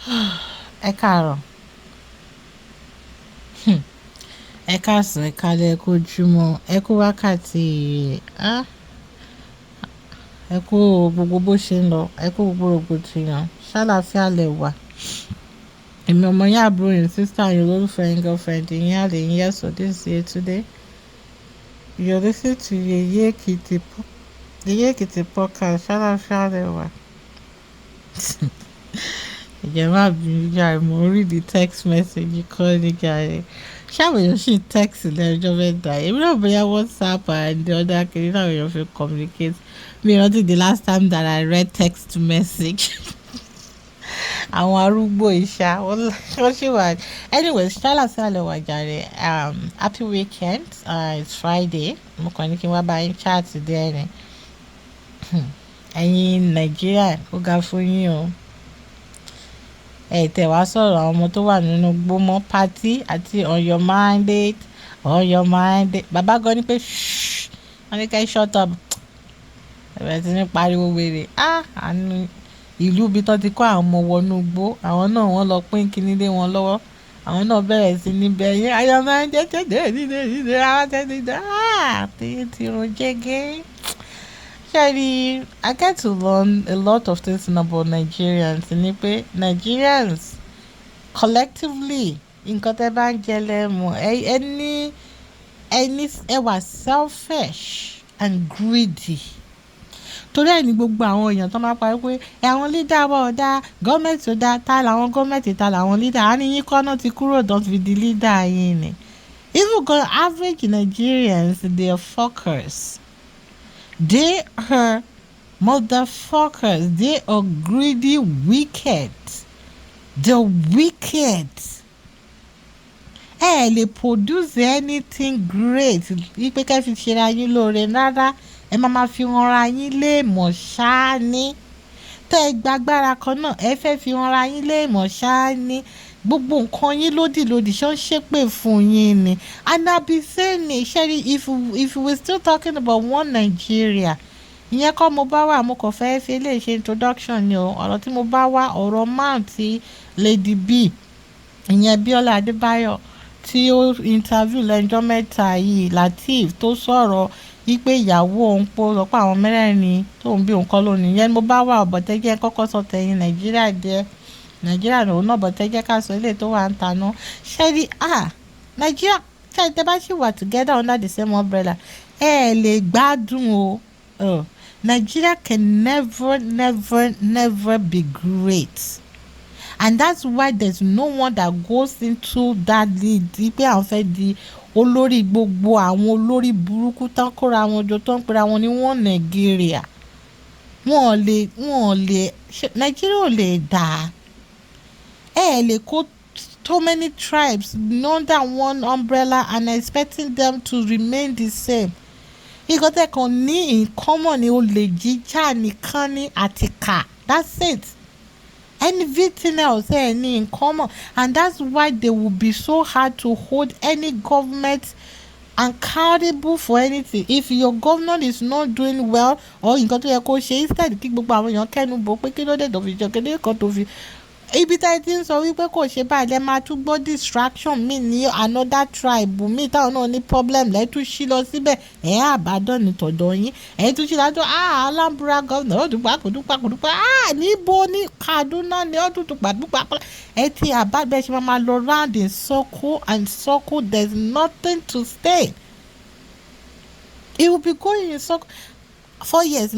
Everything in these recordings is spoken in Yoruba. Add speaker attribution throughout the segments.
Speaker 1: Ẹ káàárọ̀, ẹ káàsán, ẹ káalẹ́, ẹ kú ojúmọ́, ẹ kú wákàtí, ẹ kú gbogbo bó ṣe ń lọ, ẹ kú gbogbo rògbòdìyàn, ṣàlàáfíà lẹ wà. Èmi ọmọ yín àbúrò yín, sísá yín, olólùfẹ́ yín, girlfriend yín, àlè yín, yes, so this is Yeyetunde. You're listening to Yeyetunde podcast, ṣàlàáfíà lẹ wà. Ìjọba àbínú jàre, mo read the text message kọ́ ní jàre. Ṣáwọn èèyàn ṣì ń text lẹ́jọ́ mẹ́ta. Èmi náà bóyá WhatsApp and the other kìíní náà èèyàn fi communicate. Mi rántí the last time that I read text message. Àwọn arúgbó ìṣá wọ́n ṣì wà. Anyways, ṣàlàáfíà lẹ wà jàre. Happy weekend. It's Friday. Mo kàn ní kí n wá bá yín chat díẹ̀ ni. Ẹ̀yin Nàìjíríà, ó ga fún yín o. Tẹ̀ wá sọ̀rọ̀ àwọn ọmọ tó wà nínú gbómọ́ pátí àti on your mind. Bàbá gan ni pé wọ́n ní ká shut up. Ẹ̀bẹ̀ tí ní pariwo wèrè. Àánú ìlú ibi tó ti kó àwọn ọmọ wọnú gbó. Àwọn náà wọ́n lọ pín kíní lé wọn lọ́wọ́. Àwọn náà bẹ̀rẹ̀ sí ní bẹ̀yìn. Ayọ̀ máa ń jẹ́ ti run jẹ́gẹ́. Sherry, I get to learn a lot of things about Nigerians. Ní pé Nigerians collectively nǹkan tẹ́ bá ń jẹ lẹ́mu ẹ wà selfish and greedy. Torí ẹ̀ ní gbogbo àwọn èèyàn tó máa parí pé àwọn leader wa ò dáa, gọ́ọ̀mẹ̀ntì ò dáa, ta làwọn gọ́ọ̀mẹ̀ntì, ta làwọn leader. A ní yín kọ́ náà ti kúrò don't be the leader yín ni. Even average Nigerians, they are fuckers. They are motherfuckers. They are greedy, wicked. They're wicked. Lè produce anything great. Ipe ká fi ṣe ra yín lóore rárá. Ẹ máa fi hàn ra yín lé mọ̀ ṣáá ní. Tẹ́ ẹ gbàgbára kan náà, ẹ fẹ́ fi hàn ra yín lé mọ̀ ṣáá ní. Gbogbo nǹkan yín lódìlódì ṣé ó ń ṣépè fún yín ni. And I be saying it, Sherry, if we're still talking about one Nigeria, ìyẹn kọ́ mo bá wà, mo kàn fẹ́ fi lè ṣe introduction ni o. Ọ̀rọ̀ tí mo bá wá, ọ̀rọ̀ man ti Lady B, ìyẹn Bíọ́lá Adébáyọ̀, tí ó interview lẹ́jọ́ mẹ́ta yìí, Lateef tó sọ̀rọ̀ wípé ìyàwó òun pọ̀ lọ́pọ̀ àwọn mẹ́rẹ̀ẹ̀rin tó ń bí òun kọ́ lónìí. Ìyẹn mo bá wà ọ̀bọ̀tẹ́jẹ́ kọ́kọ́ sọ tẹ̀yìn Nàìjíríà díẹ̀. Nàìjíríà náà náà bọ̀tẹ́jẹ́ ká sọ ilé tó wà ń taná. Ṣẹ́rí Nàìjíríà tẹ́ bá ṣì wà together under the same umbrella, ẹ lè gbádùn o. Nigeria can never be great. And that's why there's no one that goes into that lead. Pé àwọn fẹ́ di olórí gbogbo àwọn olórí burúkú tán kóra wọn jọ tó ń pera wọn ní wọ́n Nàìjíríà. Wọ́n lè Nàìjíríà ò lè dà. Lè kó so many tribes under one umbrella and expecting them to remain the same. Nǹkan tẹ́ kan ní in common ni olè jíjà nìkan ní àtìkà. That's it. Anything else ní in common, and that's why they will be so hard to hold any government accountable for anything. If your governor is not doing well or nǹkan tó yẹ kó ṣe, instead kí gbogbo àwọn èèyàn kẹ́nu bò pé kí ló dé tó fi jọ kéde kan tó fi ibi tá ẹ ti ń sọ wípé kò ṣe báyìí lẹ máa tún gbọ́ distraction mi ní another tribe mi táwọn náà ní problem lẹ́tún sí lọ síbẹ̀ àbádọ́ ní tọ̀dọ̀ yín tún sí lájọ́ Alambra governor ó dùpá kò dùpá níbo ní Kaduna ní ó dùpá ti àbábẹ́ ṣe máa lọ round in circle and circle. There's nothing to stay. It will be going in circle 4 years.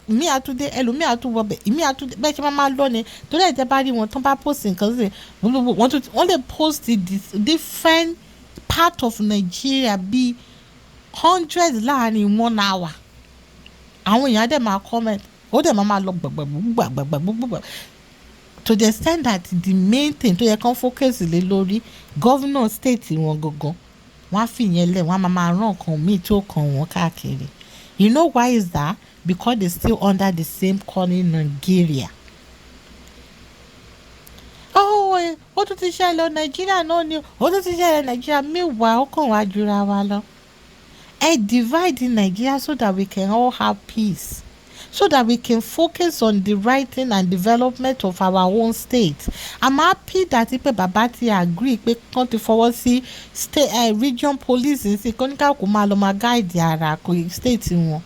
Speaker 1: Mi àtúndé ẹlòmíì àtúwọ̀bẹ̀ ìmí àtúndé bẹ́ẹ̀ ṣe máa lọ ni. Torí ẹ̀ tẹ́ bá rí wọn tán bá post nǹkan sí wọ́n lè post different part of Nigeria bíi 100 láàrin 1 hour. Àwọn èèyàn dẹ̀ máa comment ó dẹ̀ máa lọ gbàgbàgbàgbàgbàgbàgbà to the extent that the main thing tó yẹ kán focus lé lórí governor state wọn gangan wọ́n á fi yẹn lẹ̀ wọ́n á máa rán nǹkan míì tó kàn wọ́n káàkiri. You know why is that? Because they're still under the same calling Nigeria. Ó tún ti ṣẹlẹ̀ Nàìjíríà náà ni ó tún ti ṣẹlẹ̀ Nàìjíríà mẹ́wàá ó kàn wá jura wa lọ. Divide Nigeria so that we can all have peace. so that we can focus on the writing and development of our own state. I'm happy that ipe bàbá ti agree pé kán ti fọwọ́ sí state region police sí kóníkàkú máa lọ máa guide ara state wọn.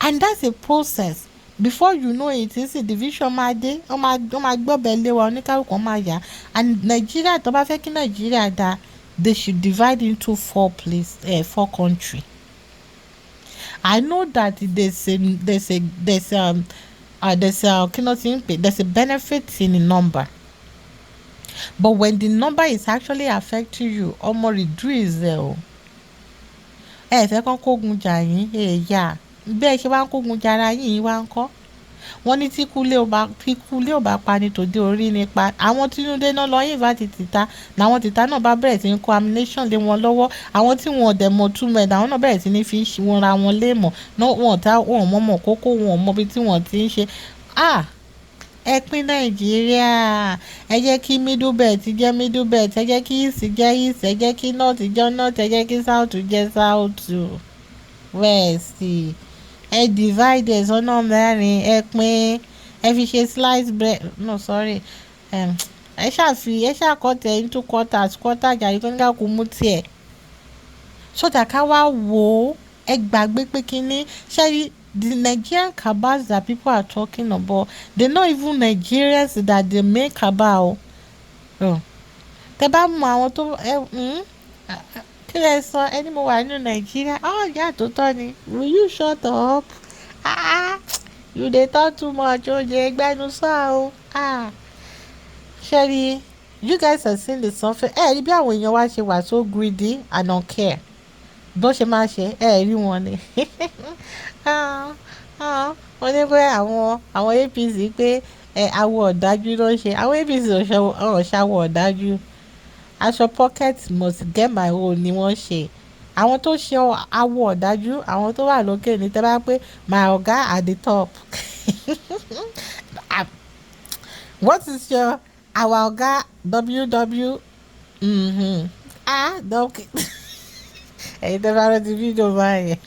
Speaker 1: And that's a process. Before you know it, it's a division máa dé wọ́n máa gbọ́bẹ̀ lé wa oníkàkú máa yá. And Nigeria tó bá fẹ́ kí Nigeria dá, they should divide into 4 countries. I know that there's a benefit in the number, but when the number is actually affecting you, reduce o. Fẹ́ kán kógun jà yín yá bẹ́ẹ̀ ṣe wá ń kógun jà ara yín wá ń kọ́. Wọ́n ní tí kúlé ò bá pa ni tòde orí nípa. Àwọn Tinúdé náà lọ invite Tìta làwọn Tìta náà bá bẹ̀rẹ̀ sí ní kó ammunition lé wọn lọ́wọ́. Àwọn tí wọn ò dẹ̀ mọ̀ túmọ̀ àwọn náà bẹ̀rẹ̀ sí ní fi wọn ra wọn léèmọ̀ náà wọn mọ̀mọ̀ kókó wọn mọ ibi tí wọ́n ti ń ṣe. Ẹ pín Nàìjíríà, ẹ jẹ́ kí middle belt jẹ́ middle belt, ẹ jẹ́ kí east jẹ́ east, ẹ jẹ́ kí north jẹ́ north, ẹ jẹ́ kí south jẹ́ south, west. Ẹ divide ẹ̀ sọ́nà mẹ́rin, ẹ pín, ẹ fi ṣe slice bread, no sorry, ẹ ṣàkọ́tẹ̀ into quarters jàre tó ní ká kó mú tiẹ̀. So that ká wá wò ó, ẹ gbàgbé pé kínní ṣẹ́rí the Nigerian cabals that people are talking about, they're not even Nigerians that they make cabal. Tẹ bá mọ àwọn tó kí lẹ sọ ẹni mo wà nínú Nàìjíríà ìyá tó tọ́ ni, will you shut up? You dey talk too much o jẹ gbẹnu sọ o. Ṣẹ́rí, you guys are seeing the suffering. Rí bí àwọn èèyàn wá ṣe wà so greedy and don't care bó ṣe máa ṣe rí wọn ni. Wọ́n ní pé àwọn APC pé àwọ̀ ọ̀dájú ló ń ṣe. Àwọn APC ò ṣàwọ̀ ọ̀dájú. Aṣọ pocket must get my own ni wọ́n ṣe. Àwọn tó ṣe àwọ̀ ọ̀dájú àwọn tó wà lókè ní tẹ́ bá pé my oga at the top. What is your our oga WW? Okay. Ẹ̀yin tẹ́ bá rántí fídíò báyẹn.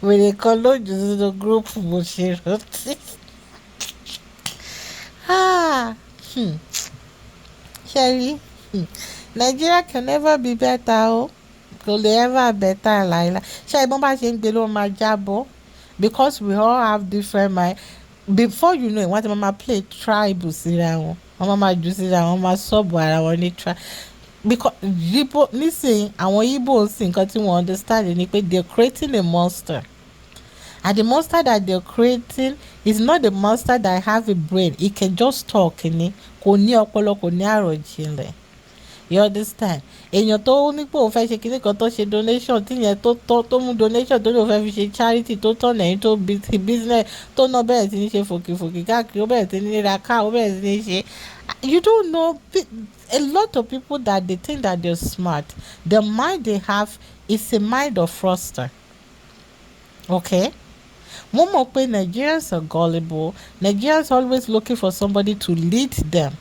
Speaker 1: Wèrè kan lójú sínú gúrúùpù mo ṣe rántí. Sherry, Nigeria can never be better kò lè ever better láìláì. Ṣé ìbọn bá ṣe ń gbé ló máa jábọ́ because we all have different mind. Before you know it, wọ́n ti máa play tribe síra wọn, wọ́n máa jù síra wọn, wọ́n máa sọ́ọ̀bù ara wọn ní tribe. Because nísìnyí àwọn Igbo sì nǹkan tí wọ́n understand ni pé they're creating a monster, and the monster that they're creating is not the monster that have a brain. It can just talk ni, kò ní ọpọlọ, kò ní àròjinlẹ̀. You understand? Èèyàn tó ní pé òun fẹ́ ṣe kíní kan tó ṣe donation tí yẹn tó mú donation tó ní òun fẹ́ fi ṣe charity tó tọ̀nà ẹ̀yìn tó business tó náà bẹ̀rẹ̀ sí ní ṣe fòkìfòkì káàkiri, ó bẹ̀rẹ̀ sí ní ra ká, ó bẹ̀rẹ̀ sí ní ṣe. You don't know, a lot of people that they think that they're smart, the mind they have is a mind of fraudster. Okay? Mo mọ̀ pé Nigerians are gullible. Nigerians always looking for somebody to lead them.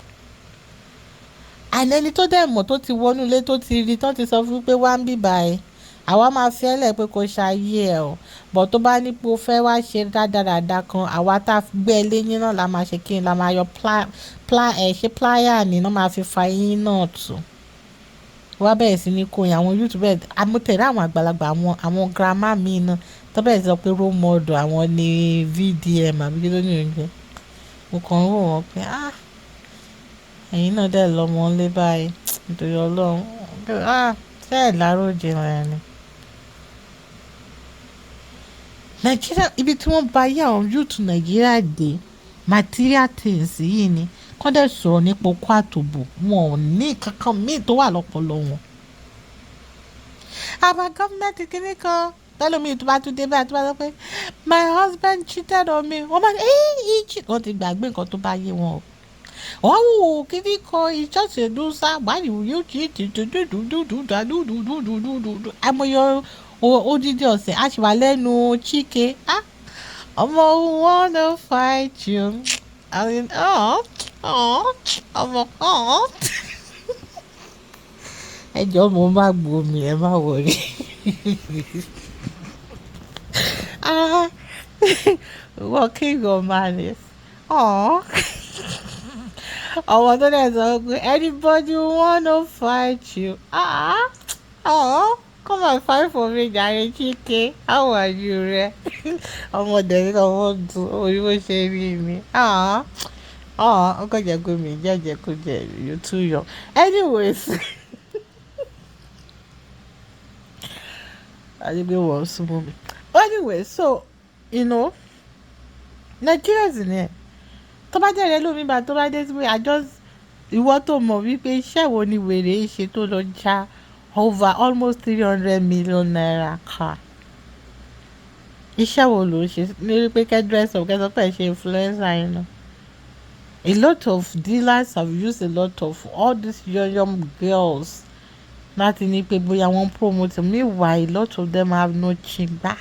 Speaker 1: And ẹni tó dẹ̀ mọ̀ tó ti wọnú ilé tó ti rí tán ti sọ fún pé wá ń bí báyìí àwa máa fi ẹ́lẹ̀ pé kò ṣàyè ẹ̀ o, bọ̀ tó bá ní pé o fẹ́ wá ṣe dáradára kan àwa tá a gbé ẹ léyìn náà la máa ṣe kí n la máa yọ ṣe pláyà ni náà máa fi fa eyín náà tù. Wá bẹ̀rẹ̀ sí ní kó àwọn youth bẹ́ẹ̀ amútẹ̀rẹ́ àwọn àgbàlagbà àwọn grandma mi náà tó bẹ̀rẹ̀ sọ pé role model àwọn ní VDM àbí kí ló ní oúnjẹ. Mo kàn ń wò wọ́n pé ẹ̀yin náà dẹ̀ lọ́mọ ńlé báyìí nítorí Ọlọ́run ṣé ẹ̀ láròjinlẹ̀ ni. Nàìjíríà ibi tí wọ́n bá yá àwọn youth Nàìjíríà dé material things yìí ni kọ́ dẹ̀ sọ̀rọ̀ nípa okó àtòbò wọn ò ní kankan míì tó wà lọ́pọlọ wọn. Àbá gọ́ọ̀mẹ̀ntì kìíní kan tẹ́lómi tó bá tún dé báyìí tó bá sọ pé my husband cheated on me wọ́n bá ní wọ́n ti gbàgbé nǹkan tó bá yé wọn o. Oh, kìíní kan it's just a loser, why do you cheat? Àmọ̀yọ odidi ọ̀sẹ̀ a ṣì wà lẹ́nu Chike ọmọ wanna fight you. I mean, ọmọ ẹ jọ̀ọ́ mo má gbómi ẹ má wọrí. Working on malice. Oh. Ọmọ tó dẹ̀ sọ pé anybody wanna fight you. Oh, come and fight for me, jàre Chike. How are you rẹ? Ọmọ dẹ̀ ní ọmọ dùn orí bó ṣe rí mi. Ó kàn jẹ́ pé mi jẹ́jẹ́ kó jẹ́ you too young. Anyways. I think it was movie. Anyway, so Nigerians in here. Tó bá jẹ́ rẹ lómi bá tó bá dé sí pé ìwọ tó mọ̀ wípé iṣẹ́ wo ni wèrè ṣe tó lọ já over almost 300 million naira car. Iṣẹ́ wo ló ṣe ní pé kẹ́ dress up kẹ́ sọ pé ṣe influencer yín náà. A lot of dealers have used a lot of all these young girls láti ní pé bóyá wọ́n promote. Meanwhile, a lot of them have no chingba.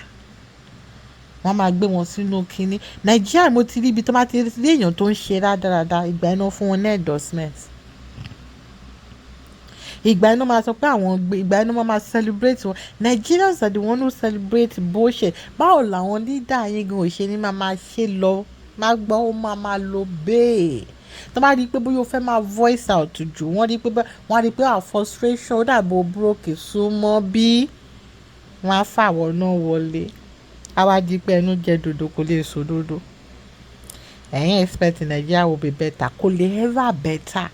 Speaker 1: Wọ́n máa gbé wọn sínú kínní. Nàìjíríà mo ti rí ibi tó máa ti rí èèyàn tó ń ṣe rádaràda ìgbà iná fún wọn ní endorsement. Ìgbà iná máa sọ pé ìgbà iná máa celebrate wọn. Nigerians are the one who celebrate bullshit. Báwo làwọn leader yín gan ò ṣe ní máa ṣe lọ máa gbọ́ ó máa lo bẹ́ẹ̀. Tó bá rí pé bóyá o fẹ́ máa voice out jù wọ́n rí pé our frustration ó dàbò broke súnmọ́ bí wọ́n á fàwọ̀ náà wọlé. Àwa di pé ẹnu jẹ dòdò kò lè so dòdò. Ẹ̀yin expect Nigeria will be better kò lè ever better.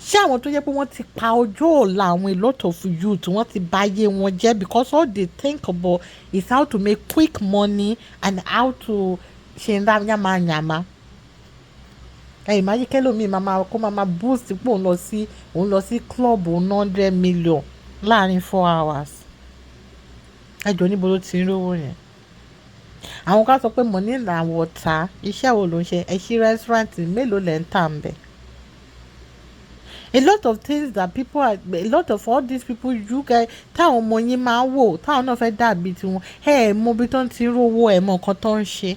Speaker 1: Ṣé àwọn tó jẹ́ pé wọ́n ti pa ọjọ́ ọ̀la àwọn a lot of youth wọ́n ti bà ayé wọn jẹ́ because all they think about is how to make quick money and how to ṣe ń dá yàmàyàmà. Imagine kẹ́lòmíì kó máa boost pé òun lọ sí club 100 million láàrin 4 hours. Ẹjọ́ níbo ló ti ń rówó yẹn? Àwọn kan sọ pé money na water. Iṣẹ́ wo ló ń ṣe? Ẹ ṣí restaurant mélòó lẹ́ ń tà ń bẹ̀? A lot of things that a lot of all these people you guys táwọn ọmọ yín máa ń wò táwọn náà fẹ́ dàbí tiwọn mọ bí tó ń ti rówó mọ nǹkan tó ń ṣe.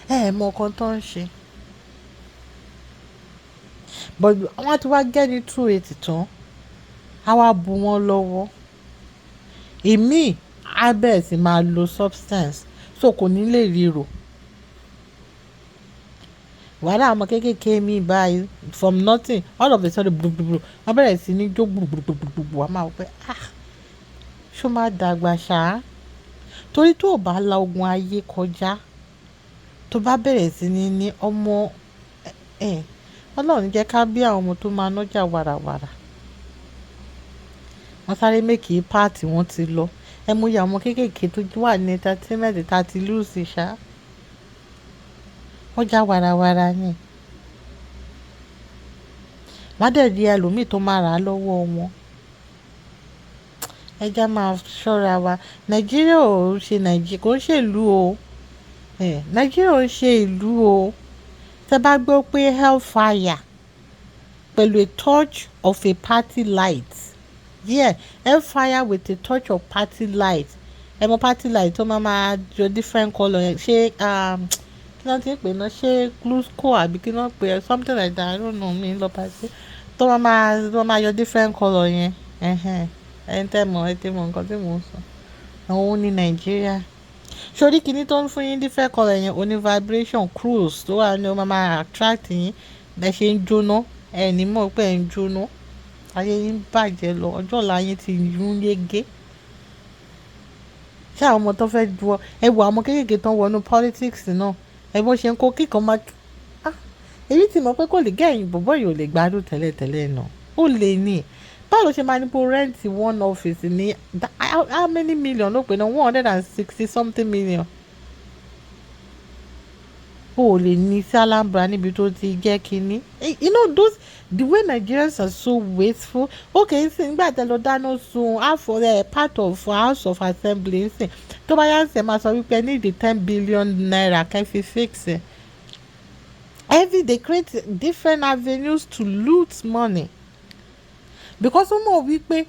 Speaker 1: Mọ nǹkan tó ń ṣe. But wọ́n ti wá gẹ́ni 280 tán á wá bu wọ́n lọ́wọ́. Èmi á bẹ̀rẹ̀ sí máa lo substance so kò ní lè ríro. Wàhálà ọmọ kéékèèké mi báyìí from nothing all of a sudden gbùgbùgbù wọ́n bẹ̀rẹ̀ sí ní jó gbùgbùgbùgbù wọ́n máa wọ pé ṣó máa dàgbà ṣá. Torí tó o bá la ogun ayé kọjá tó bá bẹ̀rẹ̀ sí ní ọmọ Ọlọ́run jẹ́ ká bí àwọn ọmọ tó máa nájà wàràwàrà. Wọ́n sáré mékì páàtì wọn ti lọ. Mú ya ọmọ kéékèèké tó wà ní entertainment tá ti lùsì ṣá. Ọjà wàràwàrà ni. Wọ́n dẹ̀ di ẹlòmíì tó máa rà á lọ́wọ́ wọn. Ẹja máa ṣọ́ra wa. Nàìjíríà ò ṣe kò ń ṣèlú o. Nàìjíríà ò ṣe ìlú o. Tẹ́ bá gbọ́ pé hellfire pẹ̀lú a touch of a party light. Hellfire with a touch of party light. Mọ party light tó máa jọ different colour yẹn. Ṣé kí ló ti ń pè náà? Ṣé glusco àbí kí ló ń pè something like that? I don't know mi lọ party. Tó máa yọ different colour yẹn. Ẹni tẹ́ mọ̀ nǹkan tí mò ń sọ. Àwọn ní Nàìjíríà. Sórí kìíní tó ń fún yín different colour yẹn oní vibration cruise tó wà ní ó máa attract yín bẹ́ẹ̀ ṣe ń jóná ní mọ̀ pé ẹ̀ ń jóná ayé yín bàjẹ́ lọ ọjọ́ ọ̀la yín ti yún yégé. Ṣé àwọn ọmọ tó fẹ́ ju wo àwọn kéékèèké tó ń wọnú politics náà bó ṣe ń kó kíkan máa èyí ti mọ̀ pé kò lè gẹ̀yìn bọ̀bọ̀ yìí ò lè gbádùn tẹ́lẹ̀tẹ́lẹ̀ náà ó lè ní. Báwo ló ṣe máa ní bó rent one office ní how many million ló pè náà 160 something million. O lè ní sí Alhambra níbi tó ti jẹ́ kínní. The way Nigerians are so wasteful. Okay, nsìn nígbà tẹ́ lọ dáná sun part of House of Assembly nsìn tó bá yá nsìn máa sọ wípé ní the 10 billion naira kẹ́ fi fix it. They create different avenues to loot money. Because ó mọ̀ wípé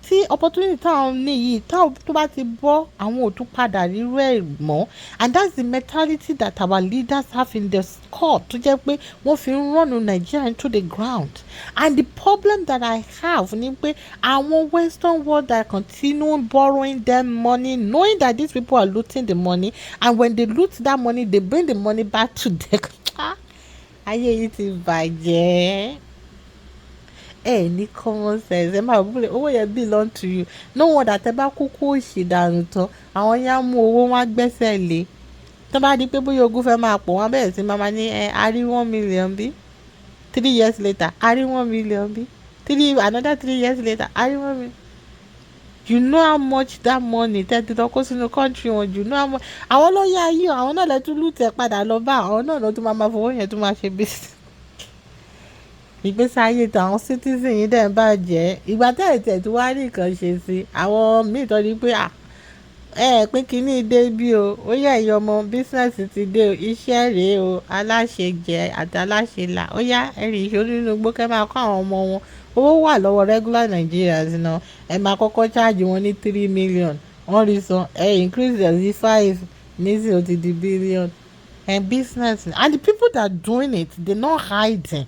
Speaker 1: tí opportunity táwọn ní yìí tó bá ti bọ́ àwọn ò tún padà rírú ẹ̀ mọ́, and that's the mentality that our leaders have in the court tó jẹ́ pé wọ́n fi ń run Nigeria into the ground. And the problem that I have ni pé àwọn western world that continue borrowing them money knowing that these people are looting the money, and when they loot that money they bring the money back to them. Ayé yìí ti bàjẹ́. Ní common sense ẹ máa búlẹ̀ owó yẹn belong to you. No wonder tẹ́ bá kúkú òṣì dànù tán àwọn yẹn á mú owó wọn gbẹ́sẹ̀ lé. Tó bá di pé bóyá ogún fẹ́ máa pọ̀ wọ́n bẹ̀rẹ̀ sí máa ní a rí 1 million bí 3 years later a rí 1 million bí another 3 years later a rí 1 million. You know how much that money tẹ́ ti lọ kó sínú country wọn, you know how much. Àwọn ló yá yìí àwọn náà lè tún lùtẹ̀ padà lọ bá àwọn náà ló tún máa fowó yẹn tún máa ṣe business. Ìgbésí ayé tàwọn citizen yìí dẹ̀ ń bàjẹ́. Ìgbà tẹ́lẹ̀ tí wàá rí nǹkan ṣe sí àwọn míì tó ní pé pé kínní dé bí o ó yẹ ẹ̀yọ́ ọmọ bísíǹsì ti dé o iṣẹ́ rèé o aláṣẹ jẹ àti aláṣẹ là ó yá ẹ̀rìn ìṣó nínú igbó kẹ́ máa kọ́ àwọn ọmọ wọn. Owó wà lọ́wọ́ regular Nigerians náà ẹ máa kọ́kọ́ charge wọn ní 3 million wọ́n rí san increase ẹ̀ sí 5 nísìnyí ó ti di billion business. And the people that are doing it they not hiding.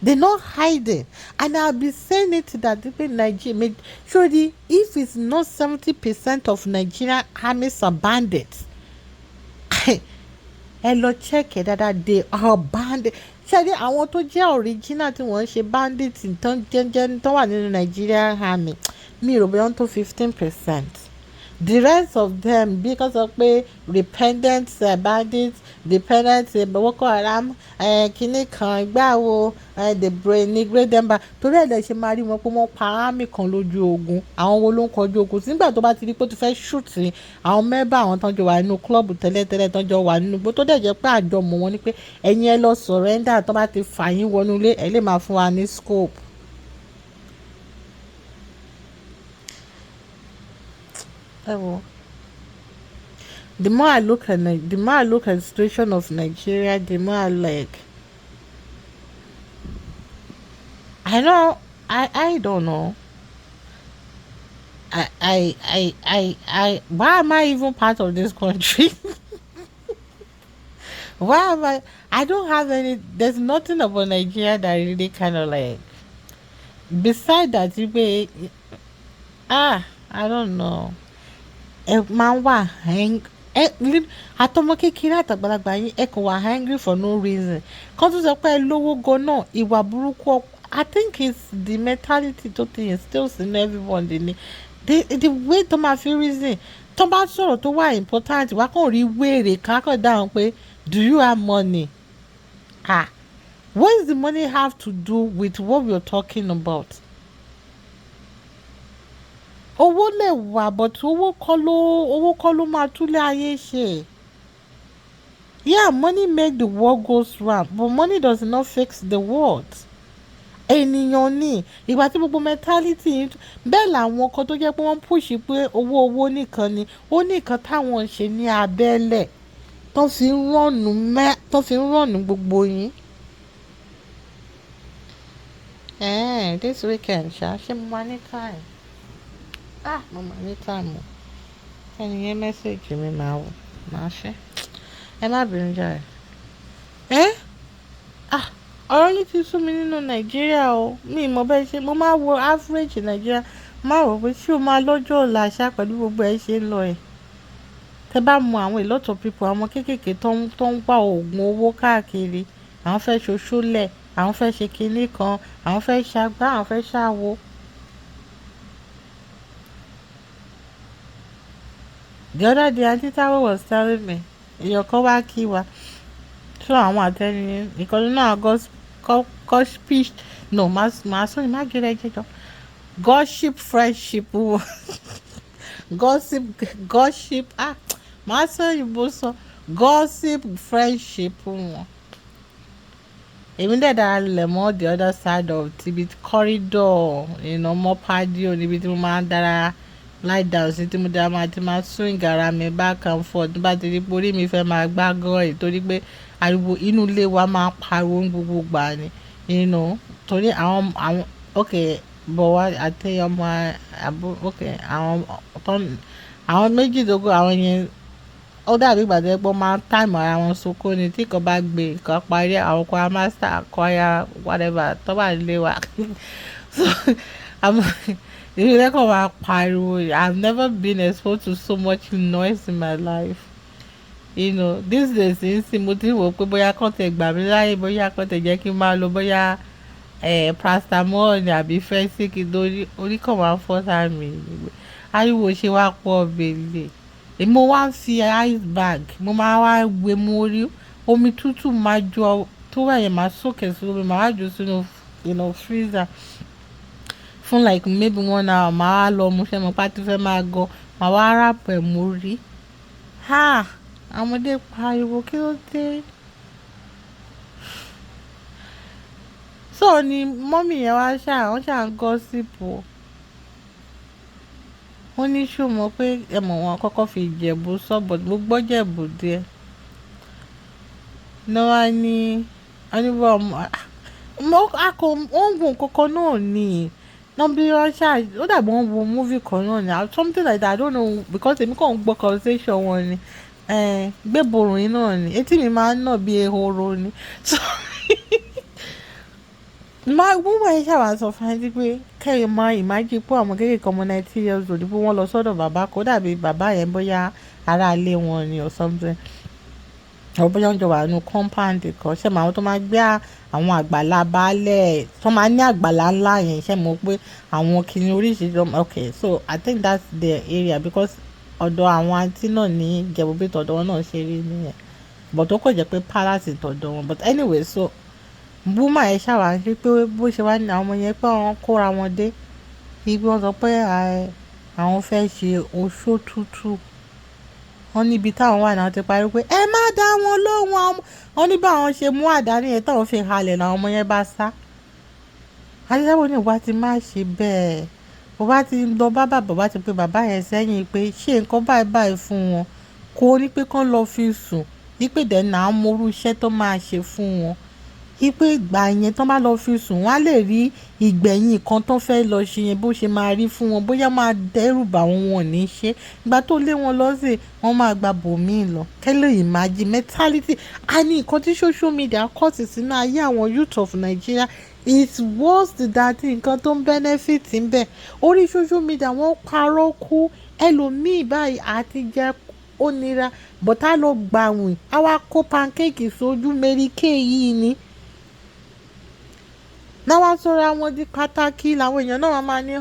Speaker 1: They're not hiding. And I'll be saying it that people in Nigeria, surely if it's not 70% of Nigerian armies are bandits, hello check it that they are bandits. Ṣé àwọn tó jẹ́ original tí wọ́n ṣe bandits tán jẹ́ tó wà nínú Nigerian army mi rò bóyá tó 15%. The rest of them because of pé repentant bandits, dependent Boko Haram kìíní kan ìgbàwo the brain ní great demba torí ẹ̀ lè ṣe máa rí wọn pé wọ́n pa army kan lójú ogun. Àwọn wo ló ń kọjú ogun nígbà tó bá ti rí pé tó fẹ́ shoot ní àwọn mẹ́bà àwọn tán jọ wà nínú club tẹ́lẹ̀tẹ́lẹ̀ tán jọ wà nínú igbó tó dẹ̀ jẹ́ pé àjọmọ̀ wọn ni pé ẹ̀yin ẹ lọ surrender tó bá ti fà yín wọnú ilé ẹ lè máa fún wa ní scope. The more I look at the situation of Nigeria, the more I like. I don't know. Why am I even part of this country? Why am I? I don't have any. There's nothing about Nigeria that I really kind of like. Besides that, I don't know. Máa ń wà àtọmọ kékeré àtàgbàlagbà yín ẹ kàn wà hungry for no reason kan tó sọ pé ẹ lówó gan náà ìwà burúkú I think it's the mentality tó ti instills in everybody ni the way tó máa fi reason tó bá sọ̀rọ̀ tó wà important wá kàn rí wéèrè kákàn dáhùn pé do you have money? What does the money have to do with what we are talking about? Owó lè wà but owó kọ́ ló máa túlé ayé ṣe. Yeah, money make the world goes round but money does not fix the world. Ènìyàn ní ìgbà tí gbogbo mentality bẹ́ẹ̀ làwọn kan tó jẹ́ pé wọ́n push pé owó nìkan ni ó ní nǹkan táwọn ń ṣe ní abẹ́lẹ̀ tó fi ń rọ̀nù gbogbo yín. This weekend ṣe mo máa ní time. Mo máa ní time o. Ẹni yẹn mẹ́sẹ̀gì mi máa ṣe. Ẹ má bínú jàre. Ọ̀rọ̀ yìí ti sú mi nínú Nàìjíríà o. Mi mọ̀ bẹ́ẹ̀ ṣe mo máa wo average Nàìjíríà máa rò pé ṣé o máa lọ́jọ́ ọ̀la àṣà pẹ̀lú gbogbo ẹ̀ ṣe ń lọ ẹ̀. Tẹ bá mọ àwọn a lot of people àwọn kéékèèké tó ń wá oògùn owó káàkiri àwọn fẹ́ ṣoṣólẹ̀ àwọn fẹ́ ṣe kinní kan àwọn fẹ́ ṣàgbá àwọn fẹ́ ṣàwo. The other day Aunty Tawo was telling me èèyàn kan wá kí wa so àwọn àtẹni ìkọlù náà gossip no máa sọ ní má gẹ́rẹ́ jẹjọ gossip friendship gossip máa sọ ìbò sọ gossip friendship wọn. Èmi dẹ̀ dára lẹ̀ mọ́ the other side of tibi corridor mọ́ patio níbi tí mo máa ń dára lie down sí tí mo dára máa ti máa swing ara mi back and forth nígbà tí rí orí mi fẹ́ máa gbá gọ́ọ̀rì torí pé ariwo inú ilé wa máa pariwo gbogbo gbà ni torí àwọn okay bọ̀ wá àti ọmọ ok àwọn méjì tó kù àwọn yẹn ó dàbí ìgbà tó yẹ pé wọ́n máa ń táìmù ara wọn sóko ni tí kan bá gbé kan parí àwọn kan master choir whatever tó bá lé wa so ìlú lẹ́kọ̀ọ́ máa pariwo. I've never been exposed to so much noise in my life. You know, these days ń sìn mo ti wò pé bóyá kàn tẹ̀ gbà mí láyè bóyá kàn tẹ̀ jẹ́ kí n máa lo bóyá paracetamol ni àbí fẹ́síkì lórí orí kan máa ń fọ́ sáà mi ariwo ṣe wá pọ̀ bèlè mo wá ń fi ice bag mo máa wá gbé mu orí omi tútù máa jọ tó wà yẹn máa sókè sómi máa jù sínú freezer fún like maybe 1 hour máa wá lọ mo ṣe mo pátí fẹ́ máa gan máa wá rápẹ̀ mu orí àwọn ọmọdé pariwo kí ló dé. So ni mọ́mì yẹn wá wọ́n ṣà ń gọ́sìpù wọ́n ní ṣùgbọ́n pé ẹ̀mọ̀ wọn kọ́kọ́ fi Ìjẹ̀bú sọ́bọ̀ gbogbo Ìjẹ̀bú díẹ̀ ní wá ní oníbọ̀ wọ́n gùn kọ́kọ́ náà ní nọ́bí wọ́n ó dàbí wọ́n wo múvì kan náà ní something like that I don't know because èmi kàn ń gbọ́ conversation wọn ni gbẹ́bọ̀rùn yìí náà ni etí mi máa ń nà bí ehoro ni so wọ́n yẹn ṣàwọn sọ fún ẹni pé kẹ́rin máa ìmájì pé àwọn kékeré ọmọ 19 years old pé wọ́n lọ sọ́dọ̀ bàbá kó dàbí bàbá yẹn bóyá ará ilé wọn ni or something or bóyá wọ́n jọ wà nínú compound kan ṣe mọ àwọn tó máa gbé àwọn àgbàlá baálẹ̀ tó máa ní àgbàlá ńlá yẹn ṣe mọ̀ pé àwọn kìnìún oríṣiríṣi okay so I think that's their area because ọ̀dọ̀ àwọn àǹtí náà ní Ìjẹ̀bú bí tọ̀dọ̀ wọn náà ṣe rí nìyẹn but ó kò jẹ́ pé palace tọ̀dọ̀ wọn but anyway so búmà yẹn ṣàwárí pé bó ṣe wá ní àwọn ọmọ yẹn pé wọ́n kóra wọn dé ibi wọ́n sọ pé àwọn fẹ́ ṣe oṣó tútù wọ́n níbi táwọn wà náà ti parí pé ẹ má dá wọn lóhùn wọ́n ní báwọn ṣe mú àdá nìyẹn táwọn fi halẹ̀ làwọn ọmọ yẹn bá sá adéṣẹ́wò ní ìwà ti má ṣe bẹ́ẹ̀ bàbá ti lọ bàbá ti pé bàbá yẹn sẹ́yìn pé ṣé nǹkan báyìí fún wọn kó ní pé kán lọ fi sùn wípé dẹ̀ náà mọrú iṣẹ́ tó máa ṣe fún wọn ipe ìgbà yẹn tán bá lọ fi sùn wọ́n á lè rí ìgbẹ̀yìn kan tán fẹ́ lọ ṣe yẹn bó ṣe máa rí fún wọn bóyá máa dẹ́rù bà wọ́n ní ṣe ìgbà tó lé wọn lọ sí wọ́n máa gba bòmíì lọ kẹ́lẹ́ ìmájì mentality a ní nǹkan tí social media kọ́ sí sínú ayé àwọn youth of Nigeria it's worse than nǹkan tó ń benefit ń bẹ̀ orí social media wọ́n parọ́ kú ẹlòmíì báyìí àti jẹ́ ó nira bọ́tá lọ gbàwìn àwa kó pancake sójú mẹ́ríkè yìí ni náà wá sọ̀rọ̀ àwọn di pàtàkì làwọn èèyàn náà máa ní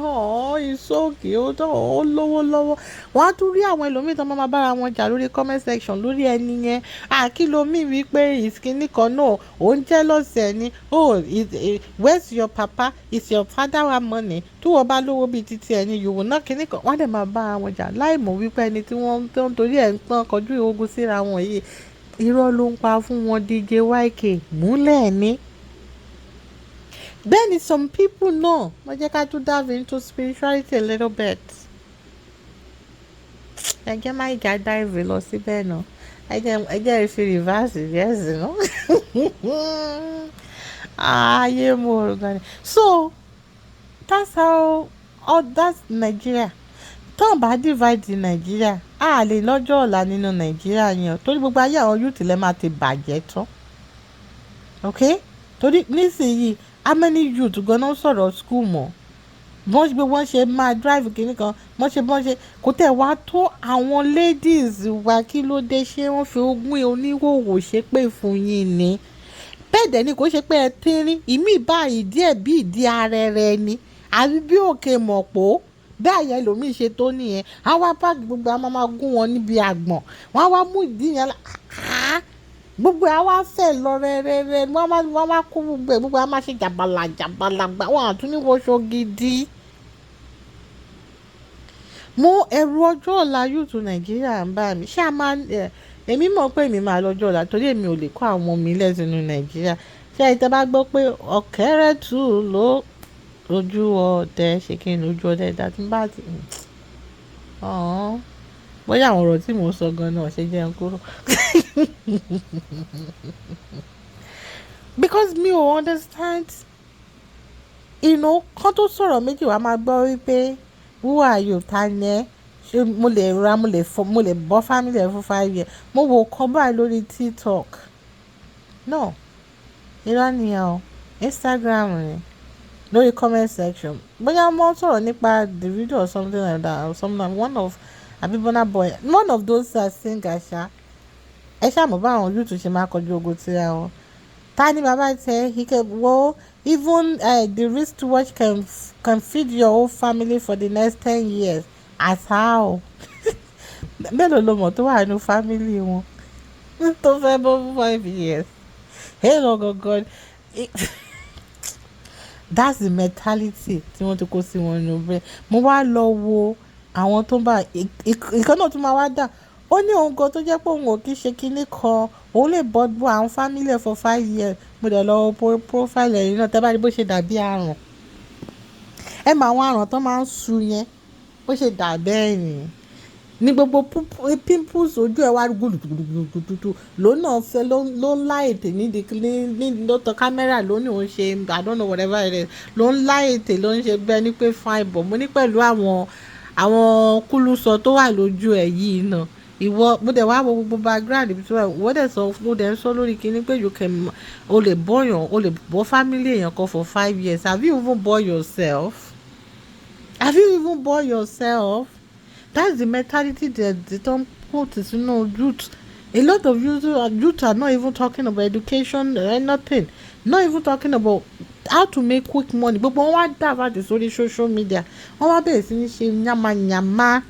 Speaker 1: ìsókè ó lówó lọ́wọ́ wọ́n á tún rí àwọn ẹlòmíì tó máa bára wọn jà lórí comment section lórí ẹni yẹn àkìlómì wípé ìsìnkí kan náà ó ń jẹ́ lọ́sẹ̀ ni where's your papa is your father wa money tí wọ́n bá lówó bíi títí ẹni yòówù náà kíní kan wọ́n á dẹ̀ máa bára wọn jà láì mọ̀ wípé ẹni tí wọ́n tó ń torí ẹ̀ ń pọ́n kọjú ogun síra wọn yìí irọ́ ló ń pa fún wọn DJ YK múlẹ̀ ní. Then some people know wọ́n jẹ́ ká tún dive into spirituality a little bit. Ẹ jẹ́ má ìjà dive lọ síbẹ̀ náà. Ẹ jẹ́ ìfi reverse yes no. Ayé mo rò gan ni. So that's Nigeria. Tó ń bá divide Nigeria a lè lọ́jọ́ ọ̀la nínú Nigeria yẹn torí gbogbo ayé àwọn youth lẹ́ máa ti bàjẹ́ tán. Okay? Torí nísìnyí how many youth gan-an sọ̀rọ̀ school mọ́ wọ́n ṣe máa drive kìíní kan wọ́n ṣe kò tẹ̀ wá tó àwọn ladies wa kí ló dé ṣé wọ́n fi ogún oníhòòhò ṣe pé fún yín ni bẹ́ẹ̀ dẹ̀ ni kò ṣe pé ẹ tínrín ìmí báyìí díẹ̀ bí ìdí ara rẹ ni àbí bí òkè mọ̀ pò bẹ́ẹ̀ yẹn lòmíì ṣe tó nìyẹn àwa páàkì gbogbo àwọn máa gún wọn níbi àgbọ̀n wọ́n á wá mú ìdí yẹn gbogbo àwa fẹ́ lọ rẹ́rẹ́rẹ́ wọ́n wá kó gbogbo àwa máa ṣe jàbàlà gbà wọ́n àtúnníwọ̀ṣọ gidi. Mo ẹ̀rù ọjọ́ ọ̀la youth Nàìjíríà ń bá mi ṣé a máa èmi mọ̀ pé èmi máa lọ́jọ́ ọ̀la torí èmi ò lè kó àwọn ọmọ mi lẹ́sìnú Nàìjíríà ṣé ẹ tẹ́ bá gbọ́ pé ọ̀kẹ́rẹ́ tù ló ojú ọdẹ ṣe kí ni ojú ọdẹ dàtí bá ti bóyá àwọn ọ̀rọ̀ tí mò ń sọ gan náà ṣe jẹ́ ń kúrò because mi ò understand kán tó sọ̀rọ̀ méjì wá máa gbọ́ wípé who are you, ta ni ẹ́, ṣé mo lè bọ́ family ẹ̀ fún 5 years. Mo wò kán báyìí lórí TikTok. No, irọ́ nìyẹn o. Instagram ni lórí comment section. Bóyá wọ́n sọ̀rọ̀ nípa the video or something like that or something. One of Abibona boy, one of those singers ṣá. Ẹ ṣáà mọ̀ báwọn youth ṣe máa kọjú ogun tíra wọn. Ta ni bàbá tẹ, he can even the wristwatch can feed your whole family for the next 10 years. As how? Mélòó ló mọ̀ tó wà nínú family wọn tó fẹ́ bọ́ 5 years? Hey Lord God. That's the mentality tí wọ́n ti kó sí wọn nínú bẹ́ẹ̀. Mo wá lọ wo àwọn tó bá ìkan náà tún máa wá dà. Ó ní òun gan tó jẹ́ pé òun ò kí ṣe kinní kan, òun lè bọ́ àwọn family for 5 years. Mo dẹ̀ lọ wo profile ẹ̀yìn náà, tẹ́ bá rí bó ṣe dàbí àrùn. Ẹ mọ àwọn àrùn tó máa ń su yẹn bó ṣe dà bẹ́ẹ̀ ni. Ní gbogbo pimples ojú ẹ̀ wá gbùdùgbùdùgbùdù lónà fẹ́ ló ń láìtè ní ló tọ kámẹ́rà lónìí òun ṣe I don't know whatever it is, ló ń láìtè ló ń ṣe bẹ́ẹ̀ ní pé fine but mo ní pẹ̀lú àwọn kúlùsọ tó wà lójú ẹ̀ yìí náà. Ìwọ mo dẹ̀ wá wo gbogbo background ibi tí wọ́n dẹ̀ sọ ló dẹ̀ ń sọ lórí kinní pé o lè bọ́ family èèyàn kan for 5 years. Have you even bore yourself? Have you even bore yourself? That's the mentality that they don't put youth. A lot of youth are not even talking about education or nothing. Not even talking about how to make quick money. Gbogbo wọn wá dà láti sórí social media. Wọ́n wá bẹ̀rẹ̀ sí ní ṣe yamayama.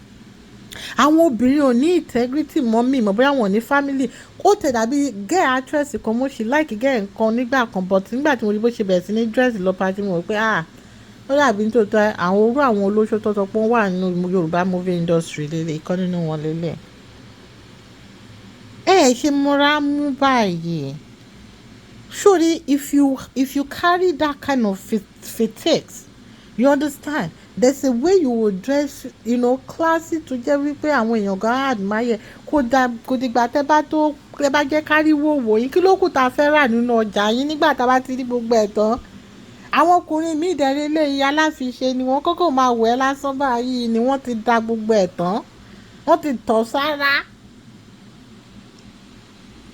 Speaker 1: Àwọn obìnrin ò ní integrity mọ́ mi mọ̀ bóyá wọn ní family. Ó tẹ̀ dàbí girl actress kan mo ṣì like girl nǹkan nígbà kan but nígbà tí mo rí bó ṣe bẹ̀rẹ̀ sí ní dress lọ party mo rò pé ó dàbí nítòótọ́ àwọn olóṣó tó sọ pé wọ́n wà nínú Yorùbá movie industry lélẹ̀ ìkan nínú wọn lélẹ̀. Ṣe múra mú báyìí. Surely if you carry that kind of fatigues, you understand, there's a way you will dress classy tó jẹ́ wípé àwọn èèyàn gan admire. Kò dìgbà tẹ́ bá jẹ́ káríwó wò yín kí ló kù tá a fẹ́ rà nínú ọjà yín nígbà tá a bá ti rí gbogbo ẹ̀ tán. Àwọn ọkùnrin míì dẹ̀rẹ̀ léyìí aláfiṣe ni wọ́n kọ́kọ́ máa wẹ̀ lásán báyìí ni wọ́n ti da gbogbo ẹ̀ tán, wọ́n ti tọ̀ sára.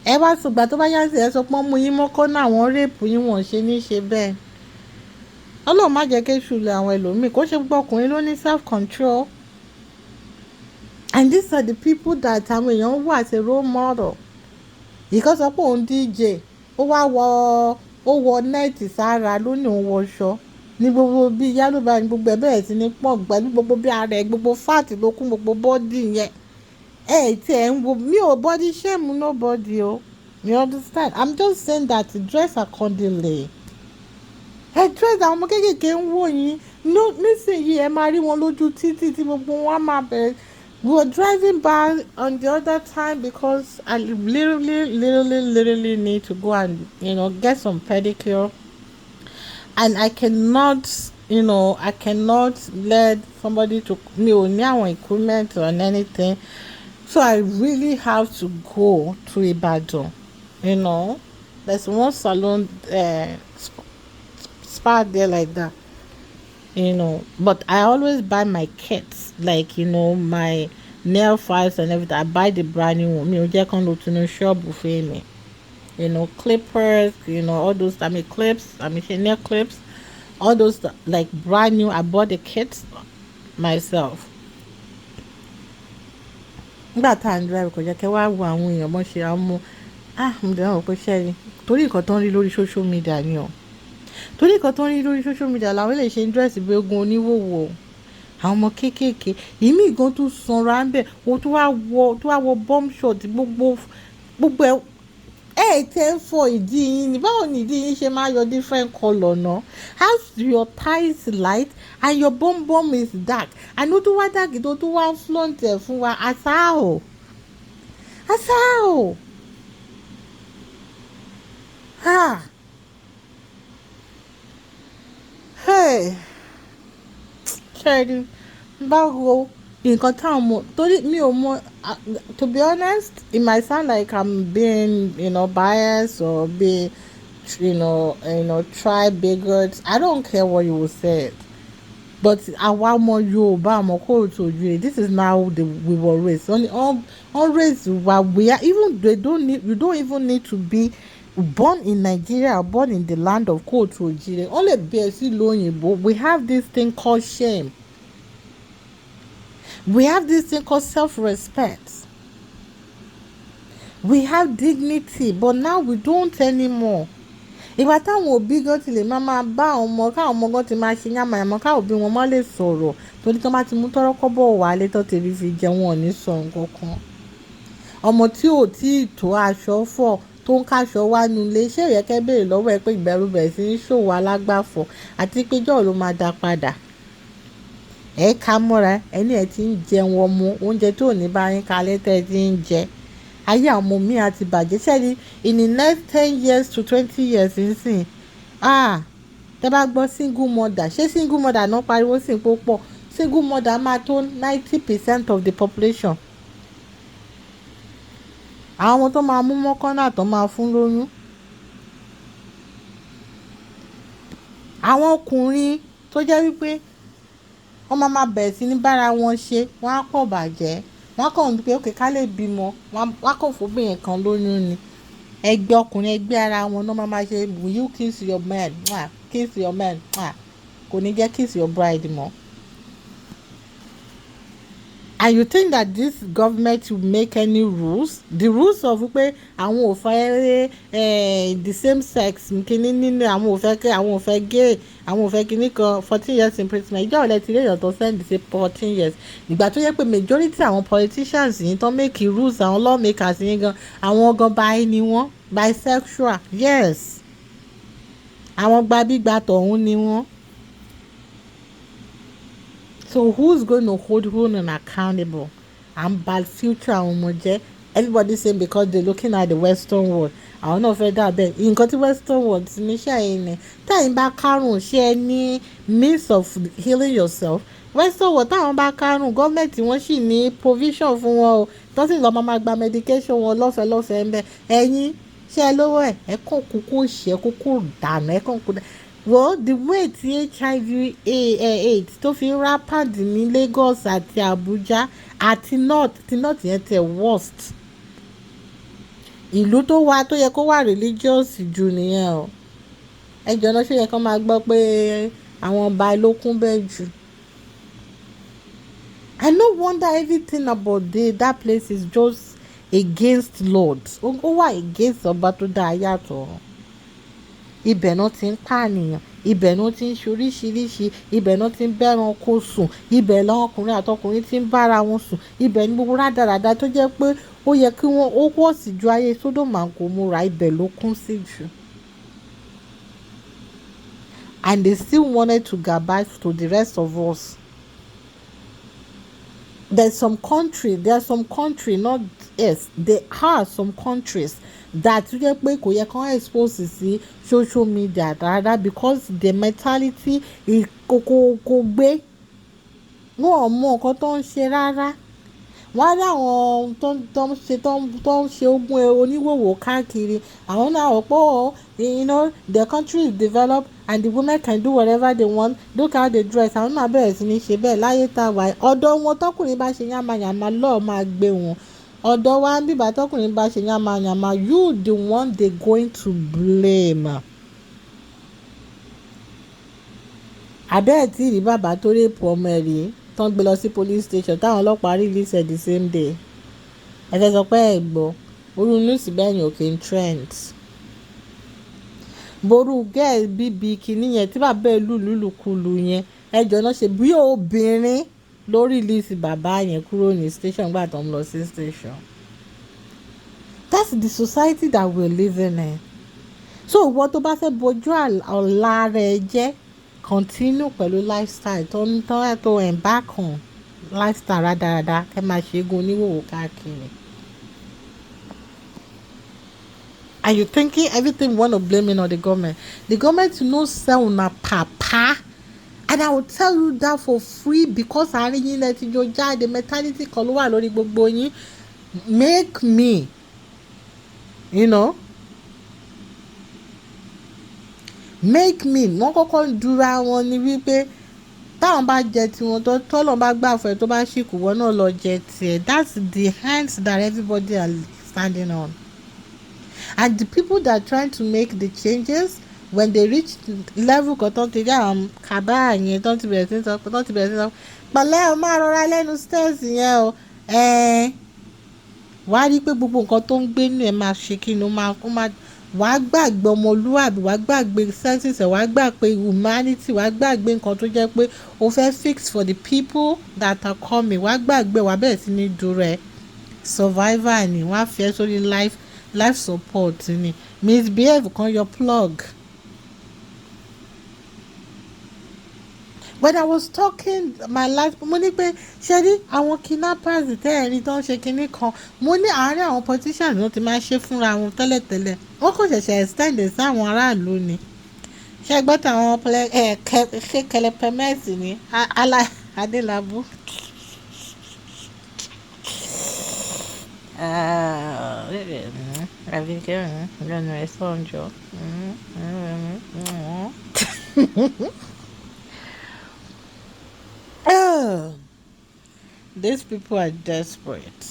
Speaker 1: Ẹ wá sùgbà tó bá yá sí ẹ sọ pé mú yín mọ́kọ́ náà àwọn rèpù yín wọ́n ṣe ní ṣe bẹ́ẹ̀. Ọlọ́run má jẹ́ kéṣù lé àwọn ẹlòmíì, kó ṣe gbogbo ọkùnrin ló ní self control. And these are the people that àwọn èèyàn wò as a role model. Ìkan sọ pé òun DJ ó wọ nẹ́ẹ̀tì sára lónìí òun wọṣọ ní gbogbo bí yálùbá ní gbogbo ẹ̀ bẹ̀rẹ̀ sí ní pọ̀ gbà ní gbogbo bí ara ẹ̀ gbogbo fat ló kún gbogbo bọ́dì yẹn. Tí ẹ̀ ń wo mi ò body shame nobody o. You understand? I'm just saying that dress accordingly. Dress àwọn ọmọ kéékèèké ń wò yín nísìnyí ẹ máa rí wọn lójú títí tí gbogbo wọn máa bẹ̀rẹ̀. We were driving by on the other time because I literally need to go and get some pedicure, and I cannot let somebody to me ò ní àwọn equipment or anything, so I really have to go to Ibadan. There's one salon spa there like that. But I always buy my kits, like my nail files and everything. I buy the brand new one. Mi ò jẹ́ kán lọ tunu shop fún mi. Clippers, all those clips, nail clips, all those like brand new. I bought the kits myself. Nígbà tá à ń drive kò jẹ́ kẹ́ wá wo àwọn èèyàn mọ́ ṣe àwọn mo dẹ̀ wọ́n pé ṣẹ́ni torí nǹkan tó ń rí lórí social media ni o. Torí nǹkan tó ń rí lórí social media làwọn lè ṣe ń dírẹ́sì bí ogun oníwòwò àwọn ọmọ kéékèèké ìmí gan tó sanra ń bẹ̀ o tó wá wọ bomb shot gbogbo ẹ̀ tẹ́ ń fọ ìdí yín ni báwo ni ìdí yín ṣe máa yọ different colour náà? How your thigh is light and your bum is dark and ó tó wá dark tó tó wá flaunt ẹ̀ fún wa asáò. Ṣẹ́ni báwo nǹkan táwọn mọ̀ torí mi ò mọ̀ to be honest it might sound like I'm being biased or being tribe bigots. I don't care what you will say. But àwa ọmọ Yorùbá ọmọ kóòtù òjìrè, this is now we were raised. Raised we are, even they don't need, you don't even need to be born in Nigeria or born in the land of kóòtù òjìrè. Only BSc lóyìnbó. We have this thing called shame. We have this thing called self-respect. We have dignity, but now we don't anymore. Ìgbà táwọn òbí gan ti lè máa bá àwọn ọmọ, káwọn ọmọ gan ti máa ṣe yánmayànmọ́, káwọn òbí wọn má lè sọ̀rọ̀ torí tó má ti mú tọ́rọ́kọ́bọ̀ wálé tó ti fi jẹun wọn ní sọ nǹkan kan. Ọmọ tí ò tí ì tó aṣọ fọ̀ tó ń káṣọ wá nulẹ̀, ṣé ó yẹ kẹ́ béèrè lọ́wọ́ ẹ pé ìbẹ̀rù bẹ̀rẹ̀ sí ní ṣòwò alágbàfọ̀ àti pé jọ́ọ̀ ló máa dá padà. Ẹ ká mọ́ra ẹni ẹ ti ń jẹun ọmọ oúnjẹ tó ní bá yín kalẹ̀ tẹ́ ẹ ti ń jẹ. Ayé àwọn ọmọ mi àti bàjẹ́ sẹ́ni in the next 10 years to 20 years nsìn tẹ́ bá gbọ́ single mother, ṣé single mother náà pariwo sí ipò pọ̀, single mother máa tó 90% of the population. Àwọn ọmọ tó máa mú mọ́kànnà tó máa fún lóyún. Àwọn ọkùnrin tó jẹ́ wípé wọ́n máa bẹ̀rẹ̀ sí ní bára wọn ṣe, wọ́n á pọ̀ bàjẹ́. Wọ́n kàn ń pé òkè ká lè bímọ, wọ́n kàn fóbìnrin kan lóyún ni. Ẹgbẹ́ ọkùnrin ẹgbẹ́ ara wọn náà máa ṣe will you kiss your man, kiss your man, kò ní jẹ́ kiss your bride mọ́. And you think that this government will make any rules? The rules of pé àwọn ò fẹ́ the same sex kìíní nínú, àwọn ò fẹ́ gay, àwọn ò fẹ́ kìíní kan 14 years imprisonment. Ìjọ́ ọ̀lẹ́ ti lè yàn tó send say 14 years. Ìgbà tó yẹ pé majority àwọn politicians yìí tó make rules, àwọn lawmakers yìí gan, àwọn gan báyìí ni wọ́n bisexual. Yes. Àwọn gbàbígbà tọ̀hún ni wọ́n. So who's going to hold who accountable? And bad future àwọn ọmọ jẹ́. Everybody saying because they're looking at the western world. Àwọn náà fẹ́ dàbẹ̀. Nǹkan tí western world ti ní ṣe ẹ̀yìn ni. Táyìn bá kárùn ṣe ẹ ní means of healing yourself. Western world táwọn bá kárùn gọ́ọ̀mẹ̀ntì wọ́n sì ní provision fún wọn o. Tọ́sí lọ́ máa gba medication wọn lọ́fẹ̀ẹ́ ń bẹ. Ẹ̀yin ṣé ẹ lówó ẹ̀ kàn kúkú ṣe kúkú dànù ẹ̀ kàn kúkú dànù. Well, the way tí HIV AIDS tó fi rampant ní Lagos àti Abuja àti north yẹn tẹ̀ worst. Ìlú tó yẹ kó wà religious jù nìyẹn o. Ẹjọ́ náà ṣe yẹ kó máa gbọ́ pé àwọn ọba ló kún bẹ́ẹ̀ jù. I no wonder everything about that place is just against Lord. Ó wà against ọba tó dá ayé àtọ̀. Ibẹ̀ náà ti ń pànìyàn, ibẹ̀ náà ti ń ṣe oríṣiríṣi, ibẹ̀ náà ti ń bẹ́ran kó sùn, ibẹ̀ làwọn ọkùnrin àtọkùnrin ti ń bára wọn sùn, ibẹ̀ ní gbogbo rádaràda tó jẹ́ pé ó yẹ kí wọ́n ó pọ̀ sí ju ayé Sódómù àti Gòmórà, ibẹ̀ ló kún sí jù. And they still wanted to garbage to the rest of us. There are some countries, not yes, there are some countries that you get pé kò yẹ kán expose sí social media dáadáa because the mentality is kò gbé. Wọ́n ò mọ nǹkan tó ń ṣe rárá. Wọ́n á rí àwọn tó ń ṣe ogun oníwòwò káàkiri. Àwọn náà rò pé the country is developed and the women can do whatever they want. Look how they dress. Àwọn náà bẹ̀rẹ̀ sí ní ṣe bẹ́ẹ̀ láyé tá a wà. Ọ̀dọ̀ wọn tọkùnrin bá ṣe yánmayànmá lọ́ọ̀ máa gbé wọn. Ọ̀dọ̀ wa ń bíbá tọkùnrin bá ṣe yánmayànmá, you the one they going to blame. Abẹ́ẹ̀ tí rí bàbá tó rape ọmọ ẹ̀ rí tán gbé lọ sí police station táwọn ọlọ́pàá release the same day. Ẹ fẹ́ sọ pé ẹ gbọ́ orú news bẹ́ẹ̀ ni òkè ń trend. Ború gẹ́ẹ̀ bíbí kìíní yẹn tí bàbá ẹ̀ lùlùkulù yẹn ẹjọ́ náà ṣe bí obìnrin ló release bàbá yẹn kúrò ní station gbà tó ń lọ sí station. That's the society that we're living in. So ìwọ tó bá fẹ́ bojú ọ̀la rẹ̀ jẹ́ continue pẹ̀lú lifestyle tó embark on lifestyle rádaràda kẹ́ máa ṣe gun oníwòwò káàkiri. And you thinking everything you want to blame it on the government. The government no sell una papa. And I will tell you that for free because àárín yín lẹ ti jọ jáde mentality kan ló wà lórí gbogbo yín. Make me make me wọ́n kọ́kọ́ ń dúra wọn ni wípé táwọn bá jẹ tiwọn tọ́lọ́ bá gbà fún ẹ tó bá ṣìkù wọn náà lọ jẹ tiẹ̀. That's the hands that everybody are standing on. And the people that are trying to make the changes, when they reach level kan tó ti rí àwọn kàbá yẹn tó ti bẹ̀rẹ̀ sí sọ pẹ̀lẹ́ o máa rọra lẹ́nu stairs yẹn o wàá rí pé gbogbo nǹkan tó ń gbé nù ẹ̀ máa ṣe kí ni wàá gbàgbé ọmọlúwàbí, wàá gbàgbé senses ẹ̀, wàá gbàgbé humanity, wàá gbàgbé nǹkan tó jẹ́ pé o fẹ́ fix for the people that are coming, wàá gbàgbé, wàá bẹ̀rẹ̀ sí ní dúró ẹ̀ survivor ni wọ́n á fi ẹ́ sórí life support ni misbehave kan your plug. When I was talking my last mo ní pé ṣe rí àwọn kidnappers tẹ́ẹ̀rí tó ń ṣe kinní kan, mo ní àárín àwọn politicians ló ti máa ṣe fúnra wọn tẹ́lẹ̀tẹ́lẹ̀, wọ́n kò ṣẹ̀ṣẹ̀ extend sí àwọn aráàlú ni. Ṣé gbọ́ tàwọn ṣe kẹlẹpẹmẹ́sì ní Adélábù. Àbíkẹ́ lẹ́nu ẹ̀ sọ̀njọ́. These people are desperate,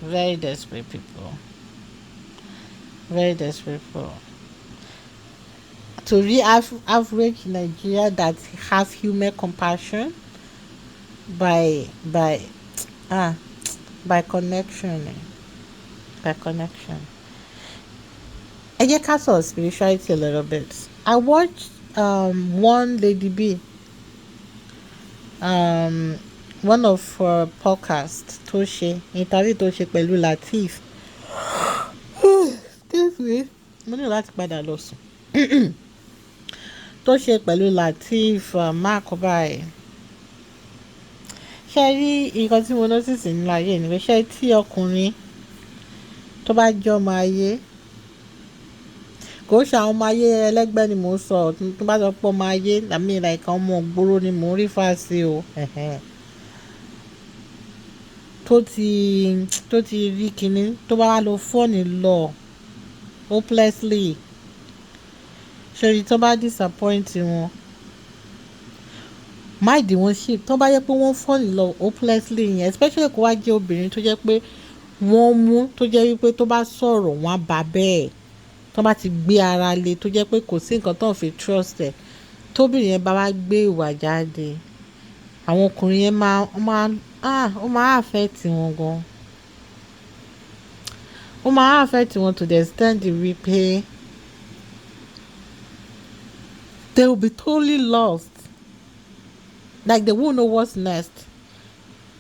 Speaker 1: very desperate people, very desperate people. To reach average Nigeria that have human compassion by connection. I get cast of spirituality a little bit. I watched one Lady B. One of her podcast tó ṣe interview tó ṣe pẹ̀lú Lateef. Excuse me, mo ní láti padà lọ sùn. Tó ṣe pẹ̀lú Lateef mark báyìí. Ṣé rí nǹkan tí mo notice nínú ayé ni pé ṣé tí ọkùnrin tó bá jẹ́ ọmọ ayé, kò ṣe àwọn ọmọ ayé ẹlẹ́gbẹ́ ni mò ń sọ, tó bá sọ pé ọmọ ayé àmì ìlànà ọmọ ògbóró ni mò ń rí fásí o. Tó ti rí kinní tó bá wá lọ fọ́ọ̀nì lọ hopelessly, ṣòrí tó bá disappoint wọn máìdí wọn ṣì tó bá yẹ pé wọ́n fọ́ọ̀nì lọ hopelessly yẹn, especially kó wá jẹ́ obìnrin tó jẹ́ pé wọ́n mú tó jẹ́ wípé tó bá sọ̀rọ̀ wọ́n á bá bẹ́ẹ̀, tó bá ti gbé ara lé tó jẹ́ pé kò sí nǹkan tó ń fi trust ẹ̀, tóbìnrin yẹn bá wá gbé ìwà jáde, àwọn ọkùnrin yẹn ó máa affect wọn gan. Ó máa affect wọn to the extent wípé they will be totally lost, like they won't know what's next,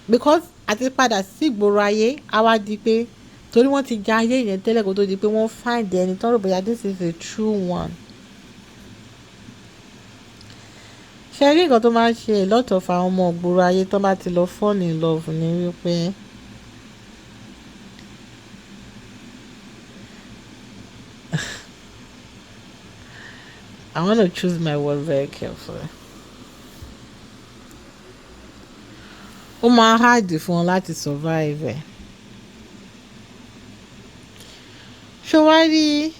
Speaker 1: because àti padà sí ìgboro ayé á wá di pé torí wọ́n ti ja ayé yẹn tẹ́lẹ̀ kó tó di pé wọ́n find ẹni tọ́rọ̀ bóyá this is a true one. Ṣé rí nǹkan tó máa ń ṣe a lot of àwọn ọmọ ìgboro ayé tó bá ti lọ fall in love ni wípé I want to choose my word very carefully. Ó máa hard fún wọn láti survive ẹ̀. Ṣé wá rí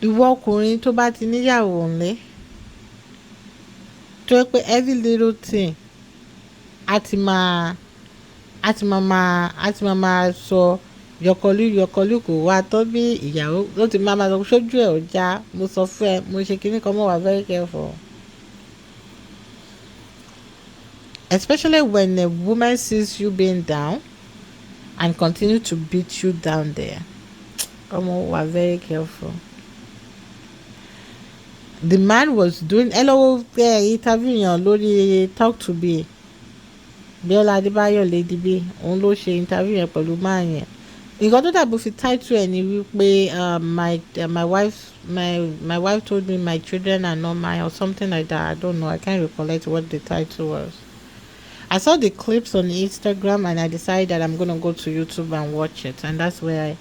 Speaker 1: ìwọ ọkùnrin tó bá ti níyàwó ńlé tó yẹ pé every little thing a ti máa sọ yọkọlú kò wá tó bí ìyàwó ló ti máa sọ sójú ẹ̀ ò já, mo sọ fún ẹ, mo ṣe kinní kan, mo wà very careful. Especially when a woman sees you being down and continue to beat you down there. We are very careful. The man was doing interview lórí Talk to Be. Bíọ́lá Adébáyọ̀ Lady B, òun ló ṣe interview yẹn pẹ̀lú máa yẹn. Nǹkan tó dàbò fi title ẹ̀ ni wípé my wife told me my children are not mine or something like that. I don't know. I can't recollect what the title was. I saw the clips on Instagram and I decided that I'm gonna go to YouTube and watch it, and that's where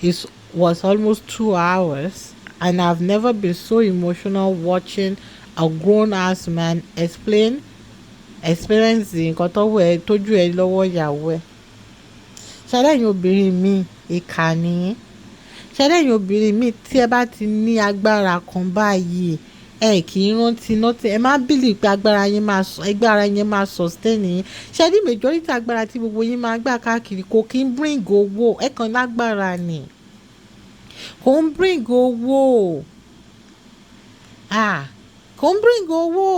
Speaker 1: it was almost 2 hours, and I've never been so emotional watching a grown-ass man explain experiencing nǹkan tójú ẹ lọ́wọ́ ìyàwó ẹ̀. Ṣàlàyé obìnrin mi ìkà nìyẹn. ṣẹlẹ́yìn obìnrin mi tí ẹ bá ti ní agbára kan báyìí ẹ kì í rántí nọ́tì ẹ má bìlì pé agbára yẹn máa sustain yín ṣẹ́ni majority agbára tí gbogbo yín máa gbà káàkiri kò kí ń bring owó ẹ kàn lágbára ni kò ń bring owó kò ń bring owó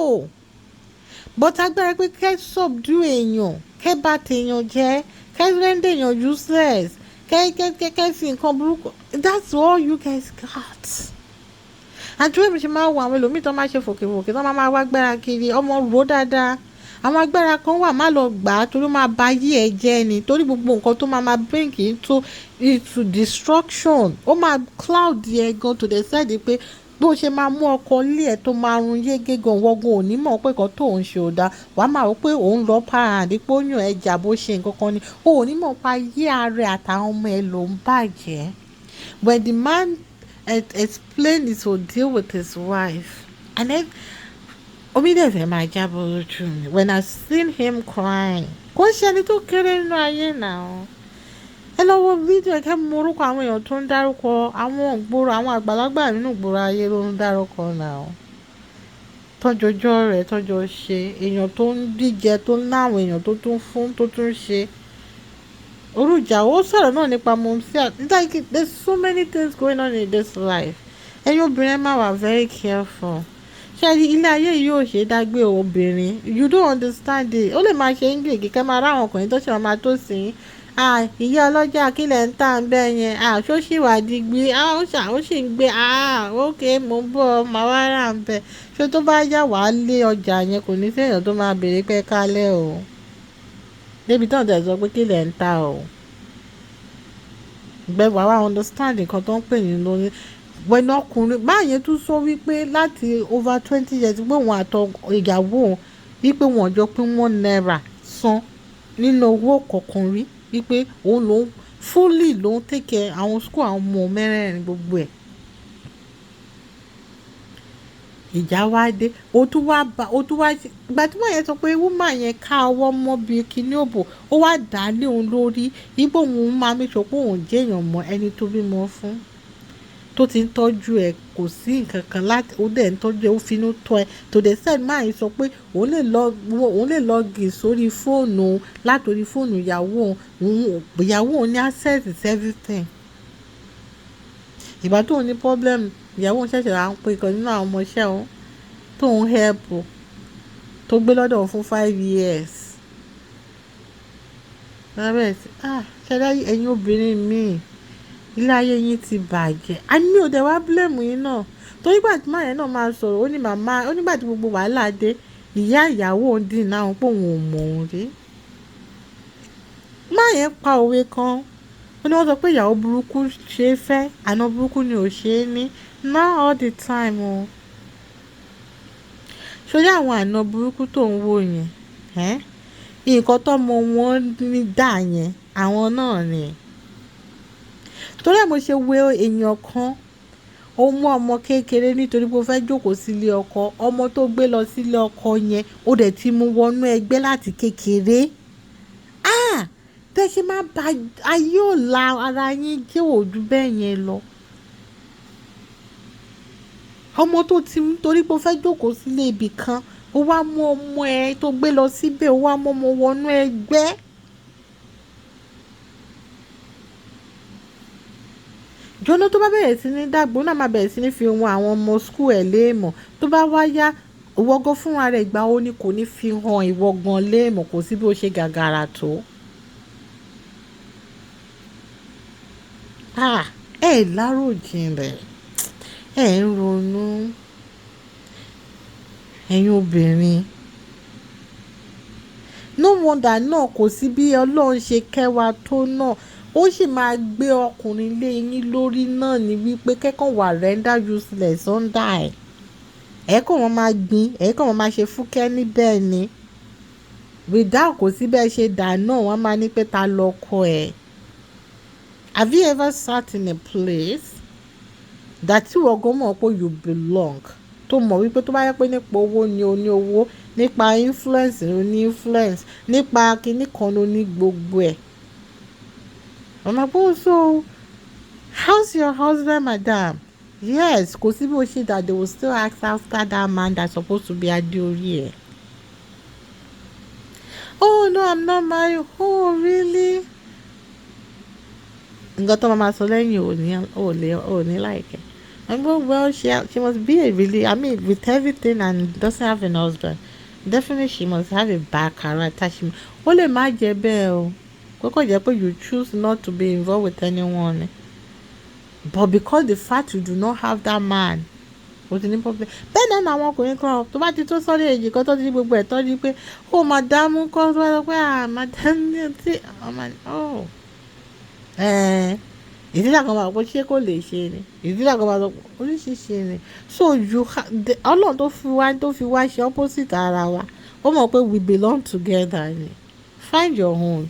Speaker 1: but agbára pé kẹ́ subdue èèyàn kẹ́ bá tèèyàn jẹ́ kẹ́ render èèyàn useless kẹ́ fi nǹkan burúkú that's all you guys got. àdúrà mi ṣe máa wọ àwọn ẹlòmíì tó máa ṣe fòkèfòkè tó máa wá gbára kiri ọmọ rò dáadáa àwọn agbára kan wà má lọ gbà á torí ó máa ba yí ẹ jẹ́ ni torí gbogbo nǹkan tó máa bring into destruction ó máa cloud yẹ gan to the side pé bó ṣe máa mú ọkọ ilé ẹ tó máa run yégé gan wọgàn òní mọ̀ pé nǹkan tó ń ṣe ò dáa wàá máa rò pé òun lọ para àdìpọ̀ yàn ẹja bó ṣe nǹkan kan ni òní mọ̀ pa yé ara àtàwọn ọmọ ẹ ló ń bàjẹ́ when the man explained his ordeal with his wife and then omi dẹ̀ fẹ́ máa jábọ̀ lójú mi when I seen him crying kò ń ṣe ẹni tó kéré nínú ayé náà ẹ lọ wo fídíò ẹ kẹ́ mú orúkọ àwọn èèyàn tó ń dárúkọ àwọn ògbóró àwọn àgbàlagbà nínú ìgboro ayé ló ń dárúkọ náà tọ́jọ́jọ́ rẹ̀ tọ́jọ́ ṣe èèyàn tó ń díje tó ń láwọn èèyàn tó tún fún tó tún ṣe orújà ó sọ̀rọ̀ náà nípa mọ̀mísí like there's so many things going on in this life ẹ̀yin obìnrin máa wà very careful ṣé ilé ayé yìí ò ṣe dágbé obìnrin you don't understand it ó lè máa ṣe english kíkẹ́ máa ráwọn ọkùnrin tó ṣe máa tó sí ìyá ọlọ́jà kílẹ̀ ń tà ń bẹ́ yẹn ṣó ṣì wà digbí ó sì ń gbé ok mo ń bọ̀ máa wá rà ń bẹ̀ ṣé tó bá yá wàá lé ọjà yẹn kò ní sí èèyàn tó máa béèrè pé kálẹ̀ o débi tán tẹ̀ sọ pé kílẹ̀ ń tà o gbẹ̀wò àwa understand nǹkan tó ń pè ní lórí wẹ̀nà ọkùnrin báyẹn tún sọ wípé láti over 20 years pé òun àtọ ìyàwó wípé wọn jọ pín £1 san nínú owó kọ̀ọ̀kan rí wípé òun lòún fully lòún take care àwọn school àwọn ọmọ mẹ́rẹ̀ẹ̀rin gbogbo ẹ̀ ìjà wá dé ó tún wá ìgbà tí wọ́n yẹn sọ pé woman yẹn ká ọwọ́ mọ́ bíi kíní òbò ó wá dà á lé òun lórí ibo òun máa mi sọ pé òun jẹ́ èèyàn mọ́ ẹni tó bímọ fún tó ti ń tọ́jú ẹ̀ kò sí nǹkan kan láti ó dẹ̀ ń tọ́jú ẹ̀ ó finú tọ́ ẹ to the side máa ń sọ pé òun lè lọ gì sórí fóònù látòrí fóònù ìyàwó òun ní access to everything ìgbà tóun ní problem ìyàwó òun ṣẹ̀ṣẹ̀ à ń pe kan nínú àwọn ọmọọṣẹ́ òun tóun help tó gbé lọ́dọ̀ fún 5 years ṣẹlẹ ẹ̀yin obìnrin míì ilé ayé yín ti bàjẹ́ a ní òde wá blame yín náà torí gbà tí máa yẹn náà máa sọ̀rọ̀ ó nígbà tí gbogbo wàhálà dé ìyá ìyàwó òun dì náà pé òun ò mọ̀ òun rí máa yẹn pa òwe kan ó ní wọ́n sọ pé ìyàwó burúkú ṣe é fẹ́ àná burúkú ni ò ṣe é ní not all the time o ṣojú àwọn àná burúkú tó ń wò yẹn nǹkan tọ́mọ wọn ní dà yẹn àwọn náà ni torí ẹ̀ mo ṣe wo èèyàn kan ó mú ọmọ kékeré nítorí pé ó fẹ́ jókòó sílé ọkọ ọmọ tó gbé lọ sílé ọkọ yẹn ó dẹ̀ ti mú wọnú ẹgbẹ́ láti kékeré tẹ́ ṣe máa ba ayé ò la ara yín jẹ́ òjú bẹ́ẹ̀ yẹn lọ ọmọ tó ti torí pé ó fẹ́ jókòó sílé ibì kan ó wá mú ọmọ ẹ tó gbé lọ síbẹ̀ ó wá mú ọmọ wọnú ẹgbẹ́. jọ́nà tó bá bẹ̀rẹ̀ sí ní dàgbò náà máa bẹ̀rẹ̀ sí ní fi ohun àwọn ọmọ skul ẹ̀ léèmọ̀ tó bá wá yá ìwọ́gán fúnra rẹ̀ ìgbà ó ní kò ní fi hàn ìwọ́gán léèmọ̀ kò sí bí ó ṣe gàgàrà tó. ẹ láròjinlẹ̀ ẹ ń ronú ẹ̀yin obìnrin no wonder náà kò sí bí ọlọ́run ṣe kẹwàá tó náà ó sì máa gbé ọkùnrin lé yín lórí náà ní wípé kẹ́kọ̀ọ́ wà render useless under ẹ̀ kàn wọ́n máa gbin ẹ̀ kàn wọ́n máa ṣe fúkẹ́ níbẹ̀ ni without kò sí bẹ́ẹ̀ ṣe dà náà wọ́n máa ní pé ta lọ́kọ ẹ̀. Have you ever sat in a place that you were going mọ̀ pé you belong tó mọ̀ wípé tó bá yẹ pé nípa owó ni o ní owó nípa influence ni o ní influence nípa kinní kan ló ní gbogbo ẹ̀ ọ̀nà bó so How's your husband, madam? Yes, kò sí bó ṣe that they will still ask after that man that's supposed to be Adeoye. Oh no, I'm not married. Oh really? Nǹkan tó máa sọ lẹ́yìn ò ní láìkẹ́. And well, she must be a really, I mean, with everything and doesn't have an husband. Definitely she must have a bad character. Ó lè má jẹ́ bẹ́ẹ̀ o. Kókò jẹ́ pé you choose not to be involved with anyone. But because the fact you do not have that man, ó ti ní problem. Bẹ́ẹ̀ náà àwọn ọkùnrin kan tó bá ti tó sọ́rí èjì kan tó ti gbogbo ẹ̀ tọ́jú pé ó màdámù kan tó bá sọ pé màdámù ní ọtí ọmọ ìdílé kan máa pọ̀ ṣé kò lè ṣe ni ìdílé kan máa sọ pé oríṣiríṣi ni so ọlọ́run tó fi wá ṣe opposite ara wa ó mọ̀ pé we belong together ni find your own.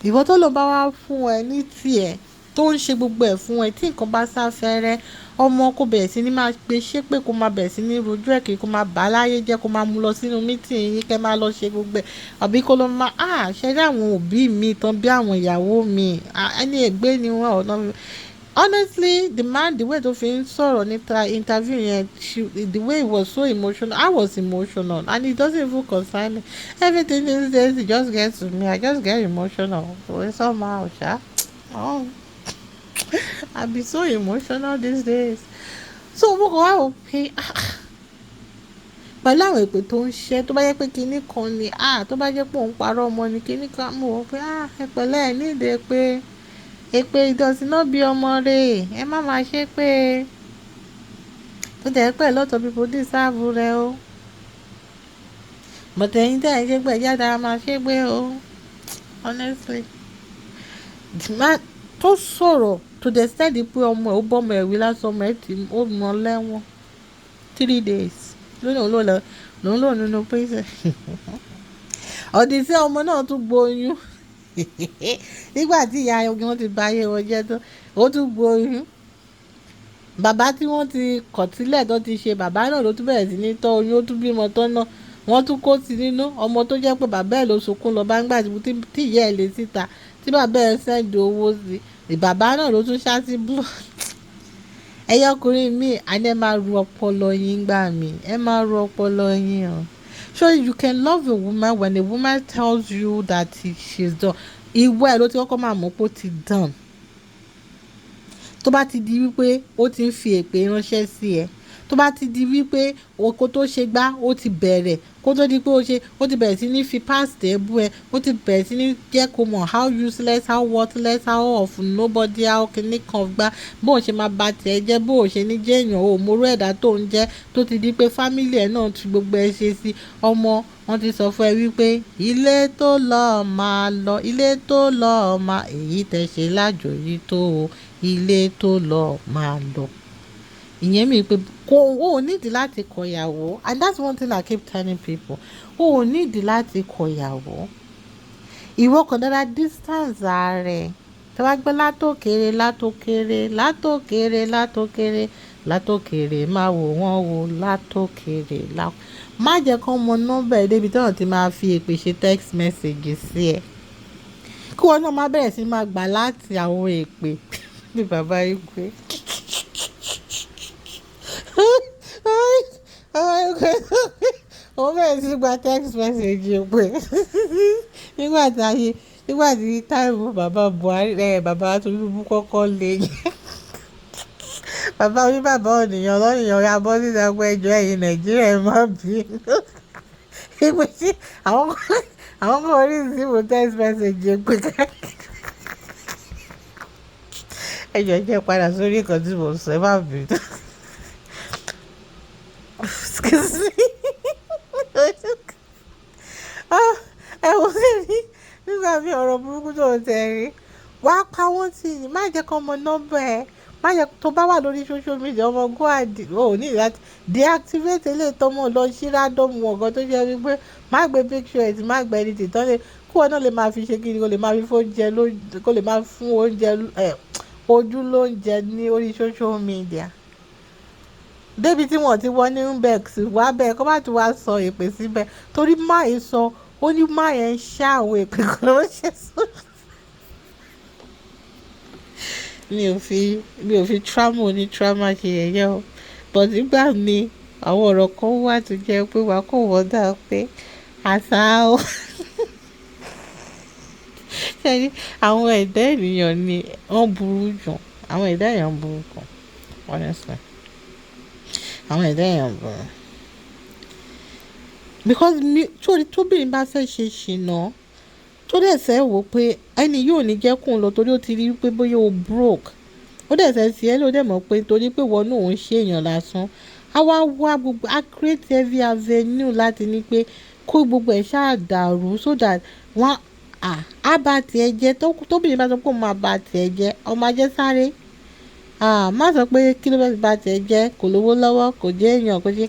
Speaker 1: Ìwọ tó lọ bá wá fún ẹ ní tiẹ̀ tó ń ṣe gbogbo ẹ̀ fún ẹ tí nǹkan bá sáfẹ́rẹ́ ọmọ kò bẹ̀rẹ̀ sí ní máa pe ṣépè kó máa bẹ̀rẹ̀ sí ní rojú ẹ̀ kí kó máa bà á láyé jẹ́ kó máa mú lọ sínú mítìnì yín kẹ́ máa lọ ṣe gbogbo ẹ̀ àbí kó lọ máa ṣẹ́rí àwọn òbí mi tán bí àwọn ìyàwó mi ẹni ègbé ni wọ́n ọ̀nà mi. Honestly, the man, the way tó fi ń sọ̀rọ̀ níta interview yẹn, the way it was so emotional, I was emotional and it doesn't even concern me. Everything these days, it just gets to me. I just get emotional. So somehow, oh, I be so emotional these days. So mo kàn wá wò pé pẹ̀lú àwọn èpè tó ń ṣe tó bá jẹ́ pé kinní kan ni tó bá jẹ́ pé òun parọ́ ọmọ ni kinní kan mo wò pé ẹ pẹ̀lẹ́ ẹ̀ nídìí pé èpè ìdọ̀tí náà bí ọmọ rẹ̀ ẹ má máa ṣe pé tó tẹ̀ pẹ́ lọ́tọ̀ people deserve rẹ o bọ̀tẹ̀yìn tẹ̀ ẹ́ ṣe pé ẹ̀já dára máa ṣe pé o honestly tó sọ̀rọ̀ to the extent pé ọmọ ẹ̀ ó bọ́mọ ẹ̀ wí lásán ọmọ ẹ̀ tí ó mọ lẹ́wọ̀n 3 days lónìí ló nínú prison ọ̀dìsẹ́ ọmọ náà tún gboyún nígbà tí ìyá wọn ti bà ayé wọn jẹ́ tán ó tún gboyún bàbá tí wọ́n ti kọ̀ sílẹ̀ tó ti ṣe bàbá náà ló tún bẹ̀rẹ̀ sí ní tọ́ oyún ó tún bímọ tán náà wọ́n tún kó sí nínú ọmọ tó jẹ́ pé bàbá ẹ̀ ló sunkún lọ bá ń gbà tí ìyá ẹ̀ lé síta tí bàbá ẹ̀ sẹ́ǹdì owó sí bàbá náà ló tún ṣá sí blue ẹ̀yin ọkùnrin mi àní ẹ máa ru ọpọlọ yín gbà mí ẹ máa ru ọpọlọ yín o. So you can love a woman when a woman tells you that she's done. Ìwọ ẹ̀ ló ti kọ́kọ́ máa mọ̀ pé ó ti done. Tó bá ti di wípé ó ti ń fi èpè ránṣẹ́ sí ẹ. Tó bá ti di wípé oko tó ṣe gbá ó ti bẹ̀rẹ̀ kó tó di pé ó ti bẹ̀rẹ̀ sí ní fi past ẹ̀ bú ẹ ó ti bẹ̀rẹ̀ sí ní jẹ́ kó mọ̀ how useless how worthless how of nobody how kìíní kan gbá bó o ṣe máa ba tiẹ̀ jẹ́ bó o ṣe ní jẹ́ èèyàn o mórú ẹ̀dá tó ń jẹ́ tó ti di pé family ẹ̀ náà ti gbogbo ẹ ṣe sí ọmọ wọn ti sọ fún ẹ wípé ilé tó lọ máa lọ ilé tó lọ máa èyí tẹ̀ ṣe lájòyí tó o ilé tó lọ máa lọ. Ìyẹn mi pé o nídìí láti kọ̀yàwó and that's one thing I keep telling people o nídìí láti kọ̀yàwó ìwọ kan dára distance ààrẹ tó bá gbé látòkèrè máa wò wọ́n wò látòkèrè má jẹ́ kó mọ nọ́mbà ẹ̀ débi tí wọ́n ti máa fi èpè ṣe text message sí ẹ kí wọ́n náà má bẹ̀rẹ̀ sí máa gbà láti àwọn èpè ní bàbá igwe. Wọ́n bẹ̀rẹ̀ sí gba text message pé nígbà tí táìmù bàbá Buhari bàbá Tinubu kọ́kọ́ lé bàbá oníbàbá ònìyàn lọ́nìyàn ya bọ́ síta pé ẹjọ́ ẹ̀yin Nàìjíríà ẹ̀ má bínú ìpè sí àwọn kan orí ìsìnkú text message pé ẹjọ́ jẹ́ padà sórí ìkan tí mo sọ ẹ má bínú. Excuse me. Ẹ wò sí nígbà bí ọ̀rọ̀ burúkú tó ń tẹ̀rí wá pa wọ́n tì ní má jẹ́ kó mọ nọ́mbà ẹ̀ má jẹ́ tó bá wà lórí social media ọmọ góàdì ò ní láti deactivate eléyìí tọ́mọ lọ sí rádọ́mù ọ̀gán tó jẹ́ wípé má gbé picture ẹ̀ tí má gbé ẹni tìtọ́ lé kí wọ́n náà lè máa fi ṣe kí ni kó lè máa fi fóúnjẹ kó lè máa fún oúnjẹ ojú lóúnjẹ ní orí social media débi tí wọ́n ti wọ́n ní inbox wá bẹ́ẹ̀ kó má ti wá sọ èpè síbẹ̀ torí má yẹn sọ ó ní má yẹn ń ṣá àwọn èpè kan ló ṣe sọ mi ò fi trauma ní trauma ṣe yẹ̀yẹ́ o, but nígbà mi àwọn ọ̀rọ̀ kan wà tó jẹ́ pé wàá kọ̀ wọ́n dà pé àṣà o. Ṣẹ́ni àwọn ẹ̀dá ènìyàn ni wọ́n burú jù, àwọn ẹ̀dá èèyàn burú kan, honestly. Àwọn ẹ̀dá èèyàn burú. Because tóbìnrin bá fẹ́ ṣe ṣìnà tó dẹ̀ fẹ́ wò pé ẹni yóò ní jẹ́ kóun lọ torí ó ti rí pé bóyá o broke, ó dẹ̀ fẹ́ fi ẹ́ ló dẹ̀ mọ̀ pé torí pé wọ́n náà ń ṣe èèyàn lásán, a wá wá gbogbo a create every avenue láti ní pé kó gbogbo ẹ̀ ṣáà dàrú so that wọ́n á bá tiẹ̀ jẹ́ tóbìnrin bá sọ pé òun máa bá tiẹ̀ jẹ́ ọmọ ajẹ́ sáré. Má sọ pé kí ló fẹ́ fi bá tiẹ̀ jẹ́, kò lówó lọ́wọ́, kò jẹ́ èèyàn, kò ṣe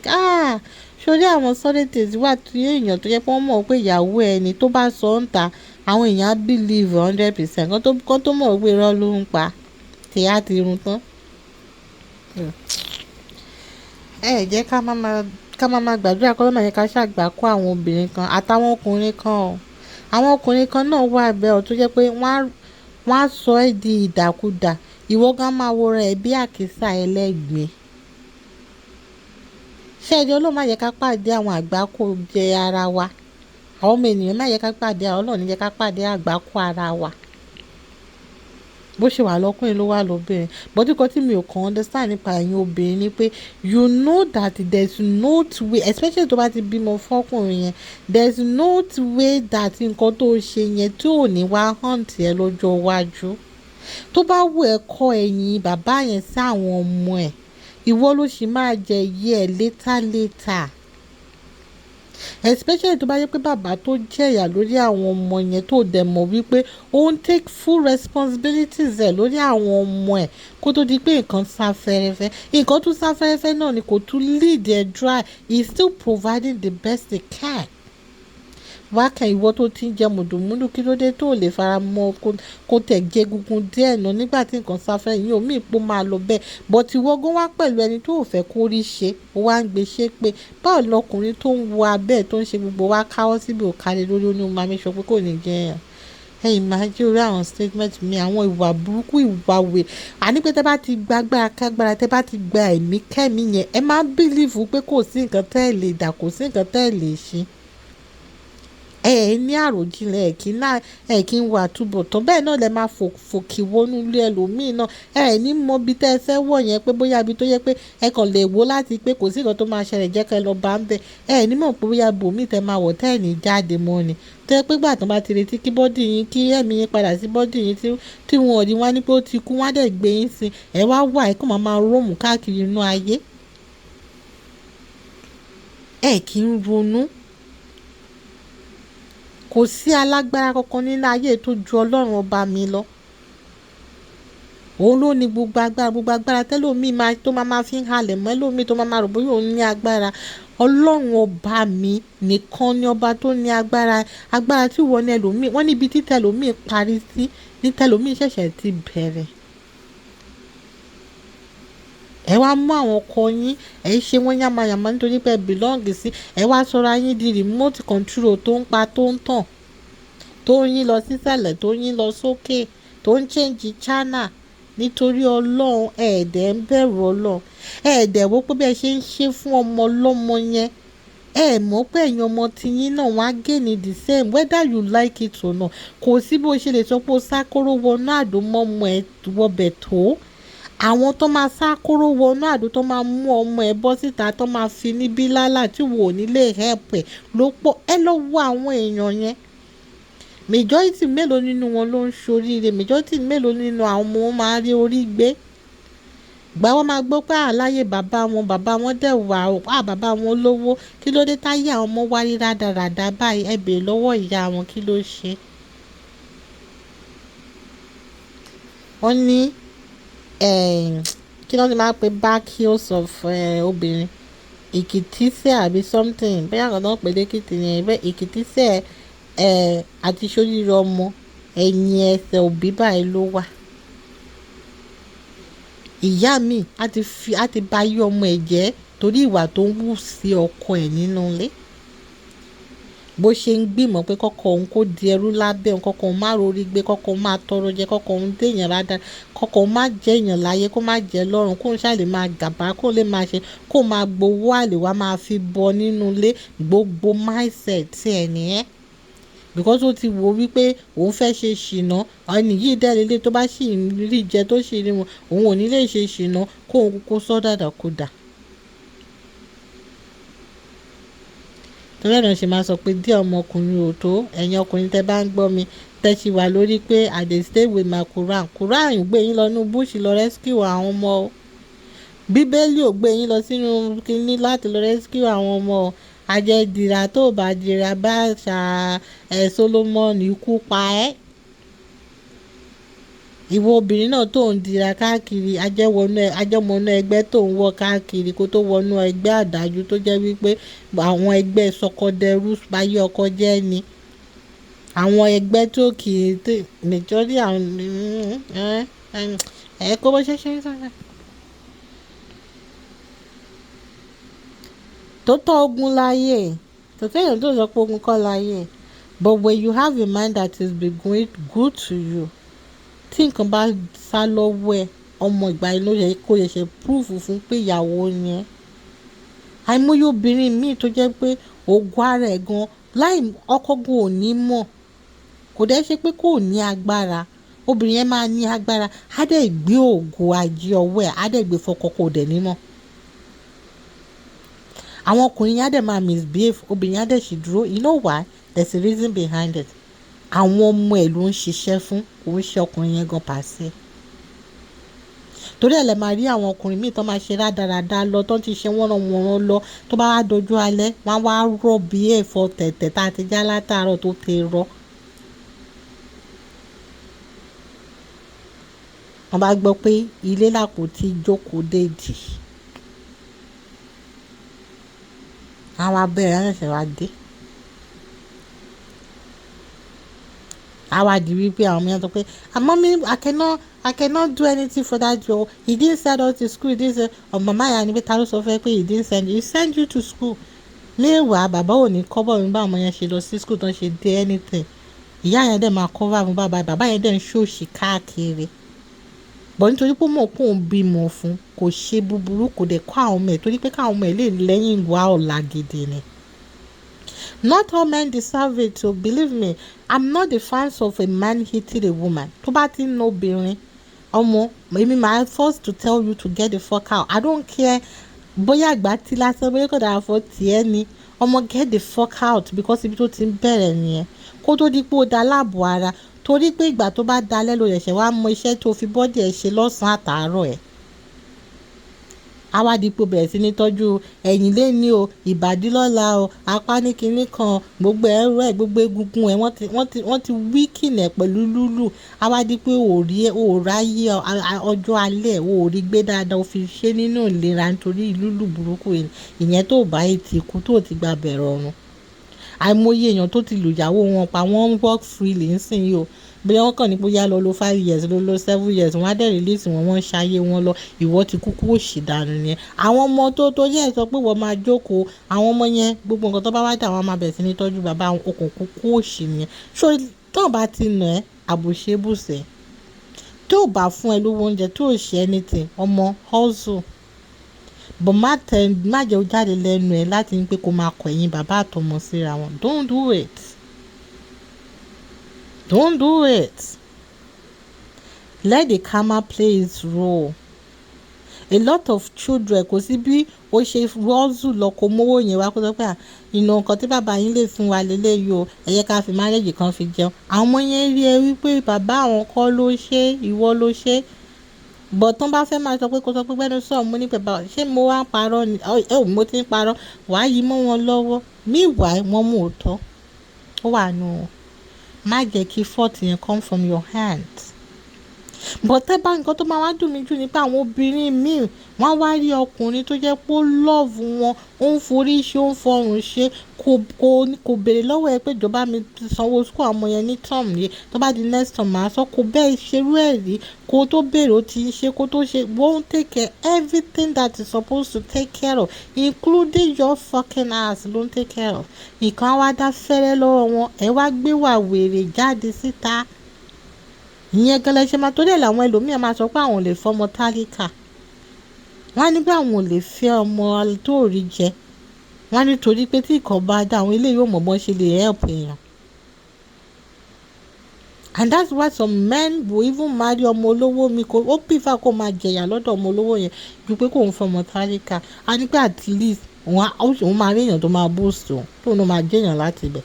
Speaker 1: sórí àwọn sọ́dẹ̀tẹ̀sì wà tó yẹ èèyàn tó yẹ pé wọ́n mọ̀ pé ìyàwó ẹni tó bá sọ ń ta àwọn èèyàn á believe 100% kán tó mọ̀ pé irọ́ ló ń pa tí á ti run tán. Jẹ́ ká máa gbàdúrà kọ́ ló máa yẹ ká ṣàgbà kó àwọn obìnrin kan àtàwọn ọkùnrin kan o. Àwọn ọkùnrin kan náà wà bẹ́ẹ̀ ọ̀ tó jẹ́ pé wọ́n á sọ ẹ́ di ìdàkudà, ìwọ gan máa wo rẹ̀ bí àkísà ẹlẹ́gbẹ̀ẹ́. Ṣé ẹjọ́ Ọlọ́run má yẹ ká pàdé àwọn àgbákò jẹ ara wa, àwọn ọmọ ènìyàn má yẹ ká pàdé àwọn Ọlọ́run yẹ ká pàdé àgbákò ara wa. Bó ṣe wà lọ́kùnrin ló wà lóbìnrin, but nǹkan tí mi ò kàn understand nípa ẹ̀yin obìnrin ni pé you know that there's no way, especially tó bá ti bímọ fọ́kùnrin yẹn, there's no way that nǹkan tó ṣe yẹn tí ò ní wá hàn tiẹ̀ lọ́jọ́ iwájú. Tó bá wù ẹ́ kọ́ ẹ̀yìn bàbá yẹn sí àwọn ọmọ ẹ̀, ìwọ ló sì máa jẹ iye ẹ̀ later. Especially tó bá yẹ pé bàbá tó jẹ̀yà lórí àwọn ọmọ yẹn tó dẹ̀ mọ̀ wípé ó ń take full responsibilities ẹ̀ lórí àwọn ọmọ ẹ̀ kó tó di pé nǹkan sáfẹ́rẹ́fẹ́, nǹkan tún sáfẹ́rẹ́fẹ́ náà ni kò tún lead ẹ̀ dry, he is still providing the best he can. Wákàn ìwọ tó ti ń jẹ mùdùmúdù kí ló dé tó lè fara mọ́ kó tẹ̀ jẹ gungun díẹ̀ náà nígbà tí nǹkan sáfẹ́ yìí omi ìpó máa lọ bẹ́ẹ̀, but ìwọ gan wá pẹ̀lú ẹni tó ò fẹ́ kó rí ṣe ó wá ń gbé ṣe pé báwo lọkùnrin tó ń wo abẹ́ tó ń ṣe gbogbo wá káwọ́ síbi òkàlẹ̀ lórí ó ní máa mi sọ pé kò ní jẹ́ yàn. Imagine orí àwọn statement mi àwọn ìwà burúkú ìwà wè àní pé tẹ́ bá ti gba agbára kágbára tẹ́ bá ti gba ẹ̀mí kẹ́mi yẹn ẹ máa believe pé kò sí nǹkan tẹ́ ẹ lè dà kò sí nǹkan tẹ́ ẹ lè ṣe. Ní àròjinlẹ̀ kí n wà túbọ̀ tán bẹ́ẹ̀ náà lẹ máa fòkì wọnú ilé ẹlòmíì náà ní mọ bí tẹ́ ẹ fẹ́ wọ̀ yẹn pé bóyá ibi tó yẹ pé ẹ kàn lè wò láti pé kò sí nǹkan tó máa ṣẹlẹ̀ jẹ́ kẹ́ lọ bá ń bẹ̀ ní mọ̀ pé bóyá bòmíì tẹ́ máa wọ̀ tẹ́ ẹ̀ ní jáde mọ́ ni tó yẹ pé gbà tán bá ti retí kí bọ́dì yín kí ẹ̀mí yín padà sí bọ́dì yín tí wọn ò ní wá ní pé ó ti kú wọ́n á dẹ̀ gbé yín sí ẹ wá wà ẹ kàn máa róòmù káàkiri inú ayé kì í ronú. Kò sí alágbára kankan nínú ayé tó ju Ọlọ́run ọba mi lọ. Òun ló ní gbogbo agbára tẹ́lòmíì tó máa fi ń halẹ̀ mọ́ ẹlòmíì tó máa rò bóyá òun ní agbára. Ọlọ́run ọba mi nìkan ni ọba tó ní agbára tí wọ́n ní ẹlòmíì wọ́n níbi tí tẹ́lòmíì parí sí ní tẹ́lòmíì ṣẹ̀ṣẹ̀ ti bẹ̀rẹ̀. Ẹ wá mú àwọn ọkọ yín ṣe wọ́n yàmàyàmà nítorí pé belong sí wá sọra yín di remote control tó ń pa tó ń tàn tó ń yín lọ sísàlẹ̀ tó ń yín lọ sókè tó ń change channel nítorí Ọlọ́run ẹ̀ẹ́dẹ̀ ń bẹ̀rù Ọlọ́run ẹ̀ẹ́dẹ̀ wo pé bẹ́ẹ̀ ṣe ń ṣe fún ọmọ ọlọ́mọ yẹn mọ̀ pé ẹ̀yin ọmọ tiyín náà wọ́n á gain the same whether you like it or not. Kò sí bó ṣe lè sọ pé ó sákóró wọnú àdómọ́mọ́ ẹ wọbẹ̀ tó àwọn tó máa sá kóró wọnú àdó tó máa mú ọmọ ẹ bọ́ síta tó máa fi níbí lálà tí wò ní lè help ẹ ló pọ̀ ẹ lọ wo àwọn èèyàn yẹn majority mélòó nínú wọn ló ń ṣoríire majority mélòó nínú àwọn ọmọ wọn máa rí orí gbé gbà wọ́n máa gbọ́ pé àláyé bàbá wọn dẹ̀ wà bàbá wọn lówó kí ló dé táyé àwọn ọmọ wáyé rádaràdà báyìí ẹ bèèrè lọ́wọ́ ìyá wọn kí ló ṣe. Wọ́n ní kí ló ti máa pe back heels of obìnrin ìkìtísẹ̀ àbí something bẹ́ẹ̀ àwọn náà pè lẹ́kìtì yẹn bẹ́ẹ̀ ìkìtísẹ̀ àti sóríire ọmọ ẹ̀yìn ẹsẹ̀ òbí báyìí ló wà. Ìyá mi á ti bà yí ọmọ ẹ̀ jẹ́ torí ìwà tó ń wù sí ọkọ ẹ̀ nínú ilé. bó ṣe ń gbìmọ̀ pé kọ́kọ́ òun kó di ẹrú lábẹ́ òun, kọ́kọ́ òun má rorí gbé, kọ́kọ́ òun má tọrọ jẹ, kọ́kọ́ òun déèyàn rádá, kọ́kọ́ òun má jẹ́ èèyàn láyé, kó má jẹ́ lọ́run, kóun ṣáà lè máa gàbá, kóun lè máa ṣe, kó máa gbowó àlè wá máa fi bọ nínú ilé. Gbogbo mindset ẹ̀ nìyẹn, because ó ti wò wípé òun fẹ́ ṣe ṣìnà, ẹni yìí dẹ́lélé tó bá sì rí jẹ tó sì rí wọn, òun ò ní lè ṣe ṣìnà, kóun kúkú sọ dàdàkúdà. torí ẹ̀nà ṣe máa sọ pé díẹ̀ ọmọkùnrin ò tó. Ẹ̀yin ọkùnrin tẹ́ bá ń gbọ́ mi, tẹ́ ṣì wà lórí pé I dey stay with my Quran. Quran gbé yín lọ inú bush lọ rescue àwọn ọmọ o. Bíbélì ò gbé yín lọ sínú kínní láti lọ rescue àwọn ọmọ o. Àjẹdìrà tó bá dìrà bá ṣà Solomon ikú pa ẹ́. Ìwọ obìnrin náà tó ń dira káàkiri, ajẹmọ̀nà ẹgbẹ́ tó ń wọ káàkiri kó tó wọnú ẹgbẹ́ àdájú tó jẹ́ wípé àwọn ẹgbẹ́ sọkọdẹrú báyé ọkọ jẹ́ ni. Àwọn ẹgbẹ́ tó kì í tè mẹjọ́rí àwọn kó bó ṣe ṣe ń sọ̀rọ̀. Tó tọ́ ogun láyé, tó tẹ́yàn tó sọ pé ogun kọ́ láyé, but when you have a mind that is be going good to you, tí nǹkan bá sá lọ́wọ́ ẹ, ọmọ ìgbà inú yẹ kó yẹ ṣe proof fún pé ìyàwó ni ẹ́. Àìmọye obìnrin míì tó jẹ́ pé ògùn ara ẹ̀ gan láì ọkọ gan ò ní mọ̀, kò dẹ́ ṣe pé kò ní agbára. Obìnrin yẹn máa ní agbára, á dẹ̀ gbé ògùn ajé ọwọ́ ẹ̀, á dẹ̀ gbé fọkọ kò dẹ̀ ní mọ̀. Àwọn ọkùnrin yẹn á dẹ̀ máa misbehave, obìnrin yẹn á dẹ̀ sì dúró. You know why? There's a reason behind it. Àwọn ọmọ ẹ̀ ló ń ṣiṣẹ́ fún, kò ń ṣe ọkùnrin yẹn gan pàṣẹ. Torí ẹ̀ lẹ máa rí àwọn ọkùnrin míì tó máa ṣe rádaràda lọ, tó ti ṣe wọ́nranwọ̀nran lọ, tó bá wá dojú alẹ́ wọ́n wá rọ̀ bí ẹ̀fọ́ tẹ̀tẹ̀ tá a ti já látàárọ̀ tó ti rọ̀. Wọ́n bá gbọ́ pé ilé làpò tí jókòó déjì, àwọn abẹ́rẹ́ ṣẹ̀ṣẹ̀ wá dé. Àwa di wípé àwọn mìíràn sọ pé mommy, I cannot do anything for that job. He didn't send us to school. He didn't send mama ya ni pé ta ló sọ fẹ́ pé he didn't send you. He send you to school. Léèwà bàbá ò ní kọ́bọ̀ mi bá ọmọ yẹn ṣe lọ sí school tó ń ṣe dé anything. Ìyá yẹn dẹ̀ máa cover fún bàbá yẹn dẹ̀ ń ṣòṣì káàkiri. Bọ̀ nítorí pé mọ̀ kó ń bímọ fún, kò ṣe búburú, kò dẹ̀ kọ́ àwọn ọmọ ẹ̀ torí pé káwọn ọmọ ẹ̀ lè lẹ́yìn ìwà ọ̀la gidi ni. Not all men deserve it, so believe me. I'm not the fans of a man hitting a woman. Tó bá ti ń ná obìnrin, ọmọ, èmi máa forced to tell you to get the fuck out. I don't care bóyá àgbà tí lásán bóyá kò dára fọ́ tiẹ̀ ni. Ọmọ, get the fuck out, because ibi tó ti ń bẹ̀rẹ̀ nìyẹn. Kó tó di pé ó da láàbò ara, torí pé ìgbà tó bá dalẹ̀ ló ṣẹ̀ṣẹ̀ wá mọ iṣẹ́ tó fi bọ́dì ẹ̀ ṣe lọ́sàn-án àtàárọ̀ ẹ̀. Àwa dípò bẹ̀rẹ̀ sí ní tọ́jú ẹ̀yìn lẹ́ni o, ìbàdí lọ́la o, apá ní kinní kan, gbogbo ẹ̀rọ ẹ̀, gbogbo egungun ẹ̀ wọ́n ti wíkìnì ẹ̀ pẹ̀lú lúlù. Àwa dípò òòráyé ọjọ́ alẹ́ òòrí gbé dáadáa, ó fi ṣe nínú ìlera nítorí lúlù burúkú ìyẹn tó bá ti kú tó ti gba bẹ̀rẹ̀ ọ̀run. Àìmọye èèyàn tó ti lù ìyàwó wọn pa, wọ́n work freely nísìnyí o. Bóyá wọ́n kàn ní bóyá lọ lo 5 years, lọ 7 years, wọ́n á dẹ̀ release wọn, wọ́n ń ṣayé wọn lọ. Ìwọ ti kúkú òṣì dànù nìyẹn. Àwọn ọmọ tó yẹ sọ pé wọ́n máa jókòó, àwọn ọmọ yẹn gbogbo nǹkan tó bá wá dà wọ́n máa bẹ̀rẹ̀ sí ní tọ́jú bàbá wọn, okùn kúkú òṣì nìyẹn. So tó bá ti nà ẹ́ àbùṣebùṣẹ̀, tó bá fún ẹ lówó oúnjẹ, tó ṣe anything, ọmọ hustle. But má jẹ́ ó jáde lẹ́nu ẹ̀ láti ní pé kó máa kọ ẹ̀yìn bàbá àtọmọ síra wọn. Don't do it. Don't do it. Let the karma play its role. A lot of children, kò sí bí ó ṣe rọ́ọ̀zù lọ kó mówó yẹn wá kó sọ pé ìnà nǹkan tí bàbá yín lè fún wa lélẹ́yìí o, ẹ yẹ ká fi marriage kan fi jẹun. Àwọn ọmọ yẹn rí ẹ wípé bàbá àwọn kọ́ ló ṣe, ìwọ ló ṣe. But tán bá fẹ́ máa sọ pé kó sọ pé gbẹ́nu sọ̀rọ̀ mo ní bàbá, ṣé mo wá ń parọ́ ni? Mo ti ń parọ́, wàá yí mọ́ wọn lọ́wọ́. Meanwhile, wọ́n mú òótọ́. Ó wà nù. Má jẹ́ kí fault yẹn come from your hands. but tẹ́ bá nǹkan tó máa wá dùn mí jù ni pé àwọn obìnrin míì wọ́n wá rí ọkùnrin tó jẹ́ pé ó lọ́ọ̀fù wọn, ó ń forí ṣe, ó ń fọrùn ṣe, kò béèrè lọ́wọ́ ẹ pé ìjọba mi sanwó school àwọn ọmọ yẹn ní term yìí, tó bá di next term màá sọ, kò bẹ́ẹ̀ ṣerú ẹ̀ rí, kó tó béèrè ó ti ń ṣe, kó tó ṣe, won't take care everything that is supposed to take care of, including your fucking ass ló ń take care of. Nǹkan wá dá fẹ́rẹ́ lọ́wọ́ wọn, ẹ wá gbé wà wèrè jáde síta. Ìyẹn gẹ́lẹ́ ṣe máa torí ẹ̀ làwọn ẹlòmíràn máa sọ pé àwọn ò lè fọmọ tálíkà, wọ́n á ní pé àwọn ò lè fẹ́ ọmọ tó rí jẹ, wọ́n á ní torí pé tí ìkọ̀ bá dá àwọn eléyìí ò mọ̀ bọ́n ṣe lè help èèyàn. And that's why some men will even marry ọmọ olówó mi, kò ó prefer kó máa jẹyà lọ́dọ̀ ọmọ olówó yẹn ju pé kó ń fọmọ tálíkà. A ní pé at least òun máa rí èèyàn tó máa boost òun, tóun ló máa jẹ́yàn láti ibẹ̀.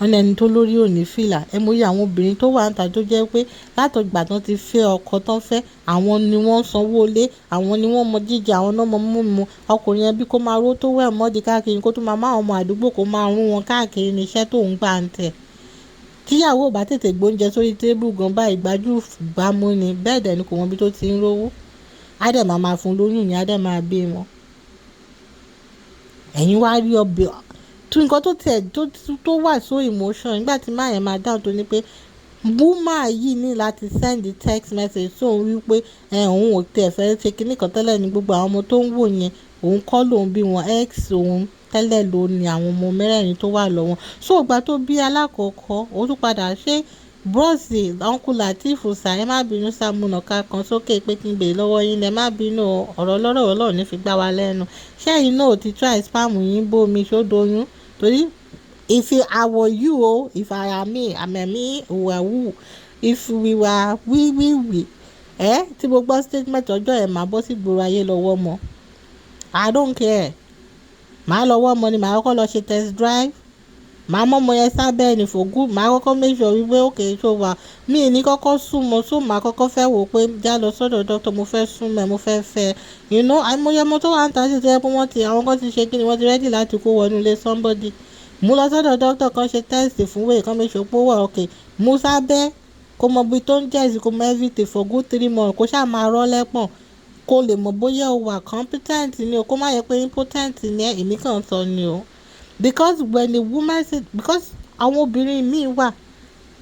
Speaker 1: Wọ́n ní ẹni tó lórí òní fìlà, ẹ mọ̀ iye àwọn obìnrin tó wà níta tó jẹ́ pé látọ̀gbà tán ti fẹ́ ọkọ tán fẹ́, àwọn ni wọ́n sanwó ilé, àwọn ni wọ́n mọ jíjẹ, àwọn náà mọ mímu. Ọkùnrin yẹn bí kó máa ró tó wẹ̀ mọ́di káàkiri, kó tó máa máa ọmọ àdúgbò kó máa rún wọn káàkiri ní iṣẹ́ tó ń gbà ń tẹ̀. Tíyàwó ò bá tètè gbóúnjẹ sórí tébù gan báyìí gbájú gbámú ni, bẹ́ẹ̀ dẹ̀ ni kò mọ ibi tó ti ń rówó. Á dẹ̀ máa fún lóyún ni, á dẹ̀ máa bí wọn. Ẹ̀yin wá rí ọbẹ̀ tún nǹkan tó wà so emotion nígbà tí máa yẹn máa dáhùn tó ní pé woman yìí ní láti send the text message sóun wípé òun ò tẹ̀ fẹ́ ṣe kinní kan tẹ́lẹ̀ ní gbogbo àwọn ọmọ tó ń wò yẹn òun kọ́ lòun bí wọn, ex òun tẹ́lẹ̀ ló ní àwọn ọmọ mẹ́rẹ̀ẹ̀rin tó wà lọ́wọ́. So ìgbà tó bí alákọ̀ọ́kọ́ ó tún padà ṣe bros uncle Latif sa, ẹ má bínú sàmúnà ká kan sókè pé kí n gbè lọ́wọ́ yín, ẹ má bínú ọ̀rọ̀ lọ́rọ̀ Ọlọ́run ní fi gbá wa lẹ́nu. Ṣẹ́yìn náà ti try spam yín bómi ṣódoyún torí if I were you, if I am me, who, if we were we tí mo gbọ́ statement ọjọ́ ẹ̀ máa bọ́ sí gbòòrò ayé lọ́wọ́ mọ́. I don't care. Màá lọ́wọ́ mọ́ ni màá kọ́kọ́ lọ ṣe test drive, màá mọ́mọ́ yẹn sábẹ́ ẹni for good, màá kọ́kọ́ make sure wípé okay so wà mí ní kọ́kọ́ súnmọ́ so màá kọ́kọ́ fẹ́ wò pé já lọ sọ́dọ̀ doctor, mo fẹ́ súnmọ́ mo fẹ́ fẹ́ àìmọye ọmọ tó wà ń ta sí ṣe pé àwọn kan ti ṣe kí ni wọ́n ti ready láti kó wọnú ilé somebody. Mú lọ sọ́dọ̀ doctor kan ṣe test fún wèé kan make sure pé ó wà okay, mú sábẹ́ kó mọ ibi tó ń jẹ́ kó mọ everything for good 3 months, kó ṣáà máa rọ́ lẹ́pọ̀n kó lè mọ̀ bóyá o wà competent ni o, kó má yẹ pé impotent ni èmi kàn sọ ni o. Because when the woman said, because àwọn obìnrin míì wà,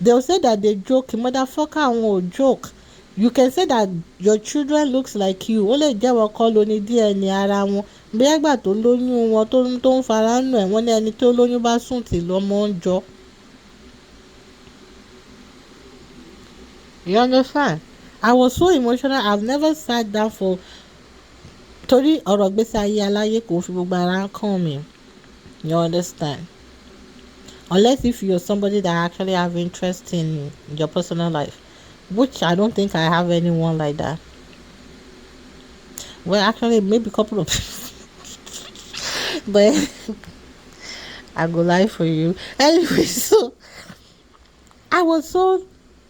Speaker 1: they will say that they joke, motherfucker àwọn ò joke. You can say that your children looks like you, ó lè jẹ́ wọn kọ́ ló ní DNA ara wọn, bí ẹgbà tó lóyún wọn tó ń fara nù ẹ̀ wọ́n ní ẹni tó lóyún bá sùn tì lọ́mọ ń jọ. You understand? I was so emotional. I've never sat down for torí ọ̀rọ̀ gbèsè ayé aláyé kò fi gbogbo ara kàn mí. You understand? Unless if you're somebody that actually have interest in your personal life, which I don't think I have anyone like that. Well, actually, maybe a couple of but I go lie for you. Anyway, so I was so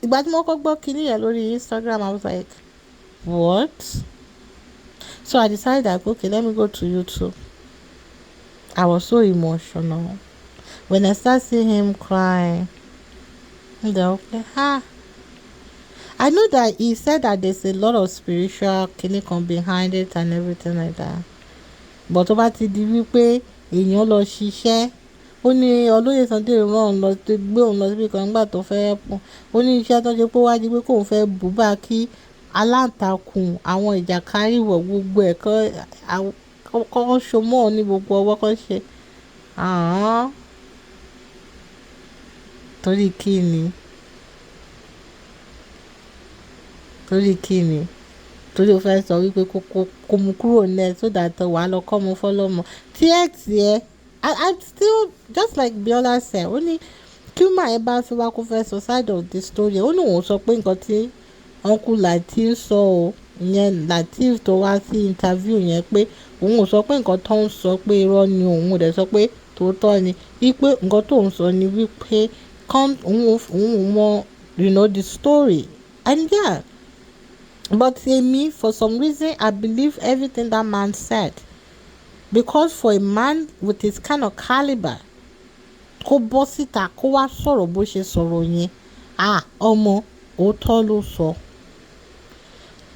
Speaker 1: ìgbà tí mo kọ́ gbọ́ kinní yẹn lórí Instagram, I was like, what? So I decided that okay, let me go to YouTube. I was so emotional when I started seeing him crying. And then okay, I know that he said that there's a lot of spiritual kinní kan behind it and everything like that. But tó bá ti di wípé èèyàn lọ ṣiṣẹ́, ó ní olóyè Sunday rán lọ tó gbé òun lọ síbi kan nígbà tó fẹ́ pọ́n, ó ní iṣẹ́ tó ṣe pé wájú pé kóun fẹ́ bùbá kí aláǹtakùn àwọn ìjàkáríwọ̀ gbogbo ẹ̀ kọ́ ṣomọ́ ní gbogbo ọwọ́ kan ṣe. Torí kí ni? Torí o fẹ́ sọ wípé kó mú kúrò ní ẹ̀ so that wàá lọ kọ́ mu fọ́lọ́mọ. Tí ẹ̀ tiẹ̀ I still just like Biola said, ó ní kí ó máa ẹ bá fi wá kó fẹ́ sọ side of the story. Ó ní òun sọ pé nǹkan tí uncle Latif sọ o, ìyẹn Latif tó wá sí interview yẹn, pé òun ò sọ pé nǹkan tó ń sọ pé irọ́ ni, òun ò dẹ̀ sọ pé tòótọ́ ni, wípé nǹkan tó ń sọ ni wípé òun mọ the story. And yeah, but me, for some reason I believe everything that man said, because for a man with his kind of caliber kó bọ́ síta kó wá sọ̀rọ̀ bó ṣe sọ̀rọ̀ yẹn, ọmọ òótọ́ ló sọ.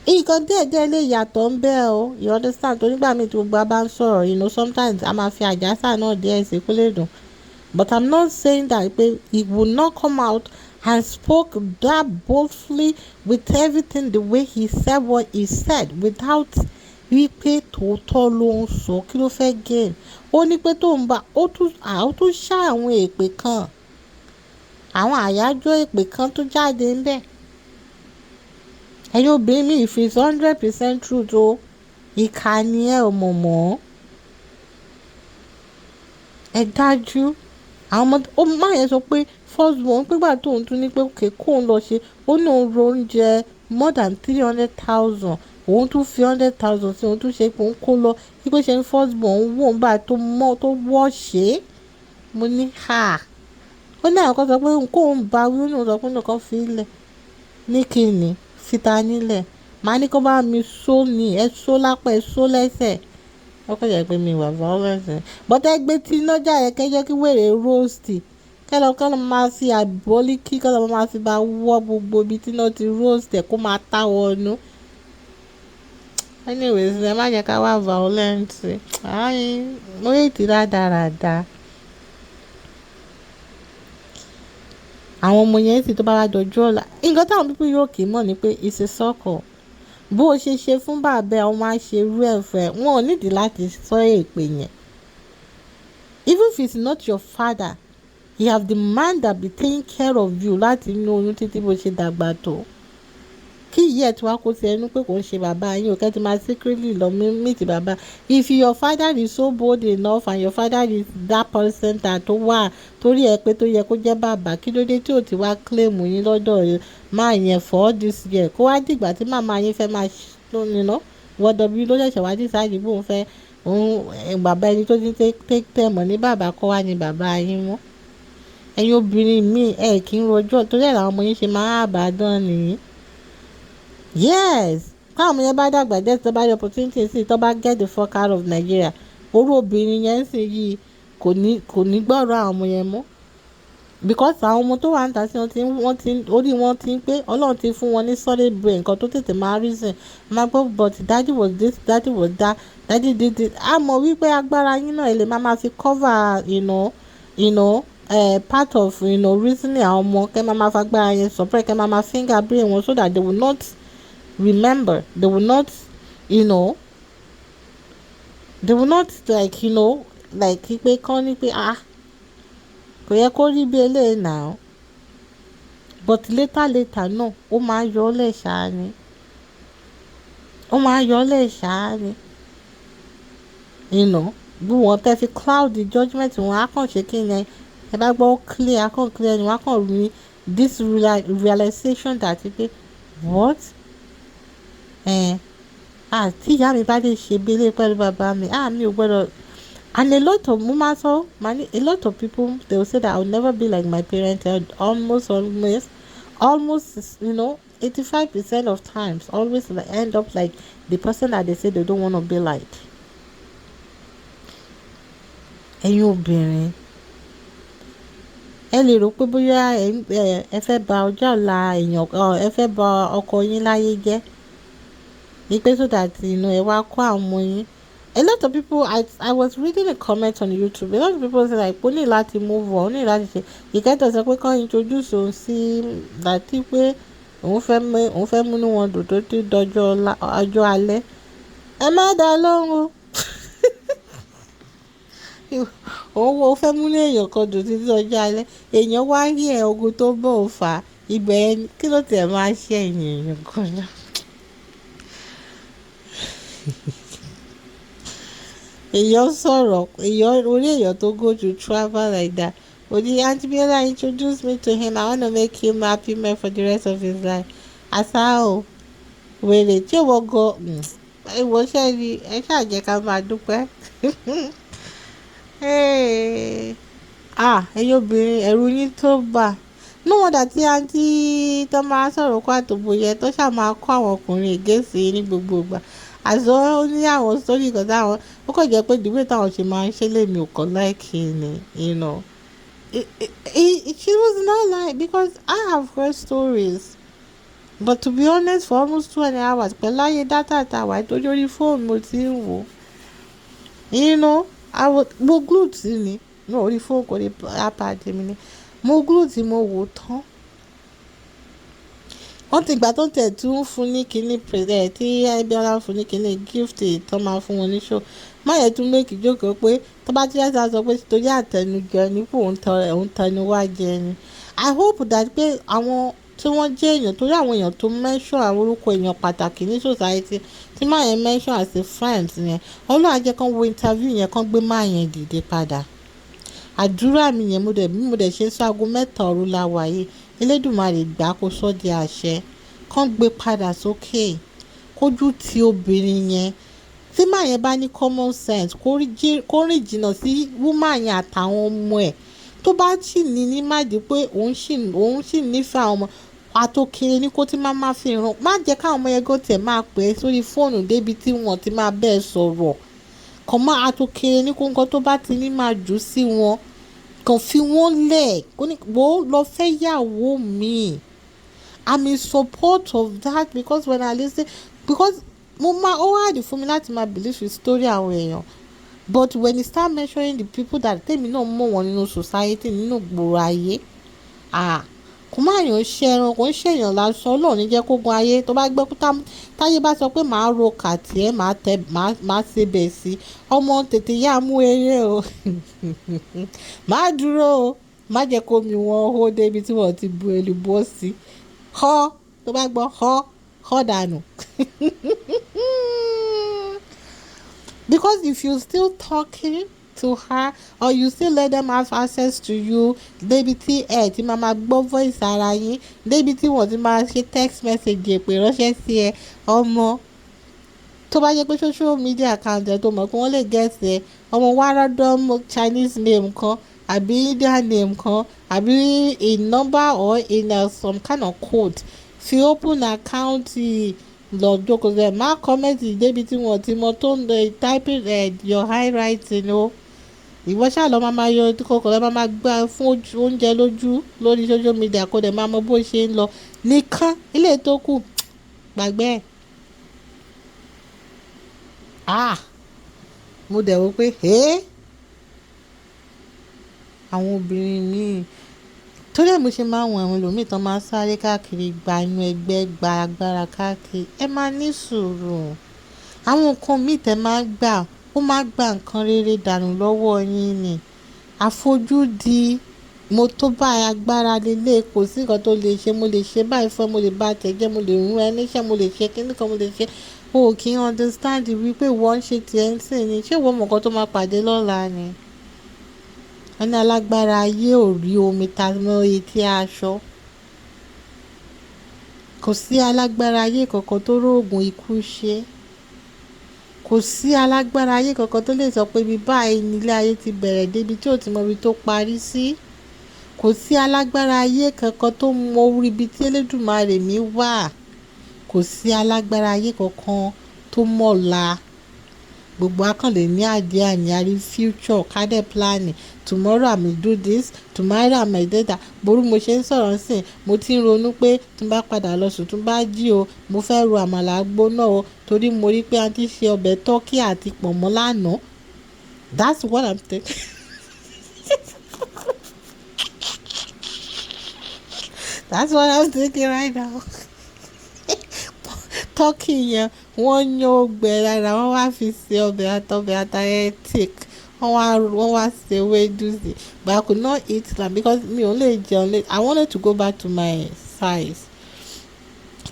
Speaker 1: Nǹkan díẹ̀díẹ̀ lè yàtọ̀ ń bẹ́ẹ̀ o, you understand? tó nígbà míì tí gbogbo a bá ń sọ̀rọ̀ sometimes a máa fi àjàsà náà díẹ̀ sí kó lè dùn. But I'm not saying that he would not come out and spoke that boldly with everything the way he said what he said without wípé tòótọ́ ló ń sọ. Kí ló fẹ́ gain? Ó ní pé tó ń bá ó tún ṣá àwọn èpè kan, àwọn àyájọ́ èpè kan tó jáde ń bẹ̀. Ẹ̀yin obìnrin mi, if it's 100% truth o, ìkà ni ẹ ò mọ̀ mọ́. Ẹ dájú. Àwọn ọmọ máa yẹn sọ pé first born pé gbà tóun tún ní pé òkè kóun lọ ṣe, ó ní òun ro oúnjẹ more than 300,000, òun tún fi 100,000 sí òun tún ṣe pé òun kó lọ wípé ṣe ní first born wò ń bá tó wọ́ ṣe é. Mo ní ó ní àwọn kan sọ pé kóun bá wí, ó ní òun sọ pé nǹkan fi ilẹ̀ ní kíni fita nílẹ̀. Màá ní kó bá mi só ni, ẹ só lápá ẹ só lẹ́sẹ̀. Wọ́n kọ́ jẹ́ pé mi wà violence. But ẹ gbé tí iná jà yẹn kẹ́jọ́ kí wèrè roast. Kẹ́lọ́ máa fi àbólíkí, kẹ́lọ́ máa fi bá wọ́ gbogbo ibi tí iná ti roast ẹ̀ kó máa tá wọnú. Anyways, ẹ má jẹ́ ká wá violence. Mo yé ti rádaràda. Àwọn ọmọ yẹn sì tó bá wá dọjọ́ ọ̀la. Nǹkan táwọn pípọ̀ yóò kì í mọ̀ ni pé it's a circle. Bó o ṣe fún bàbá ẹ, ọmọ á ṣe irú ẹ̀ fún ẹ. Wọn ò nídìí láti sọ èpè yẹn. Even if it's not your father, you have the man that be taking care of you láti inú oyún títí bó ṣe dàgbà tó. Kí ìyá ẹ̀ tí wàá kó sí ẹnu pé kò ń ṣe bàbá yín, òkè tí máa secretly lọ meet bàbá. If your father is so bold enough and your father is that person that tó wà torí ẹ pé tó yẹ kó jẹ́ bàbá, kí ló dé tí ò ti wá claim yín lọ́dọ̀ máa yẹn for all this year? Kó wá dìgbà tí màmá yín fẹ́ máa wọ́dọ̀bí ló ṣẹ̀ṣẹ̀ wá decide bó ń fẹ́ bàbá ẹni tó ti take time ní bàbá kọ́ wá ní bàbá yín mọ́. Ẹ̀yin obìnrin míì kì í rojọ́ torí ẹ̀ làwọn ọmọ yín ṣe máa àbádán nìyí. Yes, káwọn ọmọ yẹn bá dàgbà jẹ́ tó bá rí opportunity sí tó bá get the fuck out of Nigeria, orú obìnrin yẹn sì yìí kò ní gbọ́rọ̀ àwọn ọmọ yẹn mọ́. Because àwọn ọmọ tó wà ń ta sí orí wọn ti ń pé Ọlọ́run ti fún wọn ní solid brain, nǹkan tó tètè máa reason. Máa gbọ́ but daddy was this, daddy was that, daddy did this. A mọ̀ wípé agbára yín náà lè máa fi cover part of reasoning àwọn ọmọ. Kẹ́ máa fa agbára yẹn suppress, kẹ́ máa finger brain wọn so that they will not remember, they will not like pé kán ní pé kò yẹ kó rí bí eléyìí náà. But later náà ó máa yọ ọ́ lẹ̀ ṣáá ni. Bí wọ́n tẹ́ fi cloud the judgment wọn á kàn ṣe kí ni ẹ bá gbọ́ clear ni wọ́n á kàn rí this realization that pé what tí ìyá mi bá lè ṣe bílé pẹ̀lú bàbá mi mi ò gbọ́dọ̀. And a lot of a lot of people, they will say that I will never be like my parents. Almost 85% of times always end up like the person that they say they don't want to be like. Ẹ̀yin obìnrin, ẹ lè rò pé bóyá ẹ fẹ́ bà ọjọ́ ọ̀la èèyàn, ẹ fẹ́ bà ọkọ yín láyé jẹ́. Ní pé so that ẹ wá kọ́ àwọn ọmọ yín. A lot of people, I was reading a comment on YouTube. A lot of people say like, ó ní láti move on, ó ní láti ṣe. Ìkẹ́tọ̀ sọ pé kàn introduce òun sí láti pé òun fẹ́ múnú wọn dùn tó ti dọjọ́ ọjọ́ alẹ́. Ẹ má dá lóhùn. Òun fẹ́ múnú èèyàn kan dùn títí ọjọ́ alẹ́. Èèyàn wá rí ogun tó bọ̀ ò fà á. Ibẹ̀ kí ló tẹ̀ máa ṣe èèyàn kan náà. Èèyàn sọ̀rọ̀, orí èèyàn tó go to travel like that. Odi Aunty Biola introduced me to him. I want to make him happy man for the rest of his life. Àṣà o, wèrè tí ó wọ́gọ́ ìwọ ṣẹ́ni ẹ ṣàjẹ́ ká máa dúpẹ́. Ẹ̀yin obìnrin ẹ̀rù yín tó bà. No wonder tí àǹtí tó máa sọ̀rọ̀ kó àtòbò yẹn tó ṣáà máa kó àwọn ọkùnrin ègèsì ní gbogbo ìgbà. Àzọ ó ní àwọn sórí kan táwọn ó kàn jẹ́ pé ìdíwé táwọn ṣe máa ń ṣe lèmi ò kàn láìkì ni. She was not lying because I have heard stories. But to be honest, for almost 2.5 hours, pẹ̀lú ayé data tàwa ìtọ́jú orí fóònù mo ti ń wò. Mo glue tí ni. No, orí fóònù kò rí iPad mi ni. Mo glue tí mo wò tán. Wọ́n ti gbà tó ń tẹ̀ tún fún ní kíní present tí Abiola fún ní kíní gift tó máa fún wọn ní show. Má yẹ tún make jókòó pé tó bá ti yẹ sọ pé torí àtẹnujẹ ní kó òun tẹnu wá jẹ ni. I hope that pé àwọn tí wọ́n jẹ́ èèyàn torí àwọn èèyàn tó mention àwọn orúkọ èèyàn pàtàkì ní society tí máa yẹn mention as a friend yẹn Ọlọ́run á jẹ́ kán wo interview yẹn kán gbé máa yẹn dìde padà. Àdúrà mi yẹn mo dẹ̀ ṣe sọ aago 3 òru la wà yìí Elédùmarè gbà kó sọ di àṣẹ kán gbé padà sókè kójú ti obìnrin yẹn tí máa yẹn bá ní common sense kó rìn jìnnà sí woman yẹn àtàwọn ọmọ ẹ̀ tó bá sì ní máàdì pé òun sì nífẹ̀ẹ́ àwọn ọmọ àtòkèrè ní kó tí máa fi ràn má jẹ́ káwọn ọmọ yẹn gòtẹ̀ máa pè é sórí fóònù débi tí wọ́n ti máa bẹ́ẹ̀ sọ̀rọ̀ kàn má àtòkèrè ní kó nǹkan tó bá ti ní máa jù sí wọn kàn fi wọ́n lẹ̀ kó ní wò lọ fẹ́ yàwó mi. I'm in support of that because when I listen because mo máa ó hard fún mi láti máa believe the story àwọn èèyàn but when you start mentioning the people that tèmi náà mọ̀ wọ́n nínú society nínú gbòòrò ayé kò má yàn ṣe ẹran kò ń ṣèyàn lásán Ọlọ́run ní jẹ́ kó gun ayé tó bá gbẹ́ táyé bá sọ pé màá ro kàtì ẹ̀ màá ṣe bẹ̀ sí ọmọ tètè yá mú eré o má dúró o má jẹ́ kó mi wọn hó débi tí wọ́n ti bu èlùbọ́ sí họ tó bá gbọ́ họ dànù because if you still talking to her or you still let them have access to you débi tí ẹ ti máa gbọ́ voice ara yín débi tí wọ́n ti máa ṣe text message èpè ránṣẹ́ sí ẹ ọmọ tó bá jẹ́ pé social media account ẹ tó mọ̀ pé wọ́n lè get ẹ ọmọ wa random Chinese name kan àbí Indian name kan àbí a number or in some kind of code fi open account lọ́jọ́ kò sẹ́ má comment débi tí wọ́n ti mọ tó ń lọ typing your handwriting o ìwọ ṣáà lọ máa yọ kókò lọ máa gbà fún oúnjẹ lójú lórí social media kó dẹ̀ máa mọ bó ṣe ń lọ nìkan ilé tó kù gbàgbé mo dẹ̀ wò pé àwọn obìnrin míì torí ẹ̀ mo ṣe máa ń wọ àwọn ẹlòmíì tán máa ń sáré káàkiri gba inú ẹgbẹ́ gba agbára káàkiri ẹ máa ní sùúrù àwọn nǹkan míì tẹ́ máa gbà ó máa gba nǹkan rere dànù lọ́wọ́ yín ni àfojúdi mo tó bá agbára lélẹ̀ kò sí nǹkan tó lè ṣe mo lè ṣe báyìí fún mo lè bá tẹ̀jẹ́ mo lè rún ẹ níṣẹ́ mo lè ṣe kíní kan mo lè ṣe o kì í understand wípé wọ́n ń ṣe tiẹ̀ ń sìn ni ṣé ìwọ́n mọ̀ nǹkan tó máa pàdé lọ́la ni ẹni alágbára ayé ò rí omi ta mọ́ etí aṣọ kò sí alágbára ayé kankan tó róògùn ikú ṣe kò sí alágbára ayé kankan tó lè sọ pé ibi báyìí nílé ayé ti bẹ̀rẹ̀ débi tí ò ti mọ ibi tó parí sí kò sí alágbára ayé kankan tó mọ orí ibi tí Elédùmarè mi wà kò sí alágbára ayé kankan tó mọ̀la gbogbo akànlè ní àdé àní future kádẹ́ planning tomorrow I may do this tomorrow I may do that ború mo ṣe ń sọ̀rọ̀ sí mo ti ń ronú pé tí n bá padà lọ sùn tí n bá jí o mo fẹ́ ro àmàlà gbóná o torí mo rí pé a ti ṣe ọbẹ̀ tọ́kì àti pọ̀nmọ́ lánàá that's what I'm thinking. That's what I'm thinking right now. Tọ́kì yẹn wọ́n yan ọgbẹ́ rárá wọ́n wá fi ṣe ọbẹ̀ àtàyẹ thick wọ́n wá ṣe ewédú sí but I could not eat that because mi ò lè jẹun late I wanted to go back to my size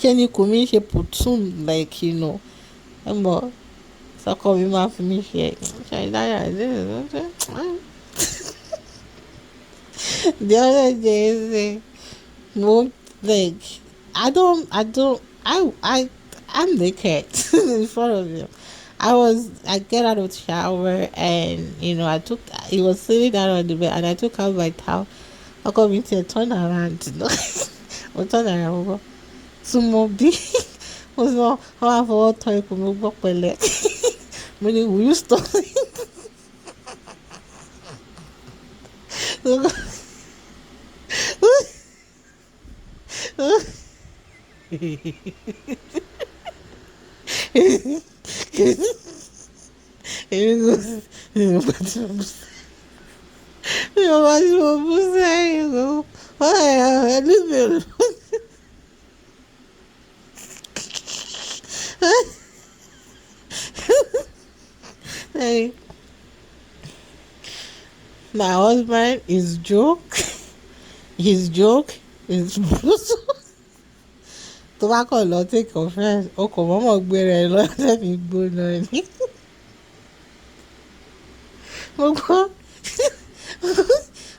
Speaker 1: ṣé ni kò mí ṣe Tuntun like ẹ mọ̀ sọkọ mi máa fi mí ṣe ṣàìdáyà the other day say mo like I'm naked in front of him. I get out of the shower and he was sitting down on the bed and I took out my towel. I got me to turn around, I turn around. So mo bí mo sọ how I fọwọ́ tọ́ ikùn mi gbọ́ pẹ̀lẹ́. Mo ní will you stop? Eu acho que sério. Olha, ele mesmo. Hey, my husband is joke. His joke is tó bá kàn lọ take offense ó kàn mọ́mọ́ gbéra ẹ lọ lẹ́mìí gbóná ni. mo gbọ́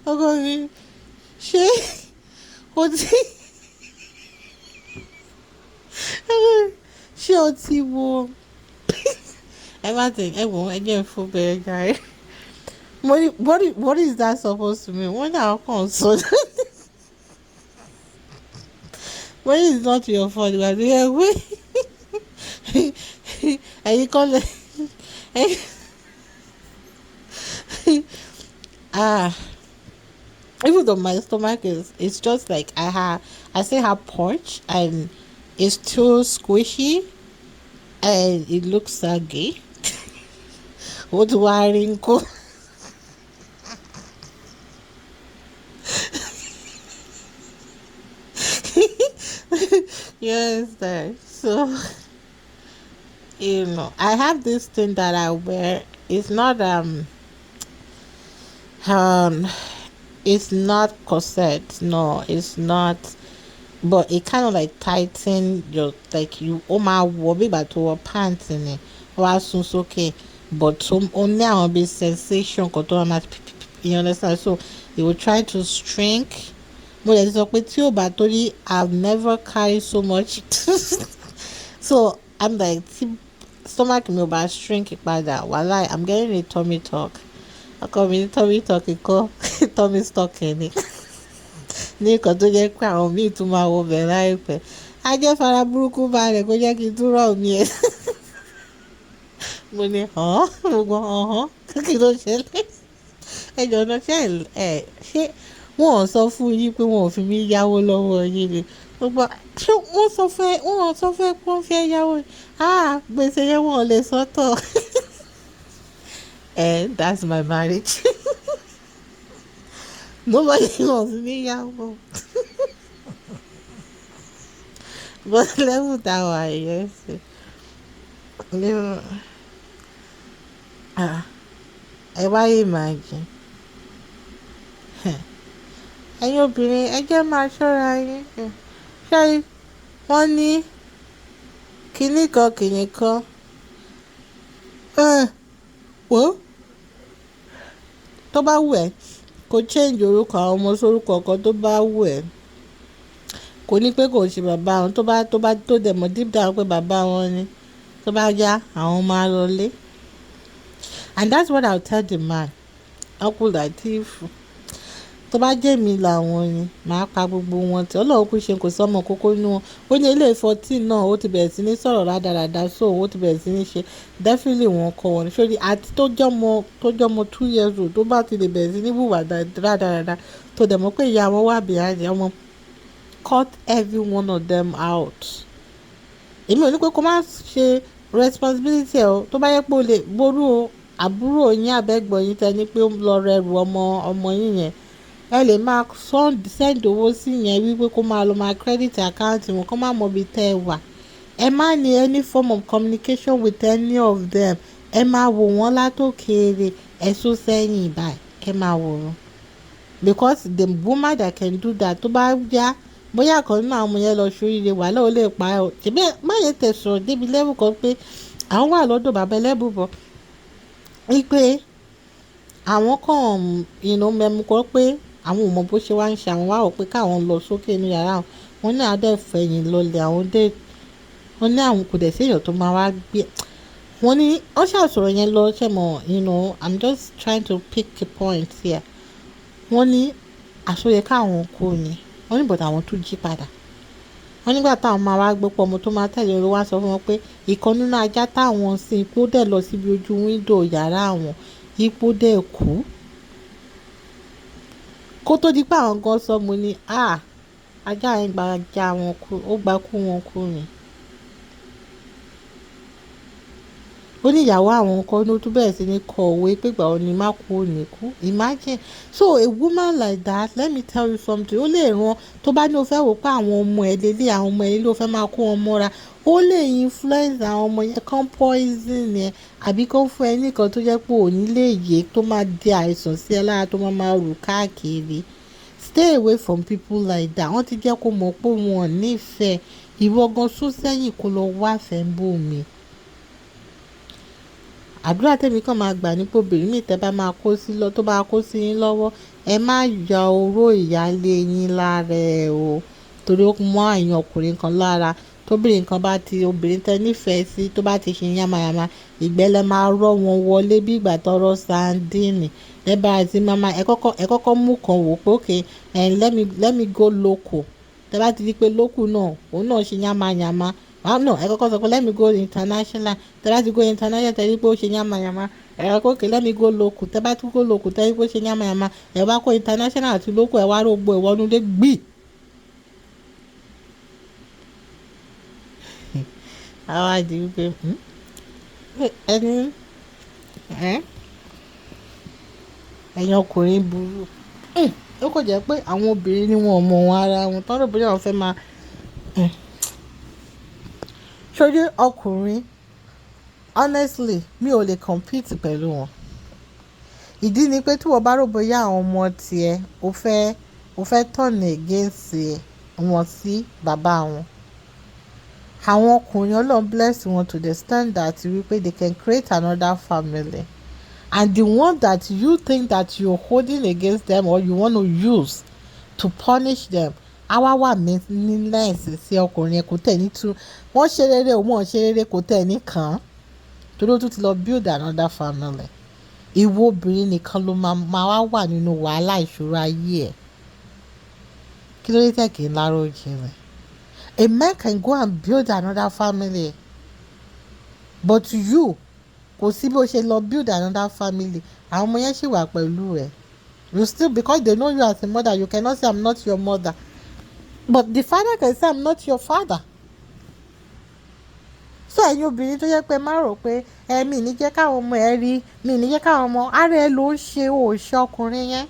Speaker 1: ọkọ mi ṣé o ti ṣé o ti wo ẹ má tẹ̀ ẹ wọ̀ ẹ jẹ́ fún bẹ́ẹ̀ járe. What is that supposed to mean? Wọ́n náà kàn sọ when it's not your fault wà ní ẹgbẹ́ ẹ̀yin kọ́ lẹ̀ even though my stomach it's just like I still have porch and it's too squishy and it looks saggy. What do I wrinkle? Yes, that so I have this thing that I wear. It's not it's not corset. No, it's not. But it kind of like tighten your like you my big but to pants in it. Was okay, but some only our be sensation you understand? So it will try to shrink. But I've never carried so much. So I'm like stomach me about shrink it by that. While I'm getting a tummy talk. I call me tummy talk it call tummy stock in it. Nìkan tó jẹ́ pé àwọn míì tún máa wọ bẹ̀ láìpẹ́. A jẹ́ fara burúkú balẹ̀ kó jẹ́ kí n tún rọ̀ mí ẹ̀. Mo ní mo gbọ́ kí ló ṣẹlẹ̀? Ẹ jọ̀ọ́ náà ṣé wọ́n ò sọ fún yín pé wọ́n ò fi mí yáwó lọ́wọ́ yín ni? Gbogbo ṣé wọ́n sọ fẹ́ pé wọ́n fẹ́ yáwó ni? Gbèsè yẹn wọ́n ò lè sọ́tọ̀. That's my marriage. Nobody wants me yáwó. But level that one, yes. Ẹ wá imagine. Ẹ̀yin obìnrin ẹ jẹ́ máa ṣọ́ra yín. Ṣé wọ́n ní kinní kan wò tó bá wù ẹ́ kó change orúkọ àwọn ọmọ sórúkọ kan tó bá wù ẹ́ kò ní pé kò ṣe bàbá wọn tó dẹ̀ mọ̀ deep down pé bàbá wọn ni tó bá yá àwọn máa lọlé. And that's what I'll tell the man. Uncle Latif tó bá jẹ́ mi làwọn ni màá pa gbogbo wọn tí Ọlọ́run kò ṣe kò sọ́mọ kókó inú wọn. Ó ní ilé 14 náà ó ti bẹ̀rẹ̀ sí ní sọ̀rọ̀ rádaràda so ó ti bẹ̀rẹ̀ sí ní ṣe definitely wọn kọ wọn sórí àti tó jọmọ 2 years old tó bá ti lè bẹ̀rẹ̀ sí ní wùwà rádaràda tó dẹ̀ mọ̀ pé ìyá wọn wà behind ọmọ cut every one of them out. Èmi ò ní pé kó má ṣe responsibility ẹ̀ o tó bá yẹ pé o lè ború àbúrò yín àbẹ́gbọ̀n yín tẹ́ ní pé ó lọ rẹrù ọmọ yín yẹn ẹ lè máa send owó sí yẹn wípé kó máa lọ máa credit account wọn kó má mọ ibi tẹ́ ẹ wà. Ẹ má ní any form of communication with any of them. Ẹ máa wò wọ́n látòkèèrè ẹ sún sẹ́yìn báyìí ẹ máa wò wọ́n. Because the woman that can do that tó bá yá bóyá kan nínú àwọn ọmọ yẹn lọ sóríire wàhálà ó lè pa ẹ́ o. Ṣèbí má yẹ tẹ̀sán débi level kan pé àwọn wà lọ́dọ̀ bàbá ẹlẹ́bùbọ̀ wípé àwọn kan mẹ́mu kọ́ pé àwọn ò mọ bó ṣe wá ń ṣe àwọn wá rò pé káwọn lọ sókè inú yàrá wọn ní adé fẹ̀yìn lọlẹ̀ wọn ní àwọn kò dẹ̀ sí èèyàn tó máa wá gbé wọn ní wọ́n ṣàṣọ̀rọ̀ yẹn lọ ṣe mọ̀ I'm just trying to pick a point here. Wọ́n ní àṣọyẹ káwọn kú ni wọ́n ní bọ̀dọ̀ àwọn tó jí padà. Wọ́n nígbà táwọn máa wá gbé pọ̀ ọmọ tó máa tẹ̀lé olówó wá sọ fún wọn pé ìkan nínú ajá táwọn sin ipò dẹ̀ lọ síbi ojú wíńdò yàrá àwọn ipò dẹ̀ kú. Kó tó di pé àwọn gan sọ mo ní ajá yẹn gba ajá wọn kú, ó gba kú wọn kú ni. ó ní ìyàwó àwọn kan ló tún bẹ̀rẹ̀ sí ní kọ òwe pé ìgbà wo ni má kú ò ní kú, imagine. So a woman like that, let me tell you something, ó lè ràn tó bá ní o fẹ́ wò pé àwọn ọmọ ẹ̀ lélẹ̀, àwọn ọmọ ẹ̀ lélẹ̀ o fẹ́ máa kó wọn mọ́ra, ó lè influence àwọn ọmọ yẹn kan poison yẹn àbí kó fún ẹ nìkan tó jẹ́ pé ò ní lè yé tó máa di àìsàn sí ẹ lára tó máa rù káàkiri. Stay away from people like that. Wọ́n ti jẹ́ kó mọ̀ pé wọn ò nífẹ̀ẹ́ ìwọ gan sún sẹ́yìn kó lọ wá fẹ́ bò mí. Àdúrà tèmi kàn máa gbà ní obìnrin mi tẹ́ bá máa kó sí lọ tó bá kó sí yín lọ́wọ́, ẹ má ya oró ìyáálé yín lára ẹ o, torí ó mọ àyàn ọkùnrin kan lára. Tóbìnrin kan bá ti, obìnrin tẹ́ nífẹ̀ẹ́ sí tó bá ti ṣe yánmayànma, ìgbẹ́lẹ̀ máa rọ́ wọn wọlé bí ìgbà tọrọ sandini. Ẹ bá àti mama ẹ kọ́kọ́ mú kan wò pé okay, let me go local. Tẹ́ bá ti di pé local náà òun náà ṣe yánmayànma, no, ẹ kọ́kọ́ sọ pé let me go international. Tẹ́ bá ti go international tẹ́ rí pé ó ṣe yánmayànma, ẹ kọ́kọ́ okay let me go local. Tẹ́ bá tún go local tẹ́ rí pé ó ṣe yánmayànma, ẹ wá kó international àti local ẹ wá rògbò ìwọ́nú lé gbì. àwa di wípé ẹ̀yin ọkùnrin burú. Ó kò jẹ́ pé àwọn obìnrin ni wọn ò mọ wọn ara wọn tọ́rọ̀ bóyá wọn fẹ́ máa ṣojú ọkùnrin. Honestly mi ò lè compete pẹ̀lú wọn. Ìdí ni pé tí wọ́n bá rò bóyá àwọn ọmọ tiẹ̀ o fẹ́ turn against wọn sí bàbá wọn. Àwọn ọkùnrin Ọlọ́run bless wọn to the extent that wípé they can create another family, and the one that you think that you're holding against them or you want to use to punish them, àwa wà meaningless sí ọkùnrin yẹn kò tẹ̀ ní tú wọ́n ṣe rere o wọ́n ṣe rere kò tẹ̀ ní kàn án torí ó tún ti lọ build another family. Ìwọ obìnrin nìkan ló máa wá wà nínú wàhálà ìṣòro ayé ẹ̀. Kí ló dé tẹ̀ kí n lárò jinlẹ̀? A man can go and build another family, but you kò sí bó ṣe lọ build another family, àwọn ọmọ yẹn ṣì wà pẹ̀lú ẹ̀. You still, because they know you as a mother, you cannot say I'm not your mother, but the father can say I'm not your father. So ẹ̀yin obìnrin tó yẹ pé má rò pé mi ní jẹ́ káwọn ọmọ ẹ rí, mi ní jẹ́ káwọn ọmọ ara ẹ ló ń ṣe òòṣà ọkùnrin yẹn.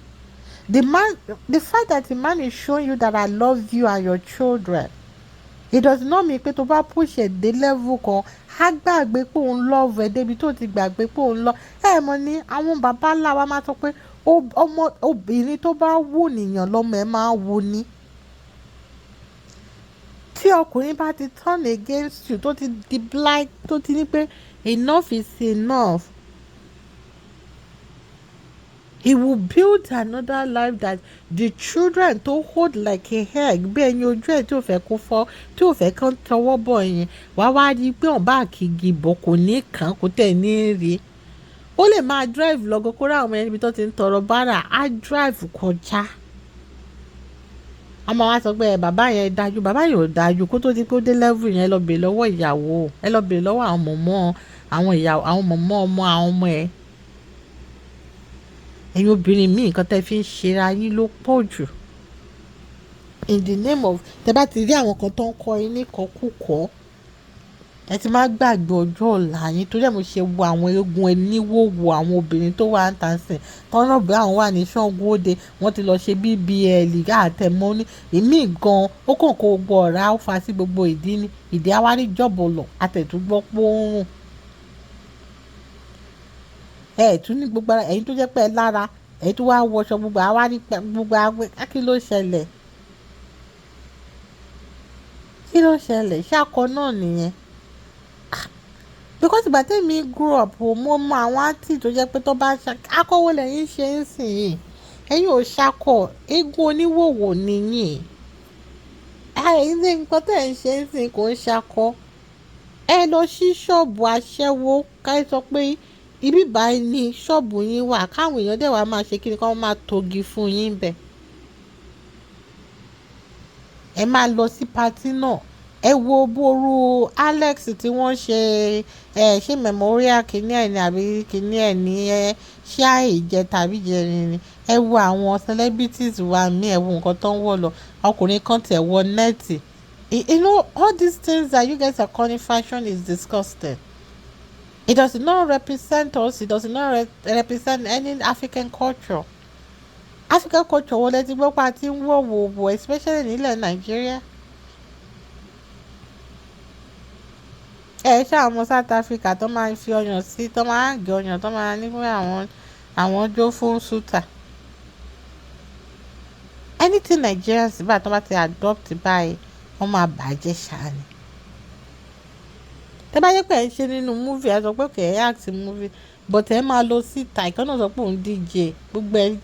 Speaker 1: The fact that the man is showing you that I love you and your children, it does not mean pé tó bá push ẹ̀ dé level kan á gbàgbé pé òun love ẹ̀ débi tó ti gbàgbé pé òun lọ. Mọ̀ ní àwọn bàbá ńlá wa máa sọ pé ọmọ obìnrin tó bá wù nìyàn lọ́mọ ẹ̀ máa wù ní. Tí ọkùnrin bá ti turn against you tó ti di blind tó ti ní pé enough is enough, he will build another life that the children tó hold like a egg bí ẹyin ojú ẹ̀ tí ò fẹ́ kó fọ́ tí ò fẹ́ kán tọwọ́ bọ̀ yẹn wá rí i pé ọ̀n bá kìgì bọ̀ kò ní kàn kó tẹ̀ ní rí. Ó lè máa drive lọ́gọ́ kó rá àwọn ẹni ibi tó ti ń tọrọ bárà á drive kọjá. A máa wá sọ pé bàbá yẹn dájú, bàbá yẹn ò dájú kó tó di pé ó dé level yẹn ẹ lọ bèèrè lọ́wọ́ ìyàwó, ẹ lọ bèèrè lọ́wọ́ àwọn mọ̀mọ́ àwọn ìyàwó àwọn mọ̀mọ́ ọmọ àwọn ọmọ ẹ̀. Ẹ̀yin obìnrin míì nǹkan tẹ́ fi ń ṣera yín ló pọ̀ jù. In the name of tẹ́ bá ti rí àwọn kan tó ń kọ́ yín ní kọkúkọ́, ẹ ti máa gbàgbé ọjọ́ ọ̀la yín. Torí ẹ̀ mo ṣe wo àwọn eégún ẹníwòwò àwọn obìnrin tó wà ń tàn sìn tọ́nà bí àwọn wà ní Ṣàngó Òde wọ́n ti lọ ṣe BBL àtẹ̀mọ́ ní èmi gan ó kàn kó gbogbo ọ̀rá ó fa sí gbogbo ìdí ní ìdí àwa ní jọ̀bọ̀lọ̀ àtẹ̀túgbọ́ pọ́nrún. Tún ní gbogbo ara ẹ̀yin tó jẹ́ pé ẹ lára ẹ̀yin tó wá wọṣọ gbogbo àwa ní gbogbo àgbẹ̀ kí ló ṣẹlẹ̀? Kí ló ṣẹlẹ̀? Ṣáko náà nìyẹn. Because ìgbà tẹ́mi grow up mo mọ àwọn àǹtí tó jẹ́ pé tó bá akọ́wó lẹ́yìn ṣe ń sìn yìí ẹ̀yin ò ṣakọ̀ eégún oníwòwò nìyí. Ẹ̀yin ní nǹkan tẹ́ ń ṣe ń sìn kò ń ṣakọ̀. Ẹ lọ sí ṣọ́ọ̀bù aṣẹ́wó ká sọ pé ibi báyìí ni ṣọ́ọ̀bù yín wà káwọn èèyàn dẹ̀ wá máa ṣe kí ni kí wọ́n máa togi fún yín bẹ̀. Ẹ máa lọ sí patí náà ẹ wo boru Alex tí wọ́n ṣe memorial kìíní ẹ̀ ní àbí kìíní ẹ̀ ní ṣé àìjẹ tàbí jẹrin ni. Ẹ wo àwọn celebrities wa mí, ẹ wo nǹkan tó ń wọ̀ lọ. Ọkùnrin kan tẹ̀ wọ nẹ́ẹ̀tì. You know, all these things that you guys are calling fashion is disgusting. It does not represent us. It does not represent any African culture. African culture wọlé tí gbọ́ pa ti ń wò especially nílẹ̀ Nàìjíríà. Ṣé àwọn ọmọ South Africa tó máa ń fi ọyàn sí, tó máa ń gé ọyàn, tó máa ní pé àwọn jó fún ṣútà. Anything Nigerians bá tó bá ti adopt báyìí wọ́n máa bàjẹ́ ṣáà ni. Tẹ́ bá yẹ pé ẹ ṣe nínú movie ẹ sọ pé kẹ̀ ẹ́ act movie but ẹ máa lọ síta ìkànnà sọ pé òun DJ gbogbo ẹ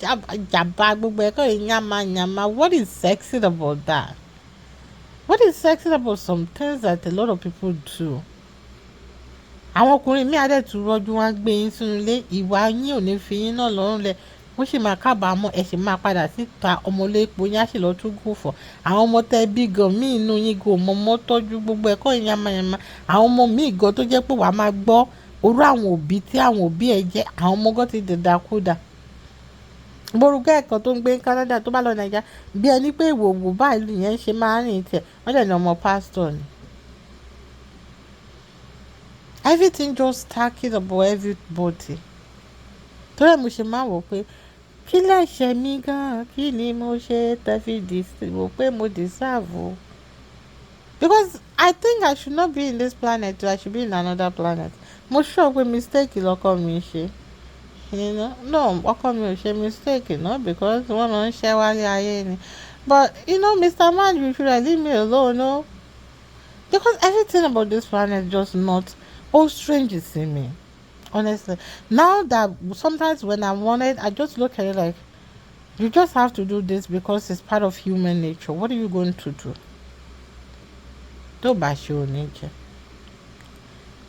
Speaker 1: jàmbá gbogbo ẹ kọ́ ẹ yàmà. What is sexy about that? What is sexy about some things that a lot of people do? Àwọn ọkùnrin mi àdẹ̀tú rọ́jú wọn gbé yín sínú ilé, ìwà yín ò ní fi yín náà lọ́rùn lẹ̀, wọ́n sì máa kábàámọ̀, ẹ sì máa padà síta ọmọlé epo yín á sì lọ tún gùn fọ̀. Àwọn ọmọ tẹ bí gan mí inú yín go mọ́mọ́ tọ́jú gbogbo ẹ̀kọ́ yín yamayama. Àwọn ọmọ míì gan tó jẹ́ pé wàá máa gbọ́ orú àwọn òbí tí àwọn òbí ẹ jẹ́, àwọn ọmọ gan ti dìdàkudà. Borúkọ ẹ̀kan tó ń gbé ní Canada tó bá lọ Nàìjíríà bí ẹni pé ìwòwò báyìí yẹn ṣe máa ń rìn tẹ̀ wọ́n dẹ̀ ní ọmọ pásítọ̀ ni. Everything just stacking about everybody. Torí ẹ̀ mo ṣe máa wò pé kí lẹ̀ṣẹ̀ mi gan, kí ni mo ṣe tẹ́fí wò pé mo deserve o. Because I think I should not be in this planet, I should be in another planet. Mo sure pé mistake lọ́kọ mi ṣe. No, ọkọ mi ò ṣe mistake, no, because wọ́n lọ ń ṣẹ́ wálé ayé ni. But Mr. Man, you should have leave me alone, no? Because everything about this planet just not all strange to me, honestly. Now that sometimes when I'm wanted, I just look at it like, you just have to do this because it's part of human nature. What are you going to do? Tó bá ṣe ò ní jẹ.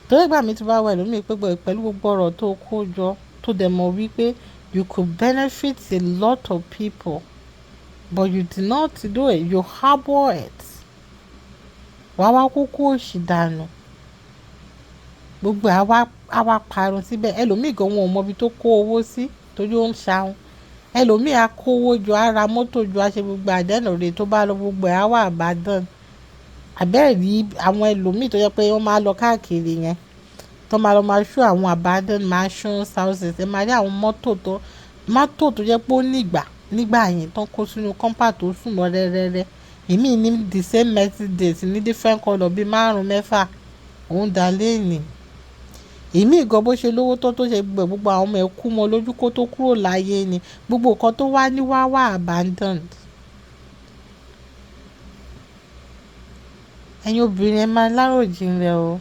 Speaker 1: Torí ìgbà mi ti bá wà lómi pé pẹ̀lú gbogbo ọ̀rọ̀ tó kó jọ tó dẹ̀ mọ̀ wípé you could benefit a lot of people but you did not do it, you harbor it. Wàá wá kúkú òṣì dànù. Gbogbo àwa parun síbẹ̀. Ẹlòmíì gan wọn ò mọ ibi tó kó owó sí torí ó ń ṣahun. Ẹlòmíì á kó owó jọ, á ra mọ́tò jọ, á ṣe gbogbo àdánù rẹ̀ tó bá lọ gbogbo ẹ̀ á wà àbádàn. Àbẹ́ẹ̀rí àwọn ẹlòmíì tó yẹ pé wọ́n máa lọ káàkiri yẹn tó máa lọ máa ṣó àwọn abandoned mansions houses. Ẹ máa rí àwọn mọ́tò tó jẹ́ pé ó nígbà yẹn tó ń kó sínú kọ́ńpà tó sùn lọ rẹ́rẹ́rẹ́. Èmi ní the same Mercedes ní different colour bíi 5-6 òun dá léènì. Èmi gan bó ṣe lówó tó ṣe gbogbo àwọn ọmọ ẹ̀ kú mọ́ lójú kó tó kúrò láyé ni gbogbo nǹkan tó wá ní wá abandoned. Ẹ̀yin obìnrin ẹ máa láròjinlẹ̀ o.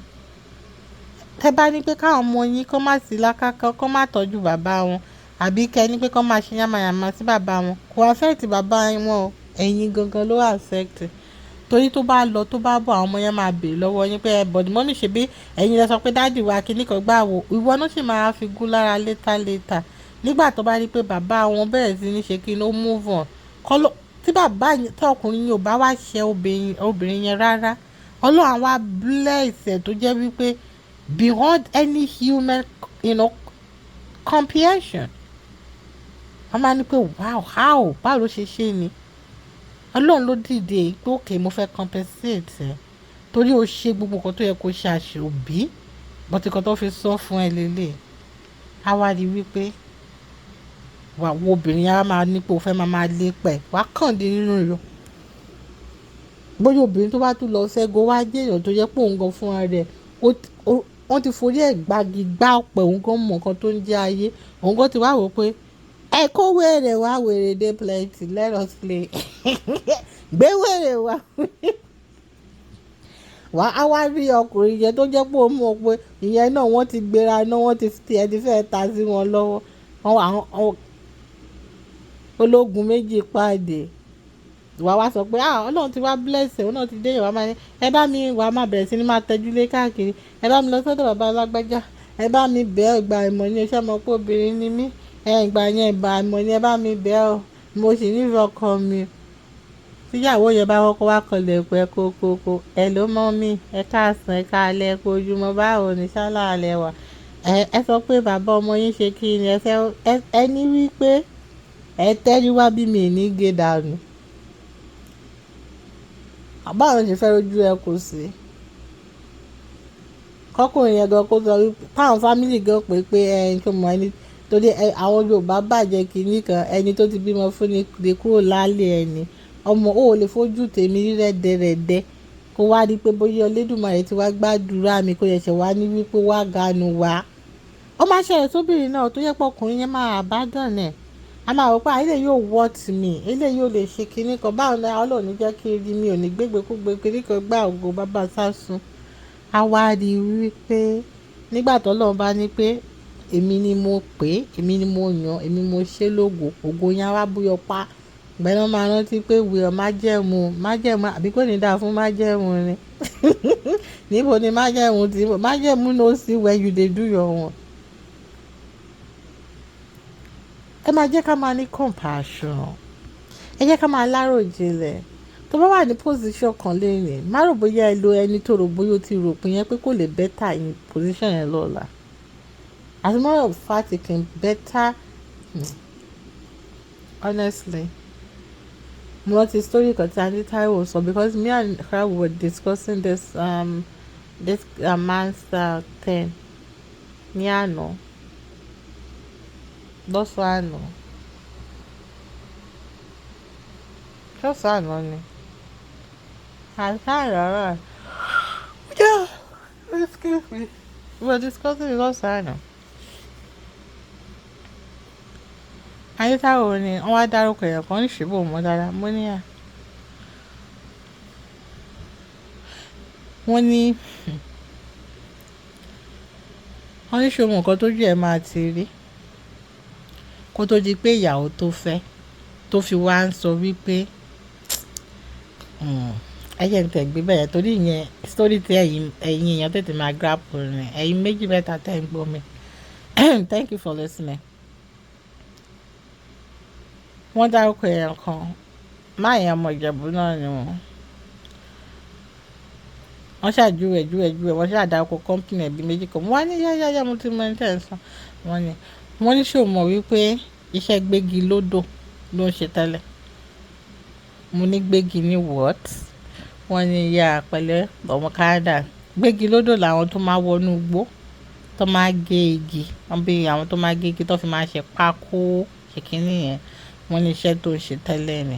Speaker 1: Tẹ́ bá ní pé káwọn ọmọ yín kọ́ má sí lákàkọ́ kọ́ má tọ́jú bàbá wọn àbí kẹ́ ní pé kọ́ máa ṣe yàmàyàmà sí bàbá wọn kò affect bàbá wọn o, ẹ̀yin gangan ló affect. Torí tó bá lọ tó bá bọ̀ àwọn ọmọ yẹn máa bèèrè lọ́wọ́ yín pé bọ̀dì mọ́mì ṣe bí ẹ̀yin lẹ sọ pé dáàdì wa kìíní kan gbà wò ìwọ náà sì máa fi gún lára létà nígbà tó bá rí pé bàbá wọn bẹ̀rẹ̀ sí ní ṣe kí ló move on. Tí ọkùnrin yìí ò bá wá ṣe obìnrin yẹn rárá Ọlọ́run wá bless ẹ̀ tó jẹ́ wípé beyond any human comprehension. Wọ́n máa ní pé how báwo ló ṣe ni. Ọlọ́run ló dìde pé òkè mo fẹ́ compensate ẹ̀ torí ó ṣe gbogbo nǹkan tó yẹ kó ṣe àṣẹ òbí bọ́tí kan tó fi sọ fún ẹ lélẹ̀. A wá rí wípé wà wo obìnrin á máa ní pé o fẹ́ máa lé pẹ̀ wá kàn dín nínú yọ. Bóyá obìnrin tó bá tún lọ ṣẹ́gun wá jẹ́ èèyàn tó jẹ́ pé òun gan fúnra rẹ̀ wọ́n ti forí ẹ̀ gbági gbá ọ̀pẹ̀ òun gan mọ̀ nǹkan tó ń jẹ́ ayé òun gan ti wá wò pé ẹ kó wèrè wá wèrè dé plenty let us play gbé wèrè wá wà á wá rí ọkùnrin yẹn tó jẹ́ pé ó mọ̀ pé ìyẹn náà wọ́n ti gbéra náà wọ́n ti fẹ́ ta sí wọn lọ́wọ́ àwọn ológun méjì pàdé wà wá sọ pé Ọlọ́run ti wá bless ẹ̀ òun náà ti dé ìwà máa ní ẹ bá mi wà máa bẹ̀rẹ̀ sí ní máa tẹjúlé káàkiri ẹ bá mi lọ sọ́dọ̀ bàbá alágbájá ẹ bá mi bẹ̀ ọ́ ìgbà ìmọ̀ ni iṣẹ́ mọ̀ pé obìnrin ni mí ìgbà yẹn ìgbà ìmọ̀ ni ẹ bá mi bẹ̀ ọ́ mo sì nífẹ̀ẹ́ ọkọ mi tí tíyàwó yẹn bá kọ́kọ́ wá kọlẹ̀ pẹ́ kókókó ẹ ló mọ́ mi ẹ káàsán ẹ káalẹ́ kó ojúmọ́ báwo ni ṣálá alẹ́ wà ẹ sọ pé bàbá ọmọ yín ṣe kí ni ẹ ní wípé ẹ tẹ́rí wá bí mi ní gé dànù báwo ṣe fẹ́ rojú ẹ kò sí kọkùnrin yẹn gan kó sọ wípé táwọn fámìlì gan pé ẹ ń tó mọ ẹni torí àwọn Yorùbá bàjẹ́ kínní kan ẹni tó ti bímọ fún ni lè kúrò lálẹ́ ẹni ọmọ ò lè fojú tèmi rẹ́dẹ̀rẹ́dẹ́ kó wá rí pé bóyá Olódùmarè ti wá gbàdúrà mi kó yẹ̀ṣẹ̀ wá ní wípé wá ganu wá ó máa ṣẹlẹ̀ sóbìnrin náà tó yẹ pé ọkùnrin yẹn máa àbádàn ẹ̀ a máa wò pé ilé yóò wọ́t mi ilé yóò lè ṣe kinní kan báwo ni àwọn ò ní jẹ́ kí rí mi ò ní gbégbékúgbé kinní kan gbá ògo bàbá sásùn a wá rí wípé nígbà tó lọ́n bá ní pé èmi ni mo pè é èmi ni mo yàn èmi mo ṣe lógo ògo yẹn wá búyọ pa gbẹ́nà máa rántí pé wíwọ májẹ̀mú àbí kò ní dáa fún májẹ̀mú ni níbo ni májẹ̀mú ti májẹ̀mú no see when you dey do your own. ẹ máa jẹ́ ká máa ní compassion ẹ jẹ́ ká máa láròjinlẹ̀ tó bá wà ní position kan lẹ́yìn má rò bóyá ẹ lo ẹni tó rò bóyá ó ti rò pé yẹn pé kò lè better in position yẹn lọ́la as a matter of fact it can better honestly mo rántí story kan tí Andy Taiwo sọ because me and her were discussing this man's thing ní àná lọ́sàn àná ni àtàrà yeah excuse me we were discussing it lọ́sàn àná. Ayétáwò ni wọ́n wá dárúkọ èèyàn kan ní ṣùgbọ́n mọ́ dáadáa mo ní à wọ́n ní ṣòwò nǹkan tójú ẹ̀ máa ti rí kó tó di pé ìyàwó tó fẹ́ tó fi wá ń sọ wípé ẹ̀yẹ̀ ń tẹ̀gbé bẹ́ẹ̀ torí ìyẹn story tí ẹ̀yin èèyàn tètè máa grapple rìn ẹ̀yin méjì mẹ́ta tẹ̀ ń gbọ́ mi thank you for listening. Wọ́n dárúkọ èèyàn kan máa yẹn ọmọ Ìjẹ̀bú náà ni wọ́n ṣàjúwẹ̀ wọ́n ṣàdárúkọ company ẹ̀bí méjì kan wọ́n á ní yáyáyá mo ti mọ ẹni tẹ̀ ń sọ wọ́n ní ṣó mọ̀ wípé iṣẹ́ gbégi lódò ló ń ṣe tẹ́lẹ̀ mo ní gbégi ní what wọ́n ní ya pẹ̀lẹ́ ọmọ Canada gbégi lódò làwọn tó máa wọnú igbó tó máa gé igi wọ́n bí àwọn tó máa gé igi tó fi máa ṣe pákó ṣe kínní yẹn wọ́n ní iṣẹ́ tó ń ṣe tẹ́lẹ̀ ni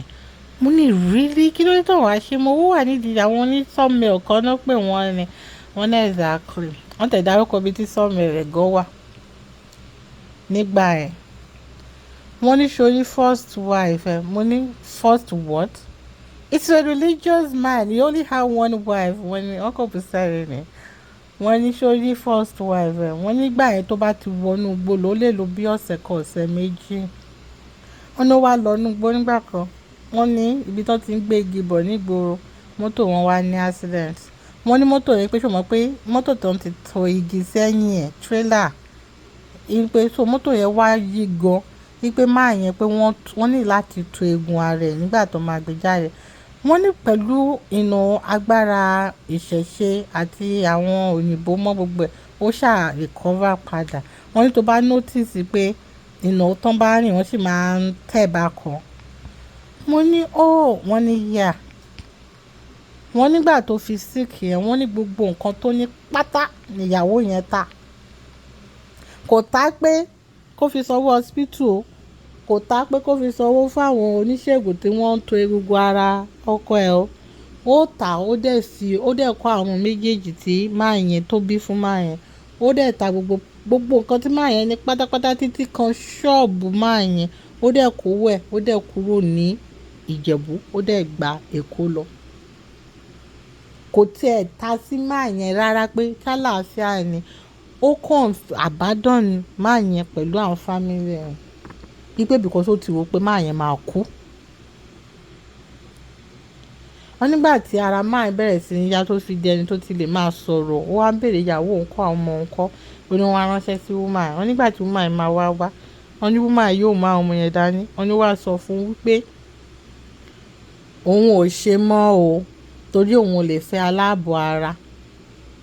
Speaker 1: mo ní really kí ló dé tó wàá ṣe mo wà nídìí àwọn onísọ́mẹ̀ ọ̀kan náà pé wọ́n ní wọ́n ní exactly wọ́n tẹ̀ dárúkọ bíi tí sọ́mẹ̀ rẹ̀ gan wà nígbà ẹ̀ wọ́n ní sori first wife mo ní first what it's a religious man he only had one wife wọ́n ní uncle Busari ni wọ́n ní sori first wife wọ́n nígbà yẹn tó bá ti wọnú gbolo ó lè lo bí ọ̀sẹ̀ kan ọ̀sẹ̀ méjì wọ́n ní ó wá lọ núgbó nígbà kan wọ́n ní ibi tó ti ń gbé igi bọ̀ nígboro mọ́tò wọn wá ní accident wọ́n ní mọ́tò yẹn pé ṣùgbọ́n pé mọ́tò tó ń ti tò igi sẹ́yìn ẹ̀ trailer ìpè so mọ́tò yẹn wá yí gan wípé máa yẹn pé wọ́n ní láti to eegun ara ẹ̀ nígbà tó máa gbé jáde wọ́n ní pẹ̀lú agbára ìṣẹ̀ṣe àti àwọn òyìnbó mọ́ gbogbo ẹ̀ ó ṣáà recover padà wọ́n ní tó bá notice pé tán bá rìn wọ́n sì máa ń tẹ̀ bá kan mo ní wọ́n ní yà wọ́n nígbà tó fi sick yẹn wọ́n ní gbogbo nǹkan tó ní pátá níyàwó yẹn ta kò tá pé kó fi sanwó hospital kò tá pé kó fi sanwó fáwọn oníṣègùn tí wọ́n ń to egungun ara ọkọ ẹ̀ ó tà ó dẹ̀ kó àwọn méjèèjì tí máa yẹn tó bí fún máa yẹn ó dẹ̀ ta gbogbo nǹkan tí máa yẹn ní pátápátá títí kan ṣọ́ọ̀bù máa yẹn ó dẹ̀ kówó ẹ̀ ó dẹ̀ kúrò ní Ìjẹ̀bú ó dẹ̀ gba Èkó lọ kò tiẹ̀ ta sí máa yẹn rárá pé kálàáfíà ni ó kàn àbádọ́n máa yẹn pẹ̀lú àwọn fámìlì ẹ̀ wípé because ó ti wò pé máa yẹn máa kú wọ́n nígbà tí ara máa bẹ̀rẹ̀ sí ní yá tó fi di ẹni tó ti lè máa sọ̀rọ̀ ó wá ń béèrè ìyàwó nǹkan àwọn ọmọ nǹkan ó ní wọ́n á ránṣẹ́ sí woman wọ́n nígbà tí woman máa wá wọ́n ní woman yóò máa ọmọ yẹn dání wọ́n ní wàá sọ fún wípé òun ò ṣe mọ́ o torí òun ò lè fẹ́ aláàbọ̀ ara.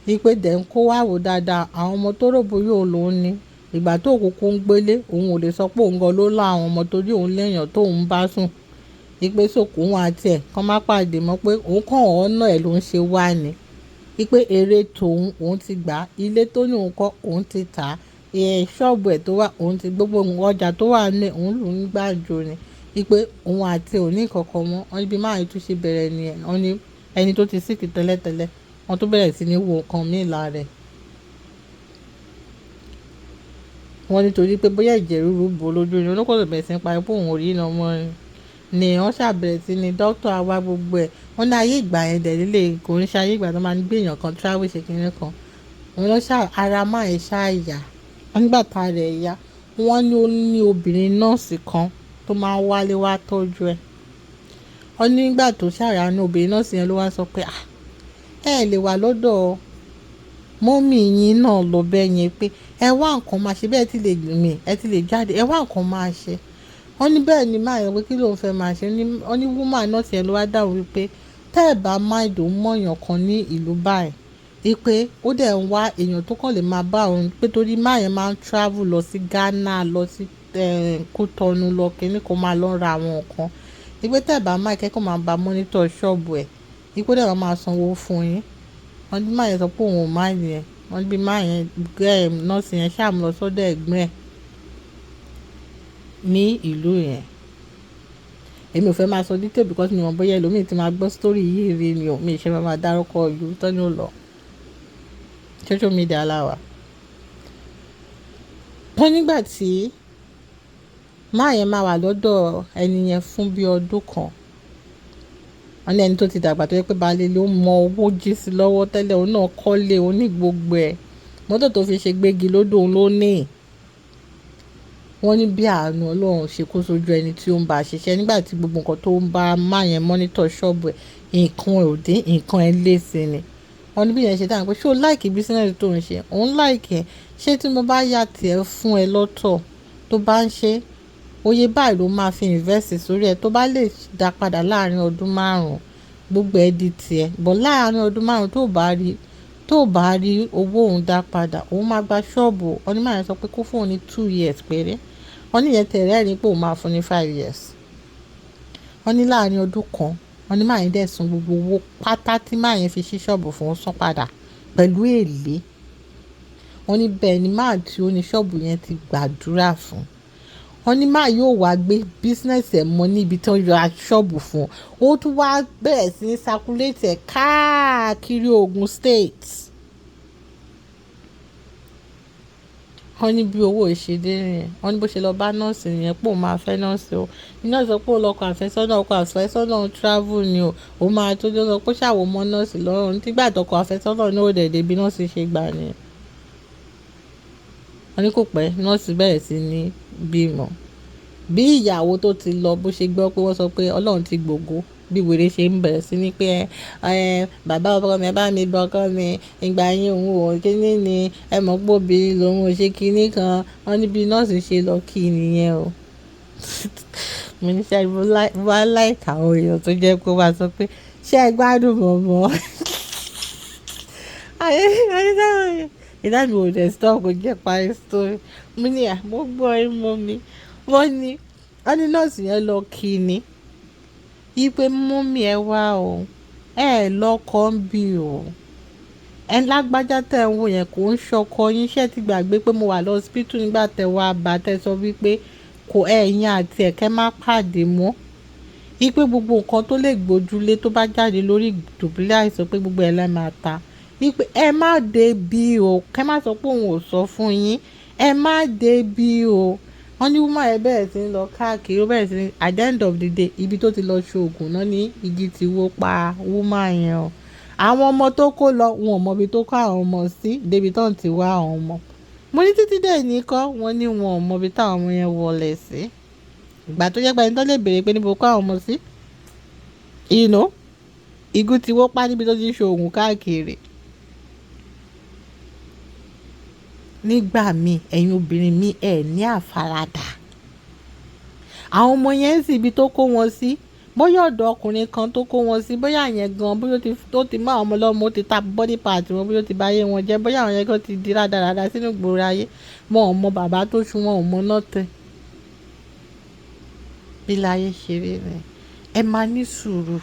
Speaker 1: Wípé dẹ̀ ń kó wá wò dáadáa àwọn ọmọ tó rò bóyá òun lòún ní ìgbà tó kúkú ń gbélé òun ò lè sọ pé òun gan ló lá àwọn ọmọ torí òun léèyàn tó òun bá sùn. Wípé sòkò òun àti ẹ̀ kán má pàdé mọ́ pé òun kàn ọ̀nà ẹ̀ ló ń ṣe wá ni. Wípé èrè tòun òun ti gbà ilé tó ní òun kọ́ òun ti tà á ṣọ́ọ̀bù ẹ̀ tó wà òun ti gbogbo ọjà tó wà ní òun lòún ń gbàjọ ni. Wípé òun àti òní kankan mọ́ wọn níbi máa tún ṣe bẹ̀rẹ̀ ni ẹ̀ wọ́n ní ẹni tó ti síkì tẹ́lẹ̀tẹ́lẹ̀ wọ́n tó bẹ̀rẹ̀ sí ní wo nǹkan míì lára rẹ̀. Wọ́n nítorí pé bóyá ẹ̀jẹ̀ ríru bò lójú ni olókòtò bẹ̀rẹ̀ sí ní parí pé òun ò rí iná mọ́ ni wọ́n ṣàbẹ̀rẹ̀ sí ní dókítà wá gbogbo ẹ̀ wọ́n ní ayé ìgbà yẹn dẹ̀ lílé kò ń ṣe ayé ìgbà tó máa ń gbé èèyàn kan travel ṣe kinní kan wọ́n lọ ara máa ń ṣáàyà wọ́n nígbà tá a rẹ̀ ya wọ́n ní ó ní obìnrin nọ́ọ̀sì kan tó máa ń wálé wá tọ́jú ẹ̀ wọ́n nígbà tó ṣàyà ní obìnrin nọ́ọ̀sì yẹn ló wá sọ pé ẹ lè wà lọ́dọ̀ mọ́mì yín náà lọ bẹ́ẹ̀ yẹn pé ẹ wá nǹkan máa ṣe bẹ́ẹ̀ tí lè mì ẹ ti lè jáde ẹ wá nǹkan máa ṣe wọ́n ní bẹ́ẹ̀ ni máa yẹ pé kí ló ń fẹ́ máa ṣe wọ́n ní woman náà tiẹ̀ ló wá dáhùn wípé tẹ́ ẹ̀ bá máìdò mọ̀yàn kan ní ìlú báyìí wípé ó dẹ̀ ń wá èèyàn tó kàn lè máa bá òun pé torí máa yẹn máa ń travel lọ sí Ghana lọ sí Kútọ́nù lọ kíní kó máa lọ ra àwọn nǹkan wípé tẹ́ ẹ̀ bá máì kẹ́kọ̀ọ́ máa bá mọ́nítọ̀ ṣọ́ọ̀bù ẹ̀ wípé dẹ̀ máa sanwó fún yín wọ́n ní máa yẹn sọ pé òun ò máa yẹn wọ́n bí máa yẹn nọ́ọ̀sì yẹn ṣàmú lọ sọ́dọ̀ ẹ̀gbọ́n ẹ̀ ní ìlú yẹn èmi ò fẹ́ máa sọ detail because mi ò mọ̀ bóyá ẹlòmíì ti máa gbọ́ story yìí rí ni ò mi ṣe máa dárúkọ ìlú tọ́ni ò lọ social media aláwa. wọ́n nígbà tí máa yẹn máa wà lọ́dọ̀ ẹni yẹn fún bí ọdún kan wọ́n ní ẹni tó ti dàgbà tó yẹ pé baálé ló mọ owó jí sí lọ́wọ́ tẹ́lẹ̀ òun náà kọ́lé òun ní gbogbo ẹ̀ mọ́tò tó fi ṣe gbégi lódò òun ló ní. Wọ́n ní bí àánú Ọlọ́run ṣe kó sójú ẹni tí ó ń bá ṣiṣẹ́ nígbà tí gbogbo nǹkan tó ń bá máa yẹn mọ́nítọ̀ ṣọ́ọ̀bù ẹ̀ nǹkan ẹ̀ ò dín nǹkan ẹ̀ lé sí ni. Wọ́n ní bí yẹn ṣe dáhùn pé ṣé o láìkì bísínẹ́sì tó ń ṣe òun láìkì ẹ̀ ṣé tí mo bá yà tiẹ̀ fún ẹ lọ́tọ̀ tó bá ń ṣe oye báyìí ló máa fi invest sórí ẹ̀ tó bá lè dá padà láàrin ọdún 5 gbogbo ẹ̀ di tiẹ̀ bọ̀ láàrin ọdún 5 tó bá rí owó òun dá padà òun máa gba ṣọ́ọ̀bù ọdún márùn sọ pé kó fún òun ní 2 years péré wọ́n ní ìyẹn tẹ̀lé ẹ̀rí pé òun máa fún ní 5 years wọ́n ní láàrin ọdún kan wọ́n ní máa yẹn dẹ̀ san gbogbo owó pátá tí máa yẹn fi ṣí ṣọ́ọ̀bù fún san padà pẹ̀lú èlé wọ́n ní bẹ́ẹ̀ ni máa tí ó ní ṣọ́ọ̀bù yẹn ti gbàdúrà fún wọ́n ní máa yóò wá gbé bísínẹ́sì ẹ̀ mọ́ níbi tó yọ ṣọ́ọ̀bù fún ó tún wá bẹ̀rẹ̀ sí ní sakuléètì ẹ̀ káàkiri Ògùn state wọ́n ní bí owó ìṣedé yẹn wọ́n ní bó ṣe lọ bá nọ́ọ̀sì yẹn pò máa fẹ́ nọ́ọ̀sì o iná sọ pé ọkọ àfẹ́sọ́nà ń travel ni o ó máa tó lọ pé ṣàwọ̀ mọ́ nọ́ọ̀sì lọ́rùn nígbà tọkọ àfẹ́sọ́nà ní òde èdè bí nọ́ọ̀sì ṣe gbà ni wọ́n ní kò pẹ́ nọ́ọ̀sì bẹ̀rẹ̀ sí ní bímọ bí ìyàwó tó ti lọ bó ṣe gbọ́ pé wọ́n sọ pé Ọlọ́run ti gbògo bí wèrè ṣe ń bẹ̀rẹ̀ sí ní pé bàbá ọkọ mi bá mi bọ ọkọ mi ìgbà yín òun ò kíní ni ẹ mọ̀ pé obìnrin lòun ò ṣe kíní kan wọ́n ní bí nọ́ọ̀sì ṣe lọ kí nìyẹn o mo ní ṣe wá láìka àwọn èèyàn tó jẹ́ pé wá sọ pé ṣé ẹ gbádùn mọ̀mọ́ ìdájọ́ ò dẹ̀ stop kò jẹ́ parí story mo ní mo gbọ́ ẹ mọ́ mi wọ́n ní nọ́ọ̀sì yẹn lọ kí ni ipe mọ́mí ẹ wá o ẹ lọ́kọ ń bí o ẹ lágbájá tẹ̀ ń wò yẹn kò ń ṣọkọ yín ṣẹ́ ti gbàgbé pé mo wà lọ́sípítù nígbà tẹ̀ wá bá tẹ̀ sọ wípé kò ẹ̀yìn àti ẹ̀kẹ́ má pàdé mọ́ ipe gbogbo nǹkan tó lè gbójúlé tó bá jáde lórí ìdùbúlẹ̀ àìsàn pé gbogbo ẹ̀ lẹ́ máa ta ipe ẹ má dé bí o kẹ́ má sọ pé òun ò sọ fún yín ẹ má dé bí o wọ́n ní woman ẹ bẹ̀rẹ̀ sí ní lọ káàkiri ó bẹ̀rẹ̀ sí ní at the end of the day ibi tó ti lọ ṣoògùn náà ní igi ti wó pa woman yẹn o àwọn ọmọ tó kó lọ wọn ò mọ ibi tó kó àwọn ọmọ sí débi tó ń ti wá àwọn ọmọ mo ní títí dé ní kọ́ wọ́n ní wọn ò mọ ibi táwọn ọmọ yẹn wọlé sí ìgbà tó jẹ́ pé ẹni tó lè béèrè pé níbo kó àwọn ọmọ sí igun ti wó pa níbi tó ti ṣoògùn káàkiri nígbà míì ẹ̀yin obìnrin mi ẹ̀ ní àfaradà àwọn ọmọ yẹn ń sì ibi tó kó wọn sí bóyá ọ̀dọ̀ ọkùnrin kan tó kó wọn sí, bóyá yẹn gan bóyá ó ti má ọmọ lọ́mọ, ó ti ta body part wọn, bóyá ó ti bá ayé wọn jẹ́, bóyá àwọn yẹn kan ti di rádaràda sínú ìgboro ayé, wọn ò mọ bàbá tó ṣú, wọn ò mọ nọ́tẹ̀. Bí láyé ṣe rí rẹ̀, ẹ máa ní sùúrù.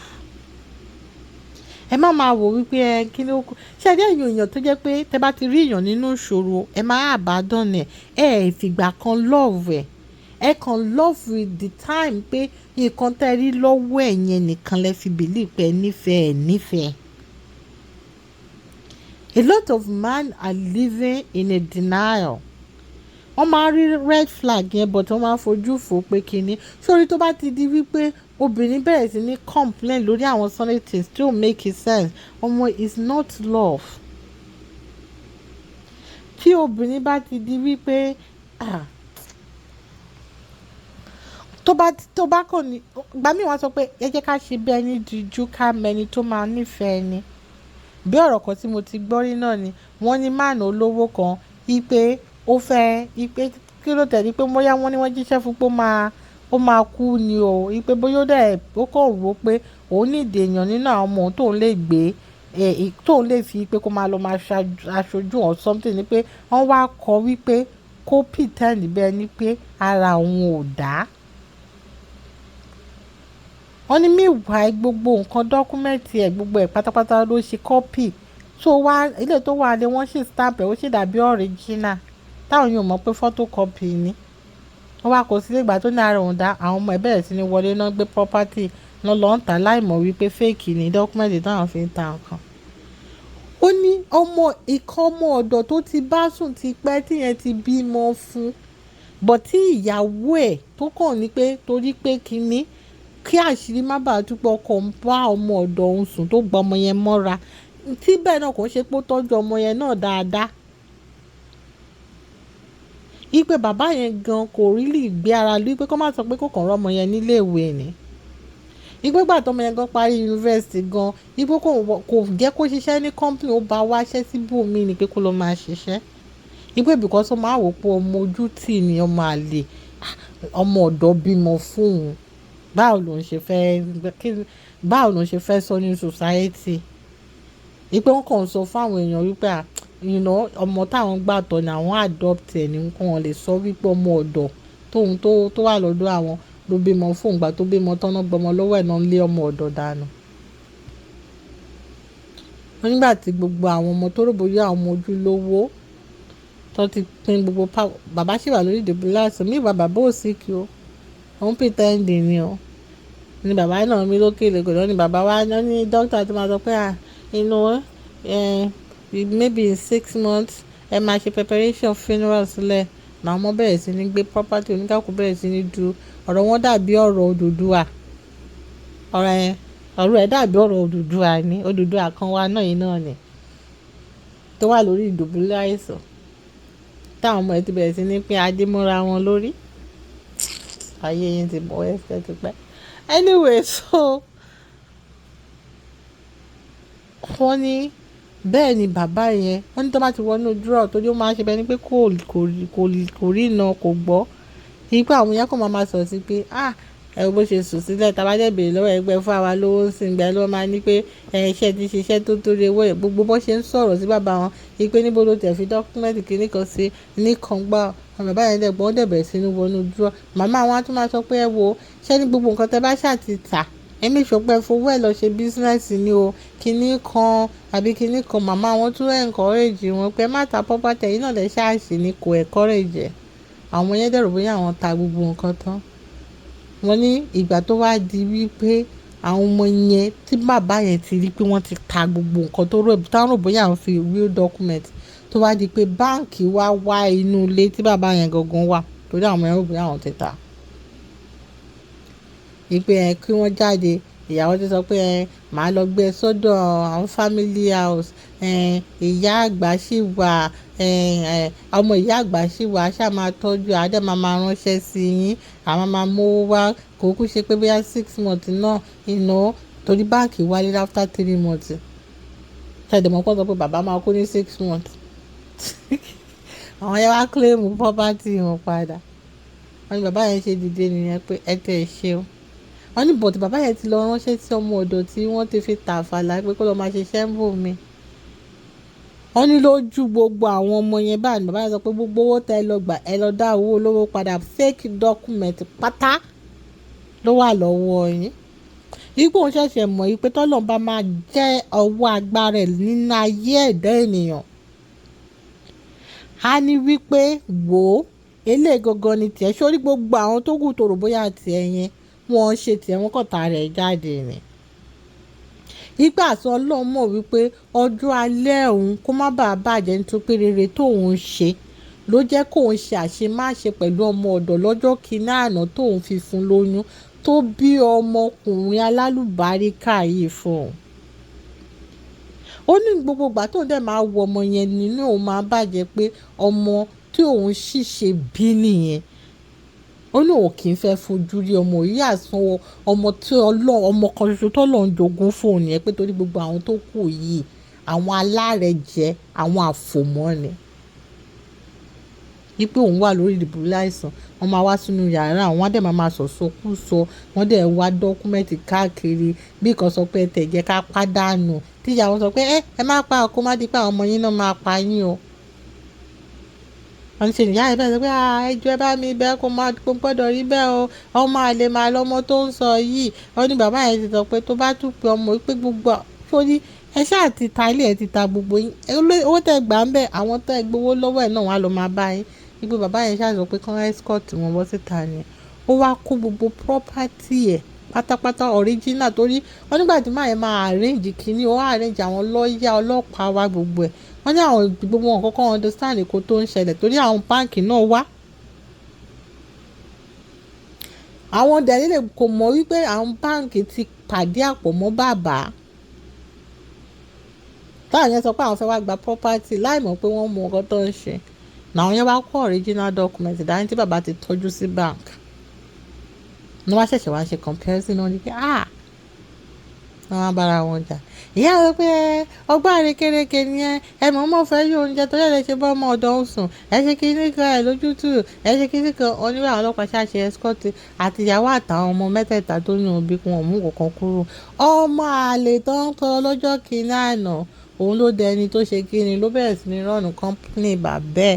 Speaker 1: Ẹ má máa wò wípé kí ló kù. Ṣé ẹ jẹ́ èèyàn tó jẹ́ pé tẹ bá ti rí èèyàn nínú ìṣòro, ẹ máa àbádọ́n ẹ̀ fìgbà kan love ẹ̀. Ẹ kàn love with the time pé nǹkan tẹ́ rí lọ́wọ́ ẹ̀ yẹn nìkan lẹ fi believe pé nífẹ̀ẹ́. A lot of men are living in a denial. Wọ́n máa rí red flag yẹn but wọ́n máa fojú fò pé kíní. Sórí tó bá ti di wípé obìnrin bẹ̀rẹ̀ sí ní complain lórí àwọn sunny things tí ò make sense, ọmọ is not love. Tí obìnrin bá ti di wípé tó bá kàn ní gbà mí wọ́n sọ pé ẹ jẹ́ ká ṣe bí ẹni díjú ká mẹni tó máa nífẹ̀ẹ́ ni. Bí ọ̀rọ̀ kan tí mo ti gbọ́ rí náà ni wọ́n ní man olówó kan ipe ó fẹ́ ipe kí ló tẹ̀lé pé bóyá wọ́n ní wọ́n jíṣẹ́ fún pé ó máa kú ni o, ipe bóyá ó kàn wò pé òun ní ìdèyàn nínú àwọn ọmọ tóun lè gbé tóun lè fi pé kó máa lọ máa ṣaṣojú or something, ni pé wọ́n wá kọ wípé kó pretend bẹ́ẹ̀ ni pé ara òun ò dá. Wọ́n ní meanwhile gbogbo nǹkan dọ́kúmẹ́ǹtì ẹ̀ gbogbo ẹ̀ pátápátá ló ṣe copy tó wá ilé tó wà lé wọ́n sì stamp ẹ̀ ó sì dàbí original táwọn yóò mọ̀ pé photocopy ni. Wọ́n wá kó sílé ìgbà tó ní ara òun dá, àwọn ọmọ ẹ̀ bẹ̀rẹ̀ sí ní wọlé náà gbé property náà lọ́ọ́ ń tà láìmọ̀ wípé fake ni dọ́kúmẹ́ǹtì táwọn fi ń ta nǹkan. Ó ní ìkan ọmọ ọ̀dọ̀ tó ti bá sùn ti pẹ́ tíyẹn ti bímọ fún, bọ̀ tí ìyàwó ẹ̀ tó kàn ní pé torí pé kíní kí àṣírí má bàa túbọ̀ kàn ń bá ọmọ ọ̀dọ̀ òun sùn tó gba ọmọ yẹn mọ́ra, tí bẹ́ẹ̀ náà kò ń ṣe pé ó tọ́jú ọmọ yẹn náà dáadáa. Ipe bàbá yẹn gan kò rí lè gbé ara lé pé kó má sọ pé kò kàn rọ́mọ yẹn nílé ìwé ni. Ipe gbà tọmọ yẹn gan parí yunifásitì gan, ipe kò jẹ́ kó ṣiṣẹ́ ní company, ó bá wáṣẹ́ síbòmí ni pé kó lọ máa ṣiṣẹ́. Ipe because ó máa wò pé ọmọ ojú tì ní ọmọ àlè, ọmọ ọ̀dọ́ bímọ fún un. Báwo ló ń ṣe fẹ́ sọ ní society? Ipe wọn kàn sọ fún àwọn èèyàn wípé ọmọ táwọn gbà tọ́ ni àwọn adopt ẹ̀ ní nǹkan, wọn lè sọ wípé ọmọ ọ̀dọ̀ tó wà lọ́dọ̀ àwọn ló bímọ fún ìgbà tó bímọ tọ́nà gbọmọ lọ́wọ́ ẹ̀ náà lé ọmọ ọ̀dọ̀ dànù. Nígbà tí gbogbo àwọn ọmọ tó rò bóyá àwọn ọmọ ojúlówó tó ti pín gbogbo bàbá sì wà lórí ìdìbò láti mí ìwà bàbá ò sí kí o, òun pretending ni o. Ni bàbá náà mi lókè lè gòdò ni bàbá wa ní dókítà tó máa sọ pé maybe in 6 months ẹ máa ṣe preparation funeral sílẹ̀. Àwọn ọmọ bẹ̀rẹ̀ sí ní gbé property, oníkàkú bẹ̀rẹ̀ sí ní du ọ̀rọ̀ wọn dàbí ọ̀rọ̀ Odùduwà. Ọ̀rọ̀ ẹ̀ dàbí ọ̀rọ̀ Odùduwà ni, Odùduwà kan wa náà yìí náà ni tó wà lórí ìdùbúlẹ̀ àìsàn táwọn ọmọ ẹ̀ ti bẹ̀rẹ̀ sí ní pín adé mọ́ra wọn lórí. Ayé yín ti bọ̀ ẹ́ ti pẹ́. Anyway, so wọ́n ní bẹ́ẹ̀ ni bàbá yẹn wọ́n ní tó bá ti wọnú draw torí ó máa ń ṣe bẹ́ẹ̀ ni pé kò rí iná kò gbọ́. Ipe àwọn yẹn kò máa sọ sí pé ẹ bó ṣe sùn sílẹ̀ tá a bá dẹ̀ bèrè lọ́wọ́ ẹgbẹ́ fún àwa lówó ń sìn gbẹ́ ló máa ní pé iṣẹ́ ti ṣe iṣẹ́ tó torí owó ẹ̀ gbogbo bó ṣe ń sọ̀rọ̀ sí bàbá wọn ipe níbo ló tẹ̀ fi dọ́kúmẹ́ǹtì kìíní kan sí nìkan gbà ọ̀nà bàbá yẹn dẹ̀gbọ́n dẹ̀ bẹ̀rẹ̀ sí ní wọnú draw. Màmá wọn á tún máa sọ pé ẹ wo ṣé ní gbogbo nǹkan tẹ bá ṣáà ti tà ẹ̀mí ìṣọ̀pẹ́ fowó ẹ̀ lọ ṣe bísínẹ́sì ni o kìíní kan àbí kìíní kan. Màmá wọn tún encourage wọn pé má ta property yìí náà lè ṣáàṣì ni kò encourage ẹ̀. Àwọn yẹn dẹ̀rù bóyá àwọn ta gbogbo nǹkan tán. Wọ́n ní ìgbà tó wá di wípé àwọn ọmọ yẹn tí bàbá yẹn ti rí pé wọ́n ti ta gbogbo nǹkan táwọn rò bóyá àwọn fi real document tó wá di pé báǹkì wá inú ilé tí bàbá yẹn gangan wà torí àwọn yẹn rò bóyá àwọn ti ta. Ipe kí wọ́n jáde, ìyàwó ti sọ pé màá lọ gbé sọ́dọ̀ àwọn family house, ìyá àgbà sì wà, ọmọ ìyá àgbà sì wà, ṣáà máa tọ́jú àdé máa ránṣẹ́ sí yín, àwọn máa mówó wá kò kú ṣe pé bóyá 6 months náà torí báǹkì wálé after 3 months. Ṣàdèmọ́ pọ̀ sọ pé bàbá máa kú ní 6 months. Àwọn yẹn wá claim property wọn padà. Wọ́n ní bàbá yẹn ṣe dìde nìyẹn pé ẹ tẹ̀ ṣe o. wọ́n ní bọ̀dì bàbá yẹn ti lọ ránṣẹ́ sí ọmọ ọ̀dọ̀ tí wọ́n ti fi tàfàlà pé kó lọ́ọ́ máa ṣiṣẹ́ ń bò mí. wọ́n ní lójú gbogbo àwọn ọmọ yẹn báyìí bàbá yẹn sọ pé gbogbo owó tẹ́ ẹ lọ gbà ẹ lọ dá owó olówó padà, fake document pátá ló wà lọ́wọ́ yín. ipò òun ṣẹ̀ṣẹ̀ mọ̀ yìí pé tọ́lọ́run bá máa jẹ́ ọwọ́ agbára ẹ̀ nínú ayé ẹ̀dá ènìyàn, a ní wípé wò ó eléyìí gangan ni tiẹ̀, sórí gbogbo àwọn tó kù tó rò bóyá tiẹ̀ yẹn wọ́n ṣe tiẹ̀ wọ́n kàn tara ẹ̀ jáde ni. ìgbà tí Ọlọ́run mọ̀ wípé ọjọ́ alẹ́ òun kó má bàa bàjẹ́ nítorí pé rere tóun ṣe ló jẹ́ kóun ṣe àṣemáṣe pẹ̀lú ọmọ ọ̀dọ̀ lọ́jọ́ kìíní àná tóun fi fún lóyún tó bí ọmọkùnrin alálùbáríkà yìí fún un. ó ní gbogbo ìgbà tóun dẹ̀ máa wo ọmọ yẹn nínú òun máa bàjẹ́ pé ọmọ tí òun ṣìṣe bí nìyẹn. ó ní òun kì í fẹ́ fojú rí ọmọ yìí àsanwó ọmọ tí ọmọ kan ṣoṣo tó lọ́n jogún fóun yẹn pé torí gbogbo àwọn tó kù yìí àwọn alárẹ̀jẹ àwọn àfòmọ́ ni. wípé òun wà lórí ìdìbòlẹ̀ àìsàn wọ́n máa wá sínú yàrá àwọn á dẹ̀ máa sọ̀sọ́kúsọ wọ́n dẹ̀ wá dọ́kúmẹ́ǹtì káàkiri bí kan sọ pé tẹ̀ jẹ́ ká pàdánù tíjà wọn sọ pé ẹ má pa ọkọ má di pé àwọn ọmọ yín náà máa pa yín o. wọ́n ṣe nìyá ẹ̀ bẹ́ẹ̀ sọ pé ẹjọ́ ẹ bá mi bẹ́ẹ̀ kó má gbọ́dọ̀ rí bẹ́ẹ̀ o ọmọ àlè máa lọ́mọ tó ń sọ yìí. wọ́n ní bàbá yẹn ti sọ pé tó bá tún pe ọmọ wípé gbogbo sórí ẹ ṣáà ti ta ilé ẹ ti ta gbogbo yín owó tẹ́ gbà ń bẹ̀ àwọn tẹ́ gbowó lọ́wọ́ ẹ̀ náà wọ́n á lọ máa bá yín. wípé bàbá yẹn ṣáà sọ pé kán escort wọn bọ́ síta ni ó wá kó gbogbo property ẹ̀ pátápátá original torí wọ́n nígbà tí máa yẹn máa arrange kínní ó arrange àwọn lọ́ọ̀yà ọlọ́pàá wa gbogbo ẹ̀ wọ́n ní àwọn gbogbo wọn kọ́kọ́ understand kó tó ń ṣẹlẹ̀ torí àwọn báǹkì náà wá. àwọn dẹ̀lílẹ̀ kò mọ̀ wípé àwọn báǹkì ti pàdé àpò mọ́ bàbá táwọn yẹn sọ pé àwọn fẹ́ wá gba property láì mọ̀ pé wọ́n mọ nǹkan tó ń ṣe làwọn yẹn wá kó original document dání tí bàbá ti tọ́jú sí bank ní wọ́n ṣẹ̀ṣẹ̀ wá ṣe comparison náà ní pé wọ́n á bára wọn jà. ìyá rẹ pé ọgbọ́n àrékérekè nìyẹn ẹ mọ̀ mọ́ fẹ́ yóò oúnjẹ tó yẹ ṣe bọ́ ọmọ ọ̀dọ́ ń sùn ẹ ṣe kíní kan ẹ lójútù ẹ ṣe kíní kan oníwà àwọn ọlọ́pàá ṣàṣe escort àtìyàwó àtàwọn ọmọ mẹ́tẹ̀ẹ̀ta tó ní òbí wọn mú kankan kúrò. ọmọ àlè tó ń tọ́ lọ́jọ́ kìíní àná òun ló dẹni tó ṣe kíni ló bẹ̀rẹ̀ sí ní rọ́ọ̀nù company bàbẹ́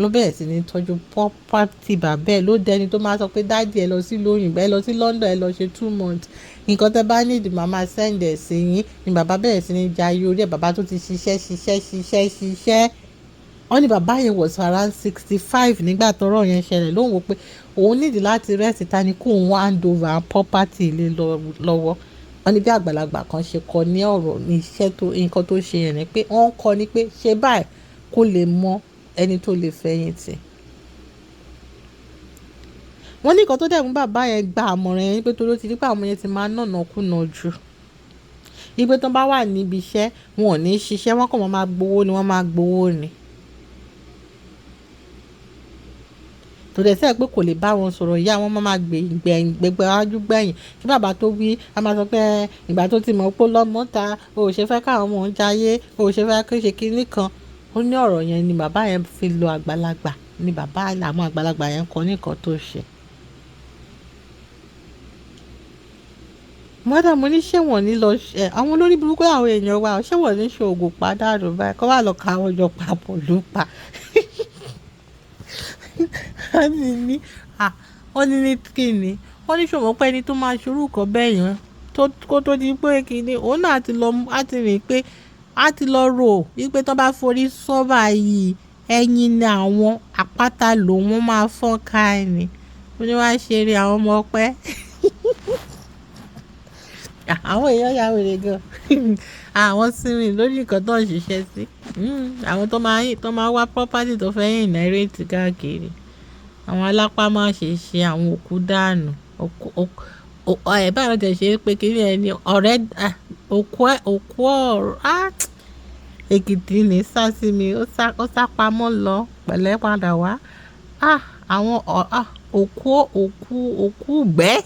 Speaker 1: ló bẹ̀rẹ̀ sí ní tọ́jú property bàbẹ́ ló dẹni tó máa sọ pé dáàdì ẹ lọ sí lóyìnbó ẹ lọ sí London ẹ lọ ṣe 2 months nǹkan tẹ́ bá nídìí màmá send ẹ̀ sí yín ni bàbá bẹ̀rẹ̀ sí ní jayé orí ẹ̀ bàbá tó ti ṣiṣẹ́. wọ́n ní bàbá yẹn was around 65 nígbà tọ́rọ̀ yẹn ṣẹlẹ̀ lóun wò pé òun nídìí láti rest ta ni kó òun hand over property ilé lọ́wọ́. wọ́n ní bí àgbàlagbà kan ṣe kọ ní ọ̀rọ̀ ní iṣẹ́ tó nǹkan tó ṣe yẹn ni pé wọ́n kọ́ ni pé ṣe báyìí kó lè mọ ẹni tó lè fẹ̀yìntì. wọ́n ní nǹkan tó dẹ̀ mú bàbá yẹn gba àmọ̀ràn yẹn pé torí ó ti rí pé àwọn yẹn ti máa nànà kùnà jù. ipe tó bá wà níbi iṣẹ́ wọn ò ní ṣiṣẹ́ wọ́n kàn máa gbowó ni wọ́n máa gbowó ni. tó dẹ̀ sẹ́yìn pé kò lè bá wọn sọ̀rọ̀ ìyá wọn máa gbẹgbẹ́ wájú gbẹ̀yìn kí bàbá tó wí a máa sọ pé ìgbà tó ti mọ̀ pé lọ́mọ ta o ò ṣe fẹ́ káwọn ọmọ ń jayé o ò ṣe fẹ́ kí ṣe kinní kan. ó ní ọ̀rọ̀ yẹn ni bàbá yẹn fi lo àgbàlagbà ni bàbá àwọn àgbàlagbà yẹn kọ ní nǹkan tó ṣe. mọ́dà mo ní ṣé wọ́n ní lọ ṣe àwọn olórí burúkú àwọn èèyàn wa ṣé wọ́n ní ṣe oògùn padànù báyìí kọ́ wà lọ ka àwọn ọjọ́ papọ̀ ló pa. wọ́n ní kíni wọ́n ní ṣòwò pé ẹni tó máa ṣorú kan bẹ́ẹ̀ yẹn kó tó di pé kíni òun náà ti rìn pé a ti lọ rò wípé tó bá forí sọ́ọ̀bà yìí ẹyin ni àwọn àpáta lòun máa fọ́n ká ẹni ó ní wàá ṣeré àwọn ọmọ ọpẹ́. àwọn èèyàn ya wèrè gan àwọn sinmi lórí nǹkan tó ń ṣiṣẹ́ sí àwọn tó máa wá property tó fẹ́ inherit káàkiri àwọn alápá máa ṣe àwọn òkú dànù báyọ̀ tẹ̀ ṣe pé kí ni ẹni ọ̀rẹ́ òkú ọ̀rọ̀ èkìtì ní sásí mi ó sá pamọ́ lọ pẹ̀lẹ́ padà wá àwọn òkú gbẹ́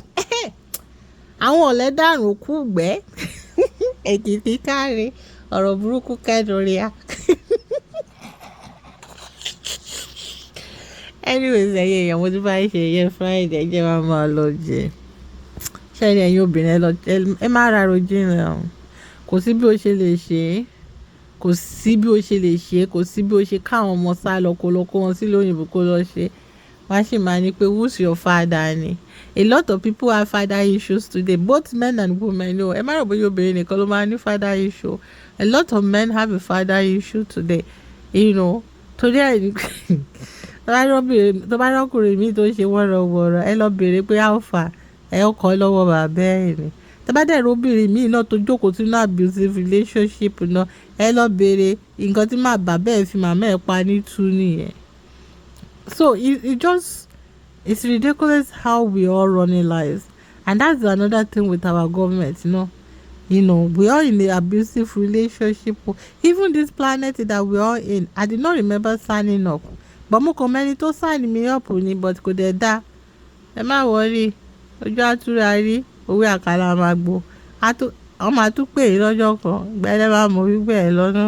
Speaker 1: àwọn ọ̀lẹ́ dànù òkú gbẹ́ èkìtì káre ọ̀rọ̀ burúkú kẹ́dùnrí à. anyways ẹ̀yẹ èèyàn mo ti bá ṣe ẹ̀yẹ Friday jẹ́ máa lọ jẹ ṣẹ́ni ẹ̀yin obìnrin ẹ má ra rojinlẹ̀ o. Kò sí bí o ṣe lè ṣe é, kò sí bí o ṣe lè ṣe é, kò sí bí o ṣe káwọn ọmọ sá lọ kó lọ kó wọn sí lóyìnbó kó lọ ṣe. Wọ́n sì máa ní pé who's your father ni. A lot of people have father issues today, both men and women. No, ẹ má rò bóyá obìnrin nìkan ló máa ní father issue. A lot of men have a father issue today. Torí ẹ̀ tó bá rọ́kùnrin mi tó ṣe wọ́rọ̀wọ́rọ̀, ẹ lọ bèrè pé how far ẹ kọ́ lọ́wọ́ bàbá ẹ̀ ni. Tó bá dẹ̀ róbìnrin míì náà tó jókòó sínú abusive relationship náà, ẹ lọ bèrè nǹkan tí bàbá ẹ̀ fi màmá ẹ̀ pa ní tú nìyẹn. So it's ridiculous how we all running lives, and that's another thing with our government. We are in the abusive relationship. Even this planet that we are in, I did not remember signing up, but mo kàn mẹ́ni tó sign me up ni, but kò dẹ̀ dá. Ẹ má worry, ojú àtúrà rí òwe àkàlà máa gbó. Wọ́n máa tún pè é lọ́jọ́ kan, gbẹ́lẹ́ máa mọ wípé ẹ̀ lọ́nà.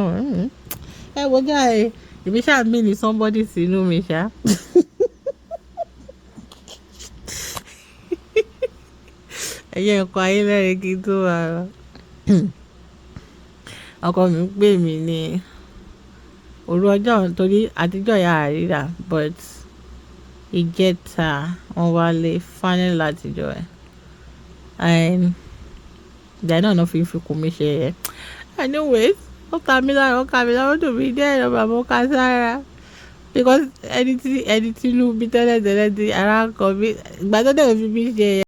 Speaker 1: Ẹ wo guy, èmi ṣáà mí ní somebody sínú mi ṣá. Ẹ̀yẹ nǹkan ayé lẹ́rìí kí n tó wà lọ. Ọkọ mi pè mí ní òru ọjọ́ torí àtijọ́ ya àríra, but ìjẹta wọ́n wálé finally látijọ́ ẹ̀. And ìjà náà fi kún mi ṣe ẹ̀. Anyways, ó ka mi lára ó dùn mí dé ẹ̀rọ bàbá ó ka sára. Because ẹni tí inú bí tẹ́lẹ̀ ti ara kan mi, ìgbà tó dẹ̀ fi mí ṣe